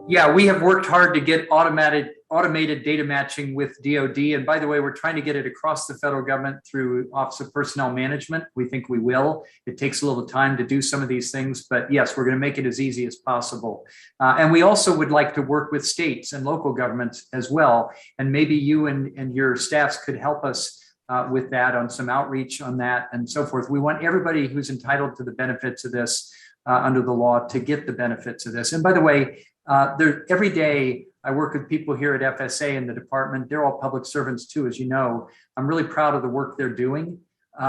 Yeah, we have worked hard to get automated data matching with DOD. And by the way, we're trying to get it across the federal government through Office of Personnel Management. We think we will. It takes a little time to do some of these things, but yes, we're going to make it as easy as possible. And we also would like to work with states and local governments as well. And maybe you and your staffs could help us with that, on some outreach on that and so forth. We want everybody who's entitled to the benefits of this under the law to get the benefits of this. And by the way, every day I work with people here at FSA in the department. They're all public servants too, as you know. I'm really proud of the work they're doing.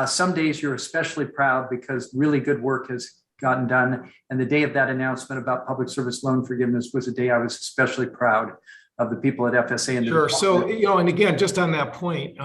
Some days you're especially proud because really good work has gotten done. And the day of that announcement about public service loan forgiveness was a day I was especially proud of the people at FSA. And sure. So, and again, just on that point,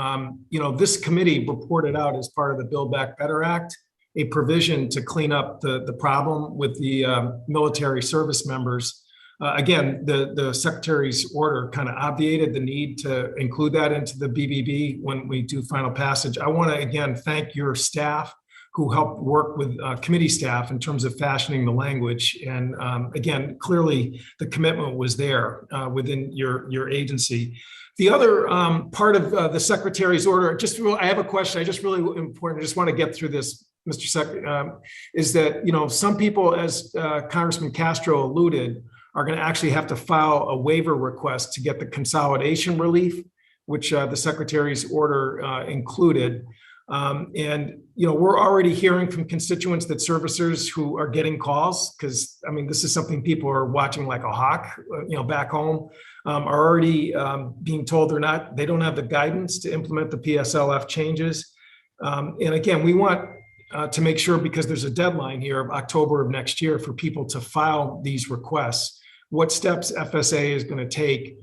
this committee reported out as part of the Build Back Better Act, a provision to clean up the problem with the military service members. Again, the secretary's order kind of obviated the need to include that into the BBB when we do final passage. I want to again thank your staff who helped work with committee staff in terms of fashioning the language. And again, clearly the commitment was there within your agency. The other part of the secretary's order, I have a question. I just really important. I just want to get through this, Mr. Secretary, is that, some people, as Congressman Castro alluded, are going to actually have to file a waiver request to get the consolidation relief, which the secretary's order included. And we're already hearing from constituents that servicers who are getting calls, because this is something people are watching like a hawk, back home, are already being told they don't have the guidance to implement the PSLF changes. And again, we want to make sure, because there's a deadline here of October of next year for people to file these requests, what steps FSA is going to take.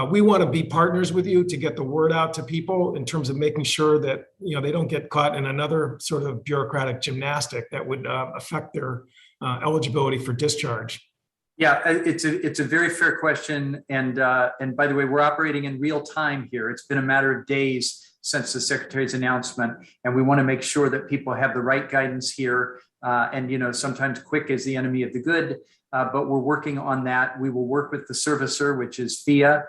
We want to be partners with you to get the word out to people in terms of making sure that they don't get caught in another sort of bureaucratic gymnastic that would affect their eligibility for discharge. Yeah, it's a very fair question, and by the way, we're operating in real time here. It's been a matter of days since the Secretary's announcement, and we want to make sure that people have the right guidance here. And sometimes quick is the enemy of the good, but we're working on that. We will work with the servicer, which is FIA,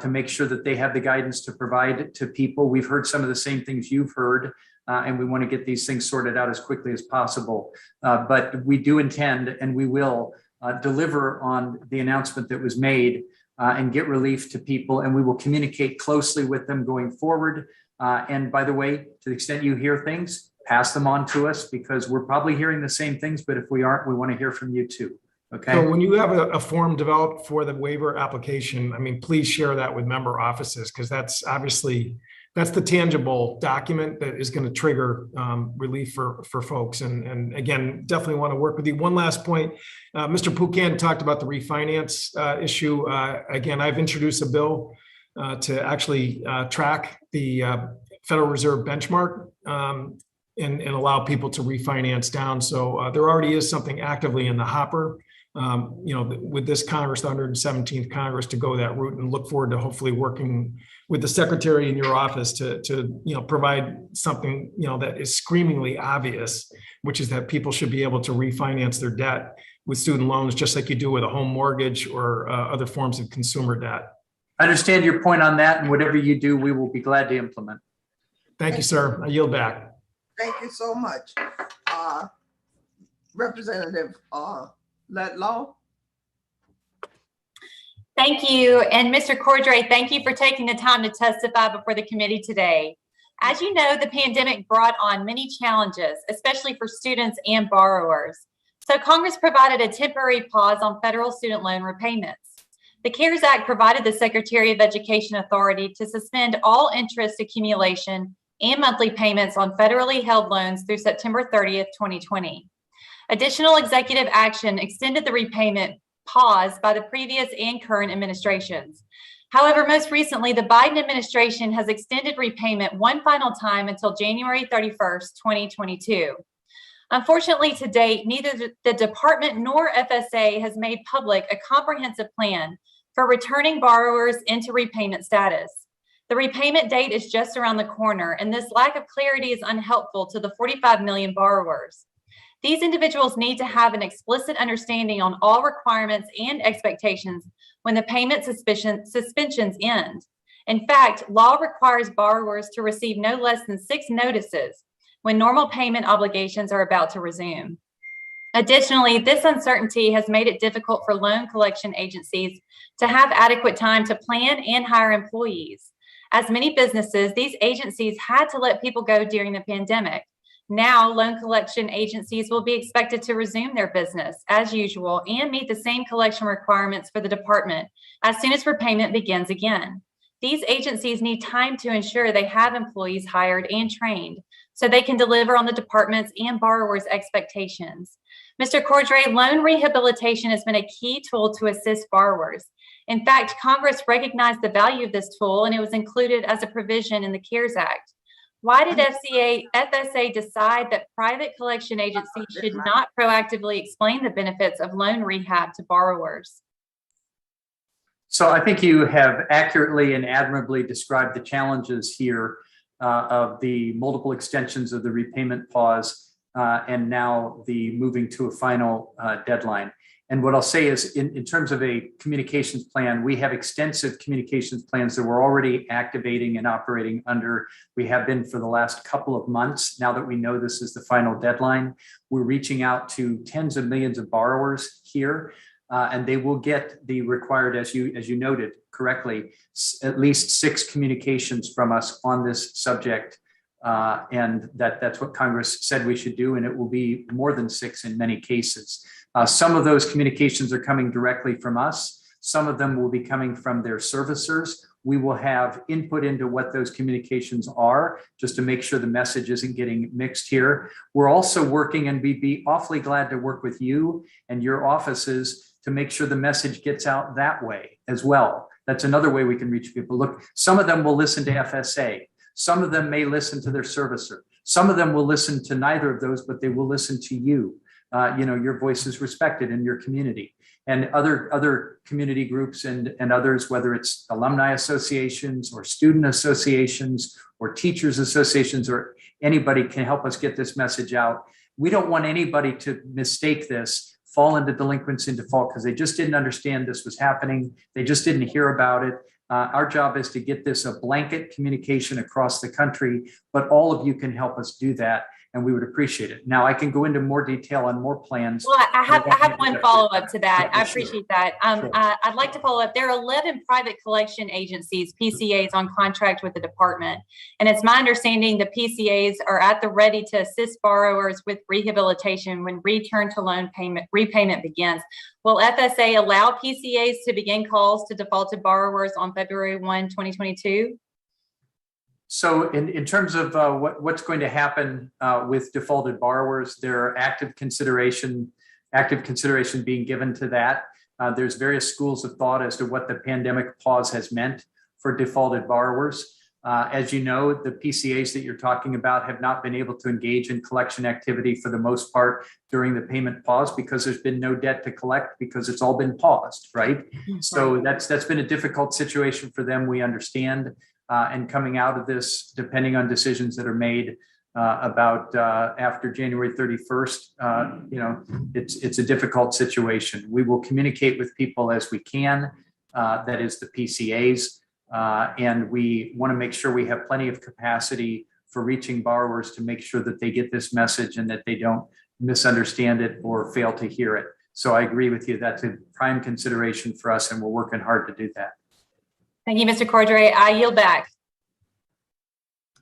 to make sure that they have the guidance to provide to people. We've heard some of the same things you've heard, and we want to get these things sorted out as quickly as possible. But we do intend, and we will deliver on the announcement that was made and get relief to people, and we will communicate closely with them going forward. And by the way, to the extent you hear things, pass them on to us, because we're probably hearing the same things, but if we aren't, we want to hear from you too. Okay. So when you have a form developed for the waiver application, please share that with member offices, because that's the tangible document that is going to trigger relief for folks. And again, definitely want to work with you. One last point, Mr. Poucan talked about the refinance issue. Again, I've introduced a bill to actually track the Federal Reserve benchmark and allow people to refinance down. So there already is something actively in the hopper. With this Congress, the 117th Congress, to go that route, and look forward to hopefully working with the secretary in your office to provide something, that is screamingly obvious, which is that people should be able to refinance their debt with student loans, just like you do with a home mortgage or other forms of consumer debt. I understand your point on that, and whatever you do, we will be glad to implement. Thank you, sir. I yield back. Thank you so much. Representative Letlaw. Thank you. And Mr. Cordray, thank you for taking the time to testify before the committee today. As you know, the pandemic brought on many challenges, especially for students and borrowers. So Congress provided a temporary pause on federal student loan repayments. The CARES Act provided the Secretary of Education authority to suspend all interest accumulation and monthly payments on federally held loans through September 30th, 2020. Additional executive action extended the repayment pause by the previous and current administrations. However, most recently, the Biden administration has extended repayment one final time until January 31st, 2022. Unfortunately, to date, neither the department nor FSA has made public a comprehensive plan for returning borrowers into repayment status. The repayment date is just around the corner, and this lack of clarity is unhelpful to the 45 million borrowers. These individuals need to have an explicit understanding on all requirements and expectations when the payment suspensions end. In fact, law requires borrowers to receive no less than 6 notices when normal payment obligations are about to resume. Additionally, this uncertainty has made it difficult for loan collection agencies to have adequate time to plan and hire employees. As many businesses, these agencies had to let people go during the pandemic. Now, loan collection agencies will be expected to resume their business as usual and meet the same collection requirements for the department as soon as repayment begins again. These agencies need time to ensure they have employees hired and trained so they can deliver on the department's and borrowers' expectations. Mr. Cordray, loan rehabilitation has been a key tool to assist borrowers. In fact, Congress recognized the value of this tool, and it was included as a provision in the CARES Act. Why did FSA decide that private collection agencies should not proactively explain the benefits of loan rehab to borrowers? So I think you have accurately and admirably described the challenges here of the multiple extensions of the repayment pause. and now the moving to a final deadline. And what I'll say is in terms of a communications plan, we have extensive communications plans that we're already activating and operating under. We have been for the last couple of months. Now that we know this is the final deadline, we're reaching out to tens of millions of borrowers here, and they will get the required, as you noted correctly, at least 6 communications from us on this subject. And that's what Congress said we should do, and it will be more than 6 in many cases. Some of those communications are coming directly from us. Some of them will be coming from their servicers. We will have input into what those communications are, just to make sure the message isn't getting mixed here. We're also working, and we'd be awfully glad to work with you and your offices to make sure the message gets out that way as well. That's another way we can reach people. Look, some of them will listen to FSA. Some of them may listen to their servicer. Some of them will listen to neither of those, but they will listen to you. Your voice is respected in your community, and other community groups and others, whether it's alumni associations or student associations or teachers associations, or anybody can help us get this message out. We don't want anybody to mistake this, fall into delinquency and default because they just didn't understand this was happening. They just didn't hear about it. Our job is to get this a blanket communication across the country, but all of you can help us do that, and we would appreciate it. Now, I can go into more detail on more plans. Well, I have one follow-up to that. I Sure. appreciate that. Sure. I'd like to follow up. There are 11 private collection agencies, PCAs, on contract with the department. And it's my understanding the PCAs are at the ready to assist borrowers with rehabilitation when return to loan repayment begins. Will FSA allow PCAs to begin calls to defaulted borrowers on February 1, 2022? So in terms of what's going to happen with defaulted borrowers, there are active consideration being given to that. There's various schools of thought as to what the pandemic pause has meant for defaulted borrowers. As you know, the PCAs that you're talking about have not been able to engage in collection activity for the most part during the payment pause because there's been no debt to collect because it's all been paused, right? So that's been a difficult situation for them, we understand. And coming out of this, depending on decisions that are made about after January 31st, it's a difficult situation. We will communicate with people as we can, that is the PCAs, and we want to make sure we have plenty of capacity for reaching borrowers to make sure that they get this message and that they don't misunderstand it or fail to hear it. So I agree with you. That's a prime consideration for us, and we're working hard to do that. Thank you, Mr. Cordray. I yield back.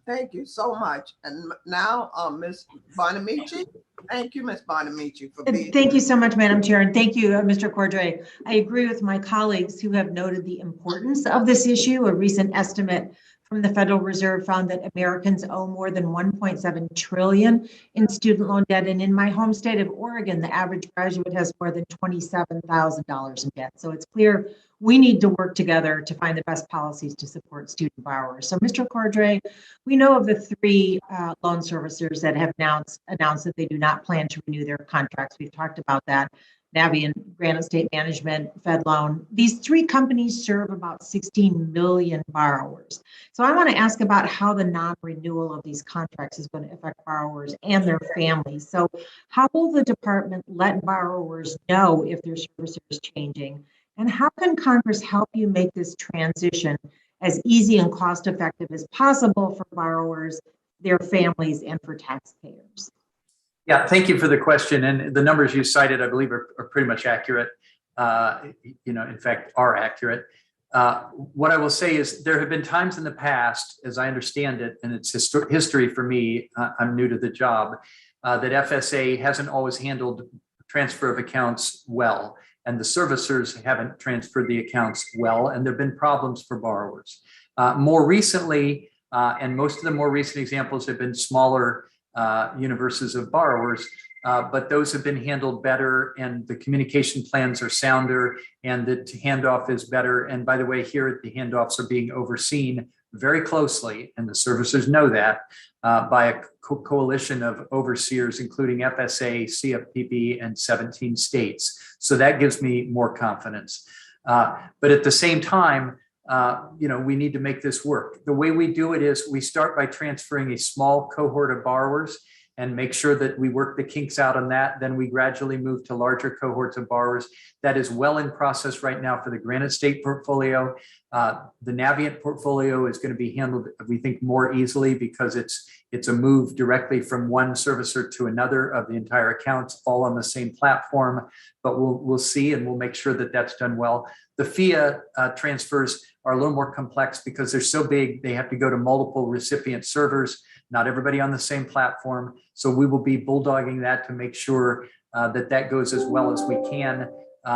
Thank you so much. And now, Ms. Bonamici. Thank you, Ms. Bonamici, for being Thank you so much, Madam Chair, and thank you, Mr. Cordray. I agree with my colleagues who have noted the importance of this issue. A recent estimate from the Federal Reserve found that Americans owe more than 1.7 trillion in student loan debt. And in my home state of Oregon, the average graduate has more than $27,000 in debt. So it's clear we need to work together to find the best policies to support student borrowers. So Mr. Cordray, we know of the 3 loan servicers that have announced that they do not plan to renew their contracts. We've talked about that. Navient, Granite State Management, Fed Loan. These 3 companies serve about 16 million borrowers. So I want to ask about how the non-renewal of these contracts is going to affect borrowers and their families. So how will the department let borrowers know if their servicer is changing? And how can Congress help you make this transition as easy and cost-effective as possible for borrowers, their families, and for taxpayers? Yeah, thank you for the question. And the numbers you cited, I believe, are pretty much accurate. In fact, are accurate. What I will say is there have been times in the past, as I understand it, and it's history for me, I'm new to the job, that FSA hasn't always handled transfer of accounts well, and the servicers haven't transferred the accounts well, and there have been problems for borrowers. More recently, and most of the more recent examples have been smaller universes of borrowers, but those have been handled better, and the communication plans are sounder, and the handoff is better. And by the way, here the handoffs are being overseen very closely, and the servicers know that, by a coalition of overseers, including FSA, CFPB, and 17 states. So that gives me more confidence. But at the same time, we need to make this work. The way we do it is we start by transferring a small cohort of borrowers, and make sure that we work the kinks out on that. Then we gradually move to larger cohorts of borrowers. That is well in process right now for the Granite State portfolio. The Navient portfolio is going to be handled, we think, more easily because it's a move directly from one servicer to another of the entire accounts, all on the same platform. But we'll see, and we'll make sure that that's done well. The FIA transfers are a little more complex because they're so big, they have to go to multiple recipient servers, not everybody on the same platform. So we will be bulldogging that to make sure that goes as well as we can.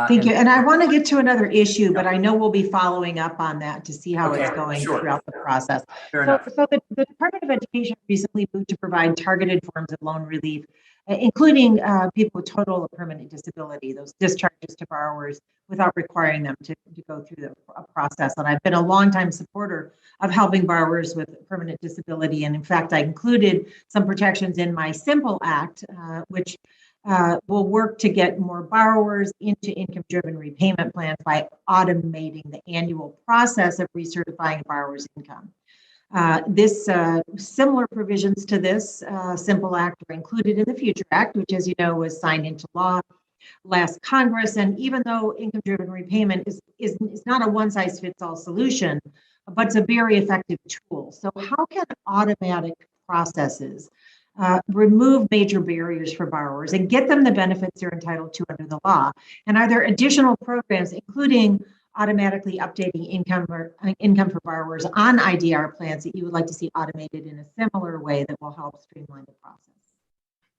Thank you. And I want to get to another issue, but I know we'll be following up on that to see how it's going throughout the process. So the Department of Education recently moved to provide targeted forms of loan relief, including people with total or permanent disability, those discharges to borrowers without requiring them to go through the process. And I've been a longtime supporter of helping borrowers with permanent disability. And in fact, I included some protections in my Simple Act, which will work to get more borrowers into income-driven repayment plans by automating the annual process of recertifying a borrower's income. Similar provisions to this Simple Act are included in the Future Act, which, as you know, was signed into law last Congress. And even though income-driven repayment is not a one-size-fits-all solution, but it's a very effective tool. So how can automatic processes remove major barriers for borrowers and get them the benefits they're entitled to under the law? And are there additional programs, including automatically updating income for borrowers on IDR plans, that you would like to see automated in a similar way that will help streamline the process?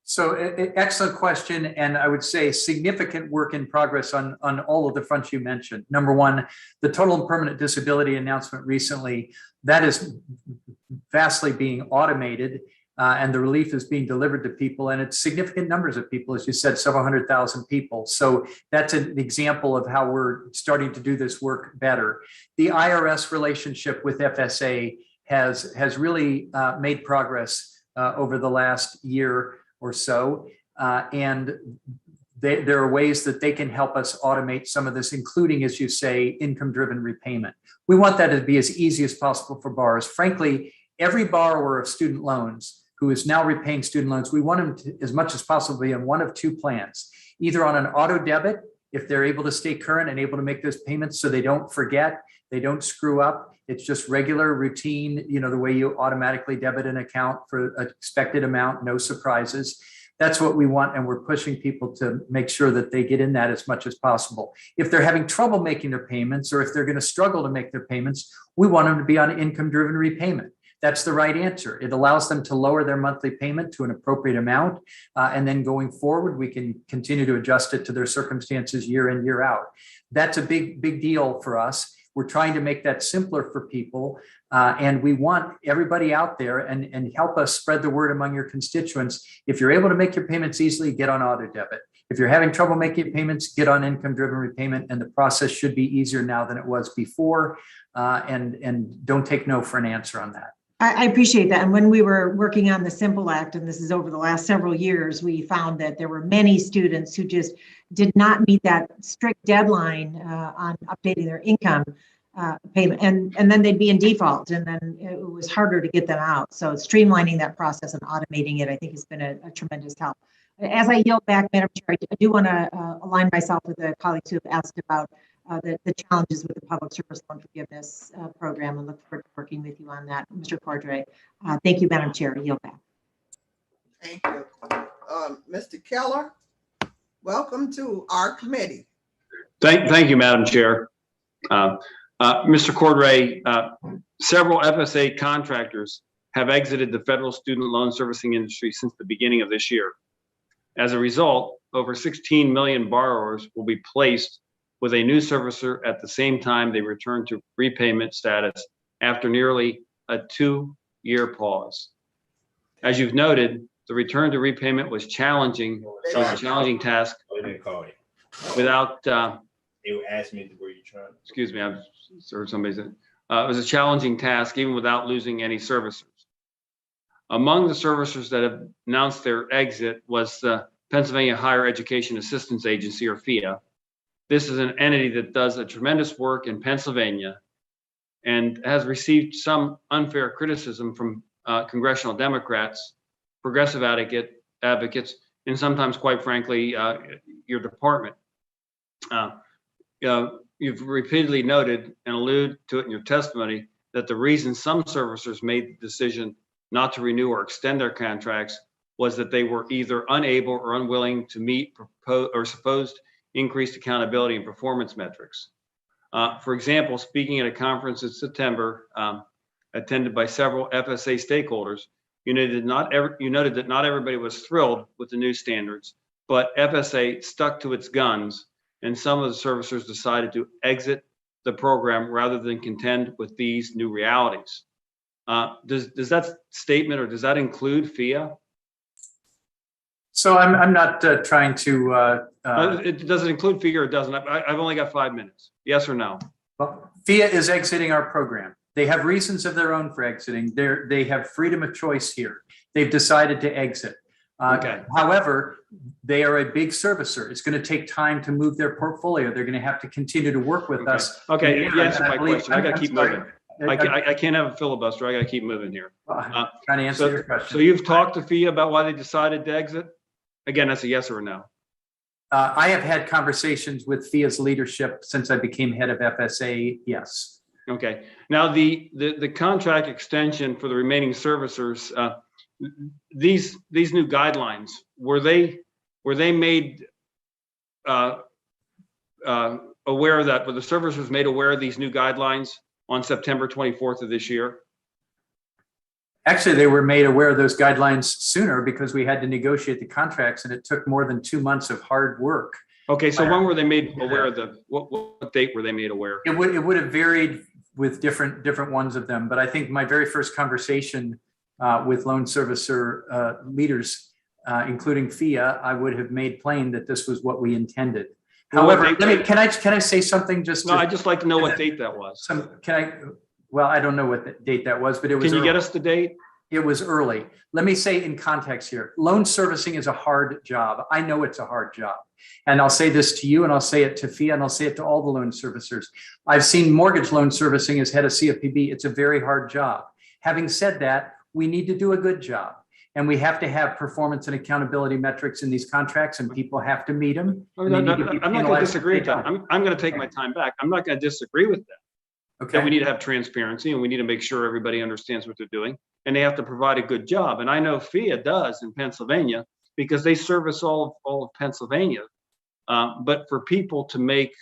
So excellent question. And I would say significant work in progress on all of the fronts you mentioned. Number one, the total and permanent disability announcement recently, that is vastly being automated. And the relief is being delivered to people, and it's significant numbers of people, as you said, several 100,000 people. So that's an example of how we're starting to do this work better. The IRS relationship with FSA has really made progress over the last year or so, and there are ways that they can help us automate some of this, including, as you say, income-driven repayment. We want that to be as easy as possible for borrowers. Frankly, every borrower of student loans who is now repaying student loans, we want them to, as much as possible, be on one of two plans, either on an auto debit, if they're able to stay current and able to make those payments so they don't forget, they don't screw up. It's just regular routine, the way you automatically debit an account for an expected amount, no surprises. That's what we want, and we're pushing people to make sure that they get in that as much as possible. If they're having trouble making their payments, or if they're going to struggle to make their payments, we want them to be on income-driven repayment. That's the right answer. It allows them to lower their monthly payment to an appropriate amount. And then going forward, we can continue to adjust it to their circumstances year in, year out. That's a big deal for us. We're trying to make that simpler for people. And we want everybody out there and help us spread the word among your constituents. If you're able to make your payments easily, get on auto debit. If you're having trouble making payments, get on income-driven repayment. And the process should be easier now than it was before. And don't take no for an answer on that. I appreciate that. And when we were working on the Simple Act, and this is over the last several years, we found that there were many students who just did not meet that strict deadline on updating their income payment, and then they'd be in default, and then it was harder to get them out. So streamlining that process and automating it, I think, has been a tremendous help. As I yield back, Madam Chair, I do want to align myself with the colleagues who have asked about the challenges with the public service loan forgiveness program, and look forward to working with you on that. Mr. Cordray, thank you, Madam Chair. I yield back. Thank you. Mr. Keller, welcome to our committee. Thank you, Madam Chair. Mr. Cordray, several FSA contractors have exited the federal student loan servicing industry since the beginning of this year. As a result, over 16 million borrowers will be placed with a new servicer at the same time they return to repayment status after nearly a 2-year pause. As you've noted, the return to repayment was challenging, a challenging task without, they asked me where you trying. Excuse me, I've heard somebody say, it was a challenging task even without losing any servicers. Among the servicers that have announced their exit was the Pennsylvania Higher Education Assistance Agency, or FIA. This is an entity that does a tremendous work in Pennsylvania and has received some unfair criticism from congressional Democrats progressive advocates, and sometimes, quite frankly, your department. You've repeatedly noted and alluded to it in your testimony that the reason some servicers made the decision not to renew or extend their contracts was that they were either unable or unwilling to meet proposed or supposed increased accountability and performance metrics. For example, speaking at a conference in September, attended by several FSA stakeholders, you noted that not everybody was thrilled with the new standards, but FSA stuck to its guns, and some of the servicers decided to exit the program rather than contend with these new realities. Does that statement, or does that include FIA? So I'm not trying to. Does it include FIA or it doesn't? I've only got 5 minutes. Yes or no? Well, FIA is exiting our program. They have reasons of their own for exiting. They have freedom of choice here. They've decided to exit. Okay. However, they are a big servicer. It's going to take time to move their portfolio. They're going to have to continue to work with us. Okay, you answered my question. I got to keep moving. I can't have a filibuster. I got to keep moving here. Trying to answer your question. So you've talked to FIA about why they decided to exit? Again, that's a yes or a no. I have had conversations with FIA's leadership since I became head of FSA. Yes. Okay. Now the contract extension for the remaining servicers, these new guidelines, were they made aware of that? Were the servicers made aware of these new guidelines on September 24th of this year? Actually, they were made aware of those guidelines sooner because we had to negotiate the contracts, and it took more than 2 months of hard work. Okay, so when were they made aware of what date were they made aware? It would have varied with different ones of them, but I think my very first conversation with loan servicer leaders, including FIA, I would have made plain that this was what we intended. However, can I say something? I'd just like to know what date that was. Well, I don't know what date that was, but it was. Can you get us the date? It was early. Let me say in context here, loan servicing is a hard job. I know it's a hard job. And I'll say this to you, and I'll say it to FIA, and I'll say it to all the loan servicers. I've seen mortgage loan servicing as head of CFPB. It's a very hard job. Having said that, we need to do a good job. And we have to have performance and accountability metrics in these contracts, and people have to meet them. I'm not going to disagree with that. I'm going to take my time back. I'm not going to disagree with that. Okay. That we need to have transparency, and we need to make sure everybody understands what they're doing, and they have to provide a good job. And I know FIA does in Pennsylvania because they service all of Pennsylvania. But for people to make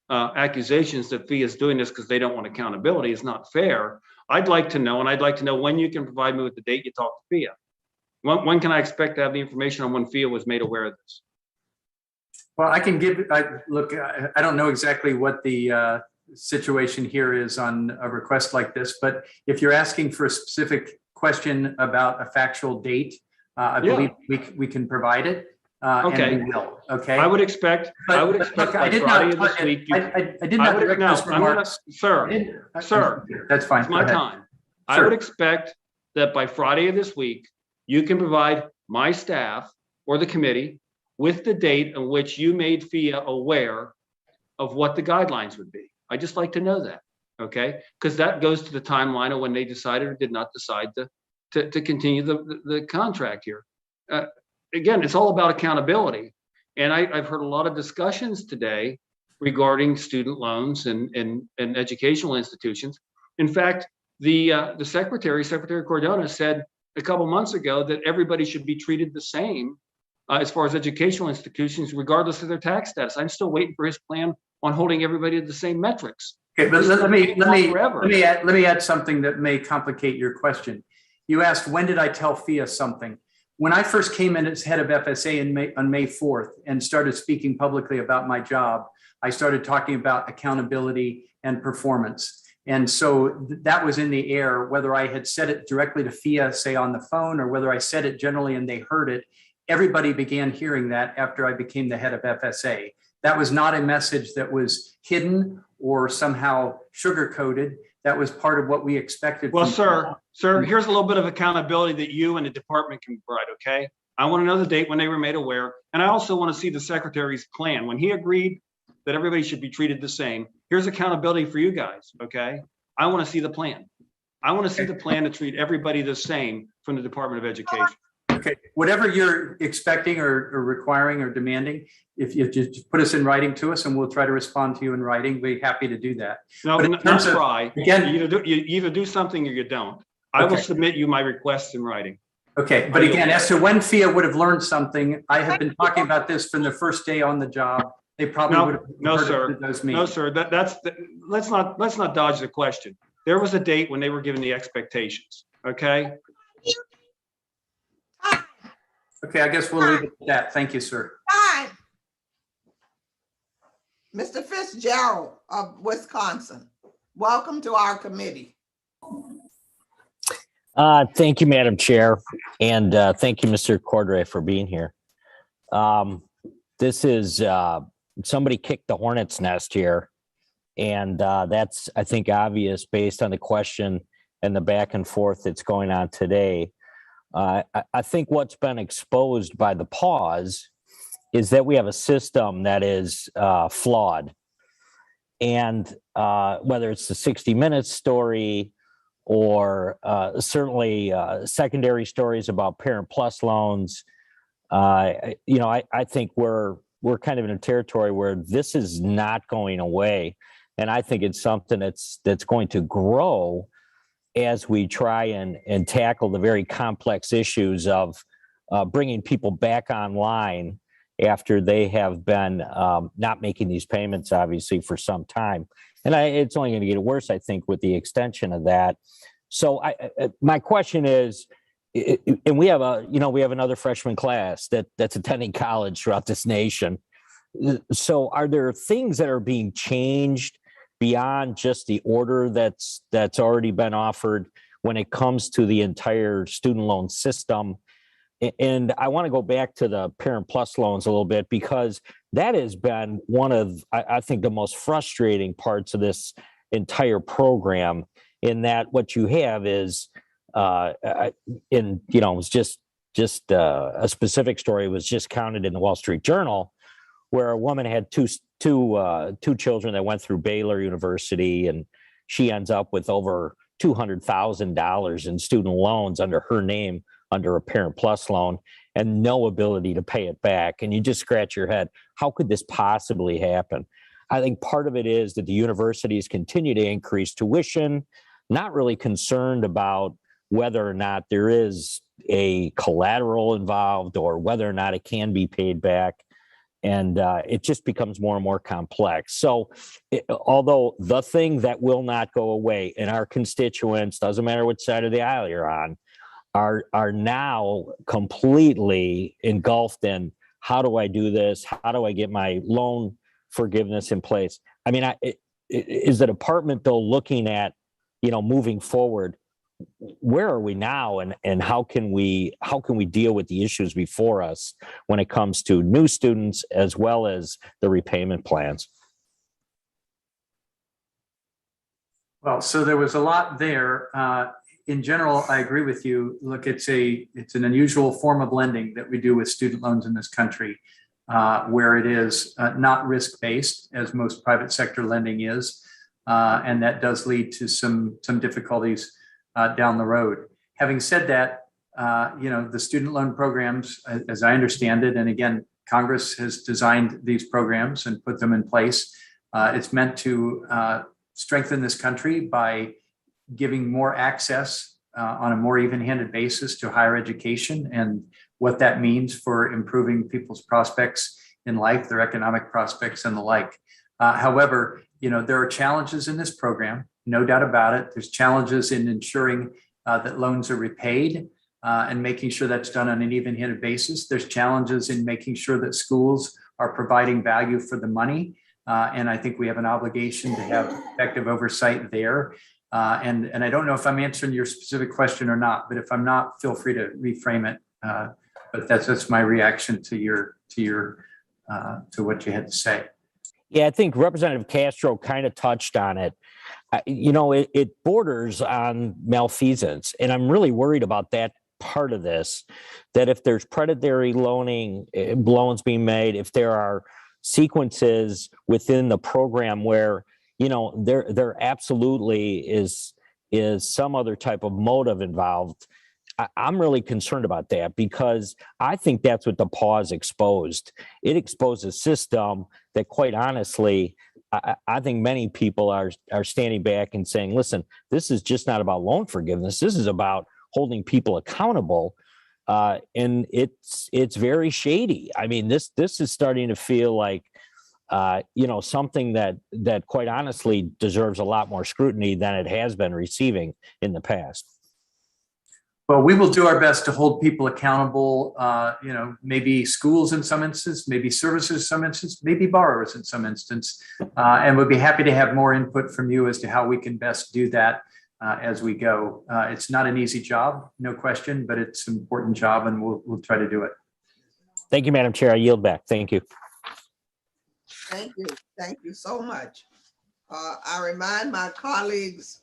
accusations that FIA is doing this because they don't want accountability is not fair. I'd like to know, and I'd like to know when you can provide me with the date you talked to FIA. When can I expect to have the information on when FIA was made aware of this? Well, I can give. Look, I don't know exactly what the situation here is on a request like this, but if you're asking for a specific question about a factual date, I believe we can provide it. Okay. And we will. Okay. I would expect. I did not. This week. I did not direct those remarks. Sir. That's fine. It's my time. I would expect that by Friday of this week, you can provide my staff or the committee with the date on which you made FIA aware of what the guidelines would be. I just like to know that, okay? Because that goes to the timeline of when they decided or did not decide to continue the contract here. Again, it's all about accountability. And I've heard a lot of discussions today regarding student loans and educational institutions. In fact, the Secretary Cardona, said a couple months ago that everybody should be treated the same as far as educational institutions, regardless of their tax status. I'm still waiting for his plan on holding everybody to the same metrics. Okay, but let me add something that may complicate your question. You asked, when did I tell FIA something? When I first came in as head of FSA on May 4th and started speaking publicly about my job, I started talking about accountability and performance. And so that was in the air, whether I had said it directly to FIA, say on the phone, or whether I said it generally and they heard it. Everybody began hearing that after I became the head of FSA. That was not a message that was hidden or somehow sugar-coated. That was part of what we expected. Well, sir, here's a little bit of accountability that you and the department can provide, okay? I want to know the date when they were made aware. And I also want to see the secretary's plan. When he agreed that everybody should be treated the same, here's accountability for you guys, okay? I want to see the plan. I want to see the plan to treat everybody the same from the Department of Education. Okay, whatever you're expecting or requiring or demanding, if you just put us in writing to us and we'll try to respond to you in writing, we're happy to do that. No, But in not terms of- try. Again, You either do something or you don't. I will Okay. submit you my requests in writing. okay, but again, as to when FIA would have learned something, I have been talking about this from the first day on the job. They probably would have No, heard sir. it those No, meetings. sir. Let's not dodge the question. There was a date when they were given the expectations, okay? Okay, I guess we'll leave it at that. Thank you, sir. Time. Mr. Fitzgerald of Wisconsin, welcome to our committee. Thank you, Madam Chair, and thank you, Mr. Cordray, for being here. This is somebody kicked the hornet's nest here, and that's, I think, obvious based on the question and the back and forth that's going on today. I think what's been exposed by the pause is that we have a system that is flawed. And whether it's the 60 Minutes story or certainly secondary stories about Parent Plus loans, I think we're kind of in a territory where this is not going away. And I think it's something that's going to grow as we try and tackle the very complex issues of bringing people back online after they have been not making these payments, obviously, for some time. And it's only going to get worse, I think, with the extension of that. So my question is, and we have another freshman class that's attending college throughout this nation. So are there things that are being changed beyond just the order that's already been offered when it comes to the entire student loan system? And I want to go back to the Parent Plus loans a little bit, because that has been one of, I think, the most frustrating parts of this entire program, in that what you have is, it's just a specific story was just counted in the Wall Street Journal, where a woman had two children that went through Baylor University, and she ends up with over $200,000 in student loans under her name, under a Parent Plus loan, and no ability to pay it back. And you just scratch your head. How could this possibly happen? I think part of it is that the universities continue to increase tuition, not really concerned about whether or not there is a collateral involved or whether or not it can be paid back. And it just becomes more and more complex. So although the thing that will not go away, and our constituents, doesn't matter which side of the aisle you're on, are now completely engulfed in, how do I do this? How do I get my loan forgiveness in place? I mean, is the department, though, looking at, moving forward, where are we now, and how can we deal with the issues before us when it comes to new students as well as the repayment plans? Well, so there was a lot there. In general, I agree with you. Look, it's an unusual form of lending that we do with student loans in this country, where it is not risk-based, as most private sector lending is, and that does lead to some difficulties down the road. Having said that, the student loan programs, as I understand it, and again, Congress has designed these programs and put them in place. It's meant to strengthen this country by giving more access on a more even-handed basis to higher education, and what that means for improving people's prospects in life, their economic prospects and the like. However, there are challenges in this program, no doubt about it. There's challenges in ensuring that loans are repaid and making sure that's done on an even-handed basis. There's challenges in making sure that schools are providing value for the money. And I think we have an obligation to have effective oversight there. And I don't know if I'm answering your specific question or not, but if I'm not, feel free to reframe it. But that's my reaction to what you had to say. Yeah, I think Representative Castro kind of touched on it. It borders on malfeasance, and I'm really worried about that part of this, that if there's predatory loans being made, if there are sequences within the program where, there absolutely is some other type of motive involved, I'm really concerned about that because I think that's what the pause exposed. It exposed a system that, quite honestly, I think many people are standing back and saying, listen, this is just not about loan forgiveness. This is about holding people accountable. And it's very shady. I mean, this is starting to feel like, something that quite honestly deserves a lot more scrutiny than it has been receiving in the past. Well, we will do our best to hold people accountable, maybe schools in some instance, maybe services in some instance, maybe borrowers in some instance. And we'd be happy to have more input from you as to how we can best do that as we go. It's not an easy job, no question, but it's an important job and we'll try to do it. Thank you, Madam Chair. I yield back. Thank you. Thank you. Thank you so much. I remind my colleagues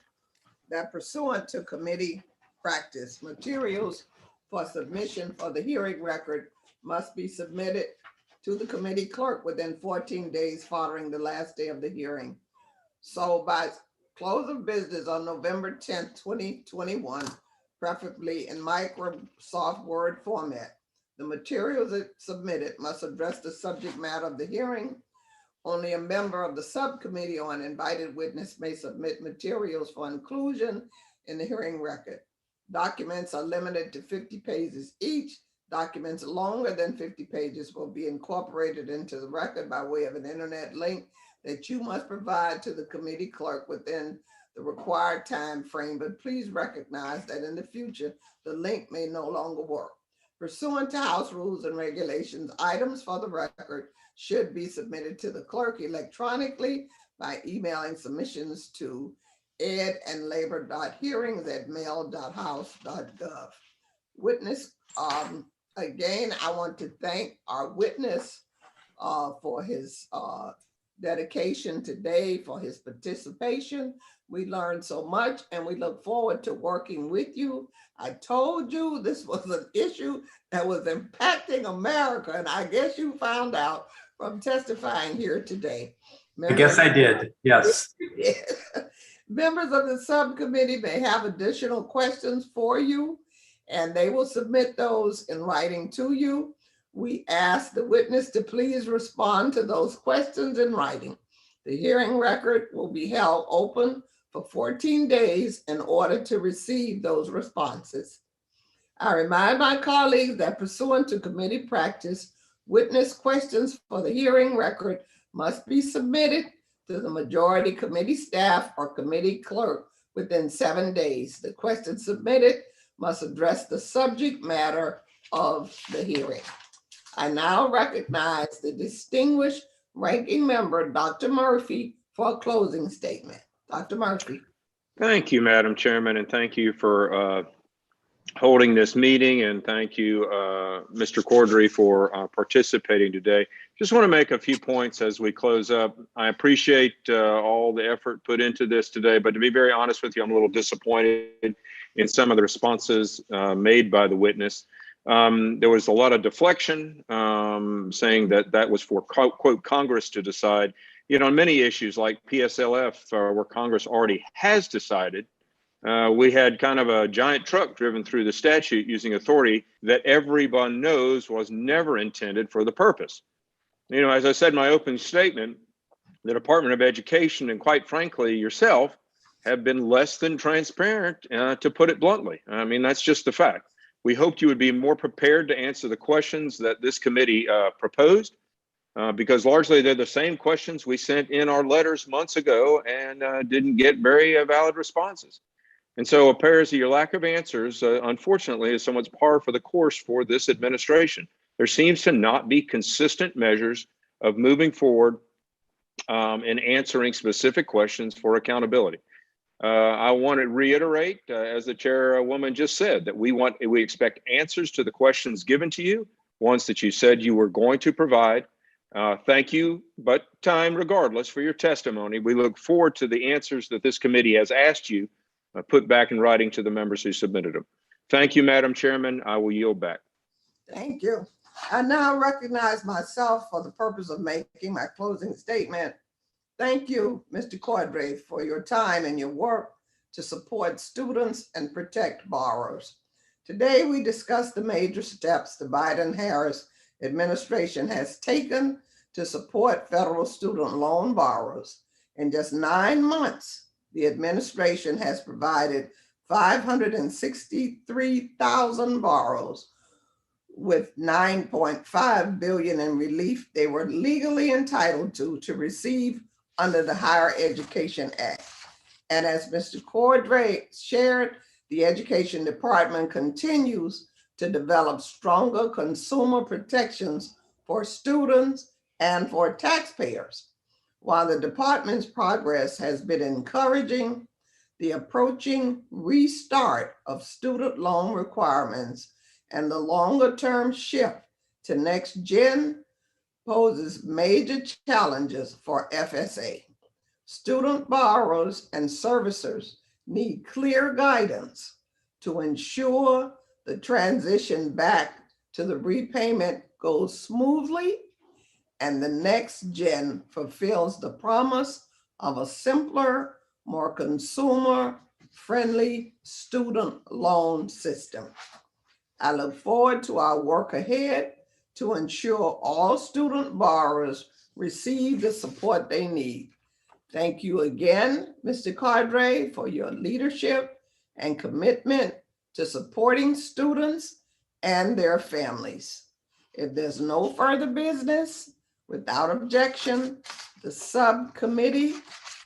that pursuant to committee practice, materials for submission for the hearing record must be submitted to the committee clerk within 14 days following the last day of the hearing. So by close of business on November 10th, 2021, preferably in Microsoft Word format, the materials submitted must address the subject matter of the hearing. Only a member of the subcommittee or an invited witness may submit materials for inclusion in the hearing record. Documents are limited to 50 pages each. Documents longer than 50 pages will be incorporated into the record by way of an internet link that you must provide to the committee clerk within the required time frame, but please recognize that in the future, the link may no longer work. Pursuant to House rules and regulations, items for the record should be submitted to the clerk electronically by emailing submissions to ed&labor.hearings@mail.house.gov. Witness, again, I want to thank our witness for his dedication today, for his participation. We learned so much and we look forward to working with you. I told you this was an issue that was impacting America, and I guess you found out from testifying here today. I guess I did, yes. Members of the subcommittee may have additional questions for you, and they will submit those in writing to you. We ask the witness to please respond to those questions in writing. The hearing record will be held open for 14 days in order to receive those responses. I remind my colleagues that pursuant to committee practice, witness questions for the hearing record must be submitted to the majority committee staff or committee clerk within 7 days. The questions submitted must address the subject matter of the hearing. I now recognize the distinguished ranking member, Dr. Murphy, for a closing statement. Dr. Murphy. Thank you, Madam Chairman, and thank you for holding this meeting, and thank you, Mr. Cordray, for participating today. Just want to make a few points as we close up. I appreciate all the effort put into this today, but to be very honest with you, I'm a little disappointed in some of the responses made by the witness. There was a lot of deflection, saying that that was for, quote, Congress to decide. You know, on many issues like PSLF, where Congress already has decided, we had kind of a giant truck driven through the statute using authority that everyone knows was never intended for the purpose. You know, as I said in my opening statement, the Department of Education and, quite frankly, yourself have been less than transparent, to put it bluntly. I mean, that's just the fact. We hoped you would be more prepared to answer the questions that this committee proposed, because largely they're the same questions we sent in our letters months ago and didn't get very valid responses. And so it appears that your lack of answers, unfortunately, is somewhat par for the course for this administration. There seems to not be consistent measures of moving forward and answering specific questions for accountability. I want to reiterate, as the chairwoman just said, that we expect answers to the questions given to you, ones that you said you were going to provide. Thank you, but time regardless, for your testimony. We look forward to the answers that this committee has asked you put back in writing to the members who submitted them. Thank you, Madam Chairman. I will yield back. Thank you. I now recognize myself for the purpose of making my closing statement. Thank you, Mr. Cordray, for your time and your work to support students and protect borrowers. Today, we discuss the major steps the Biden-Harris administration has taken to support federal student loan borrowers. In just 9 months, the administration has provided 563,000 borrowers with $9.5 billion in relief they were legally entitled to receive under the Higher Education Act. And as Mr. Cordray shared, the Education Department continues to develop stronger consumer protections for students and for taxpayers. While the department's progress has been encouraging, the approaching restart of student loan requirements and the longer-term shift to next gen poses major challenges for FSA. Student borrowers and servicers need clear guidance to ensure the transition back to the repayment goes smoothly and the next gen fulfills the promise of a simpler, more consumer-friendly student loan system. I look forward to our work ahead to ensure all student borrowers receive the support they need. Thank you again, Mr. Cordray, for your leadership and commitment to supporting students and their families. If there's no further business, without objection, the subcommittee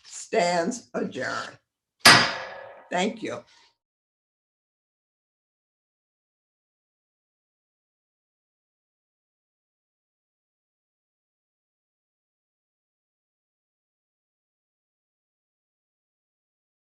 stands adjourned. Thank you.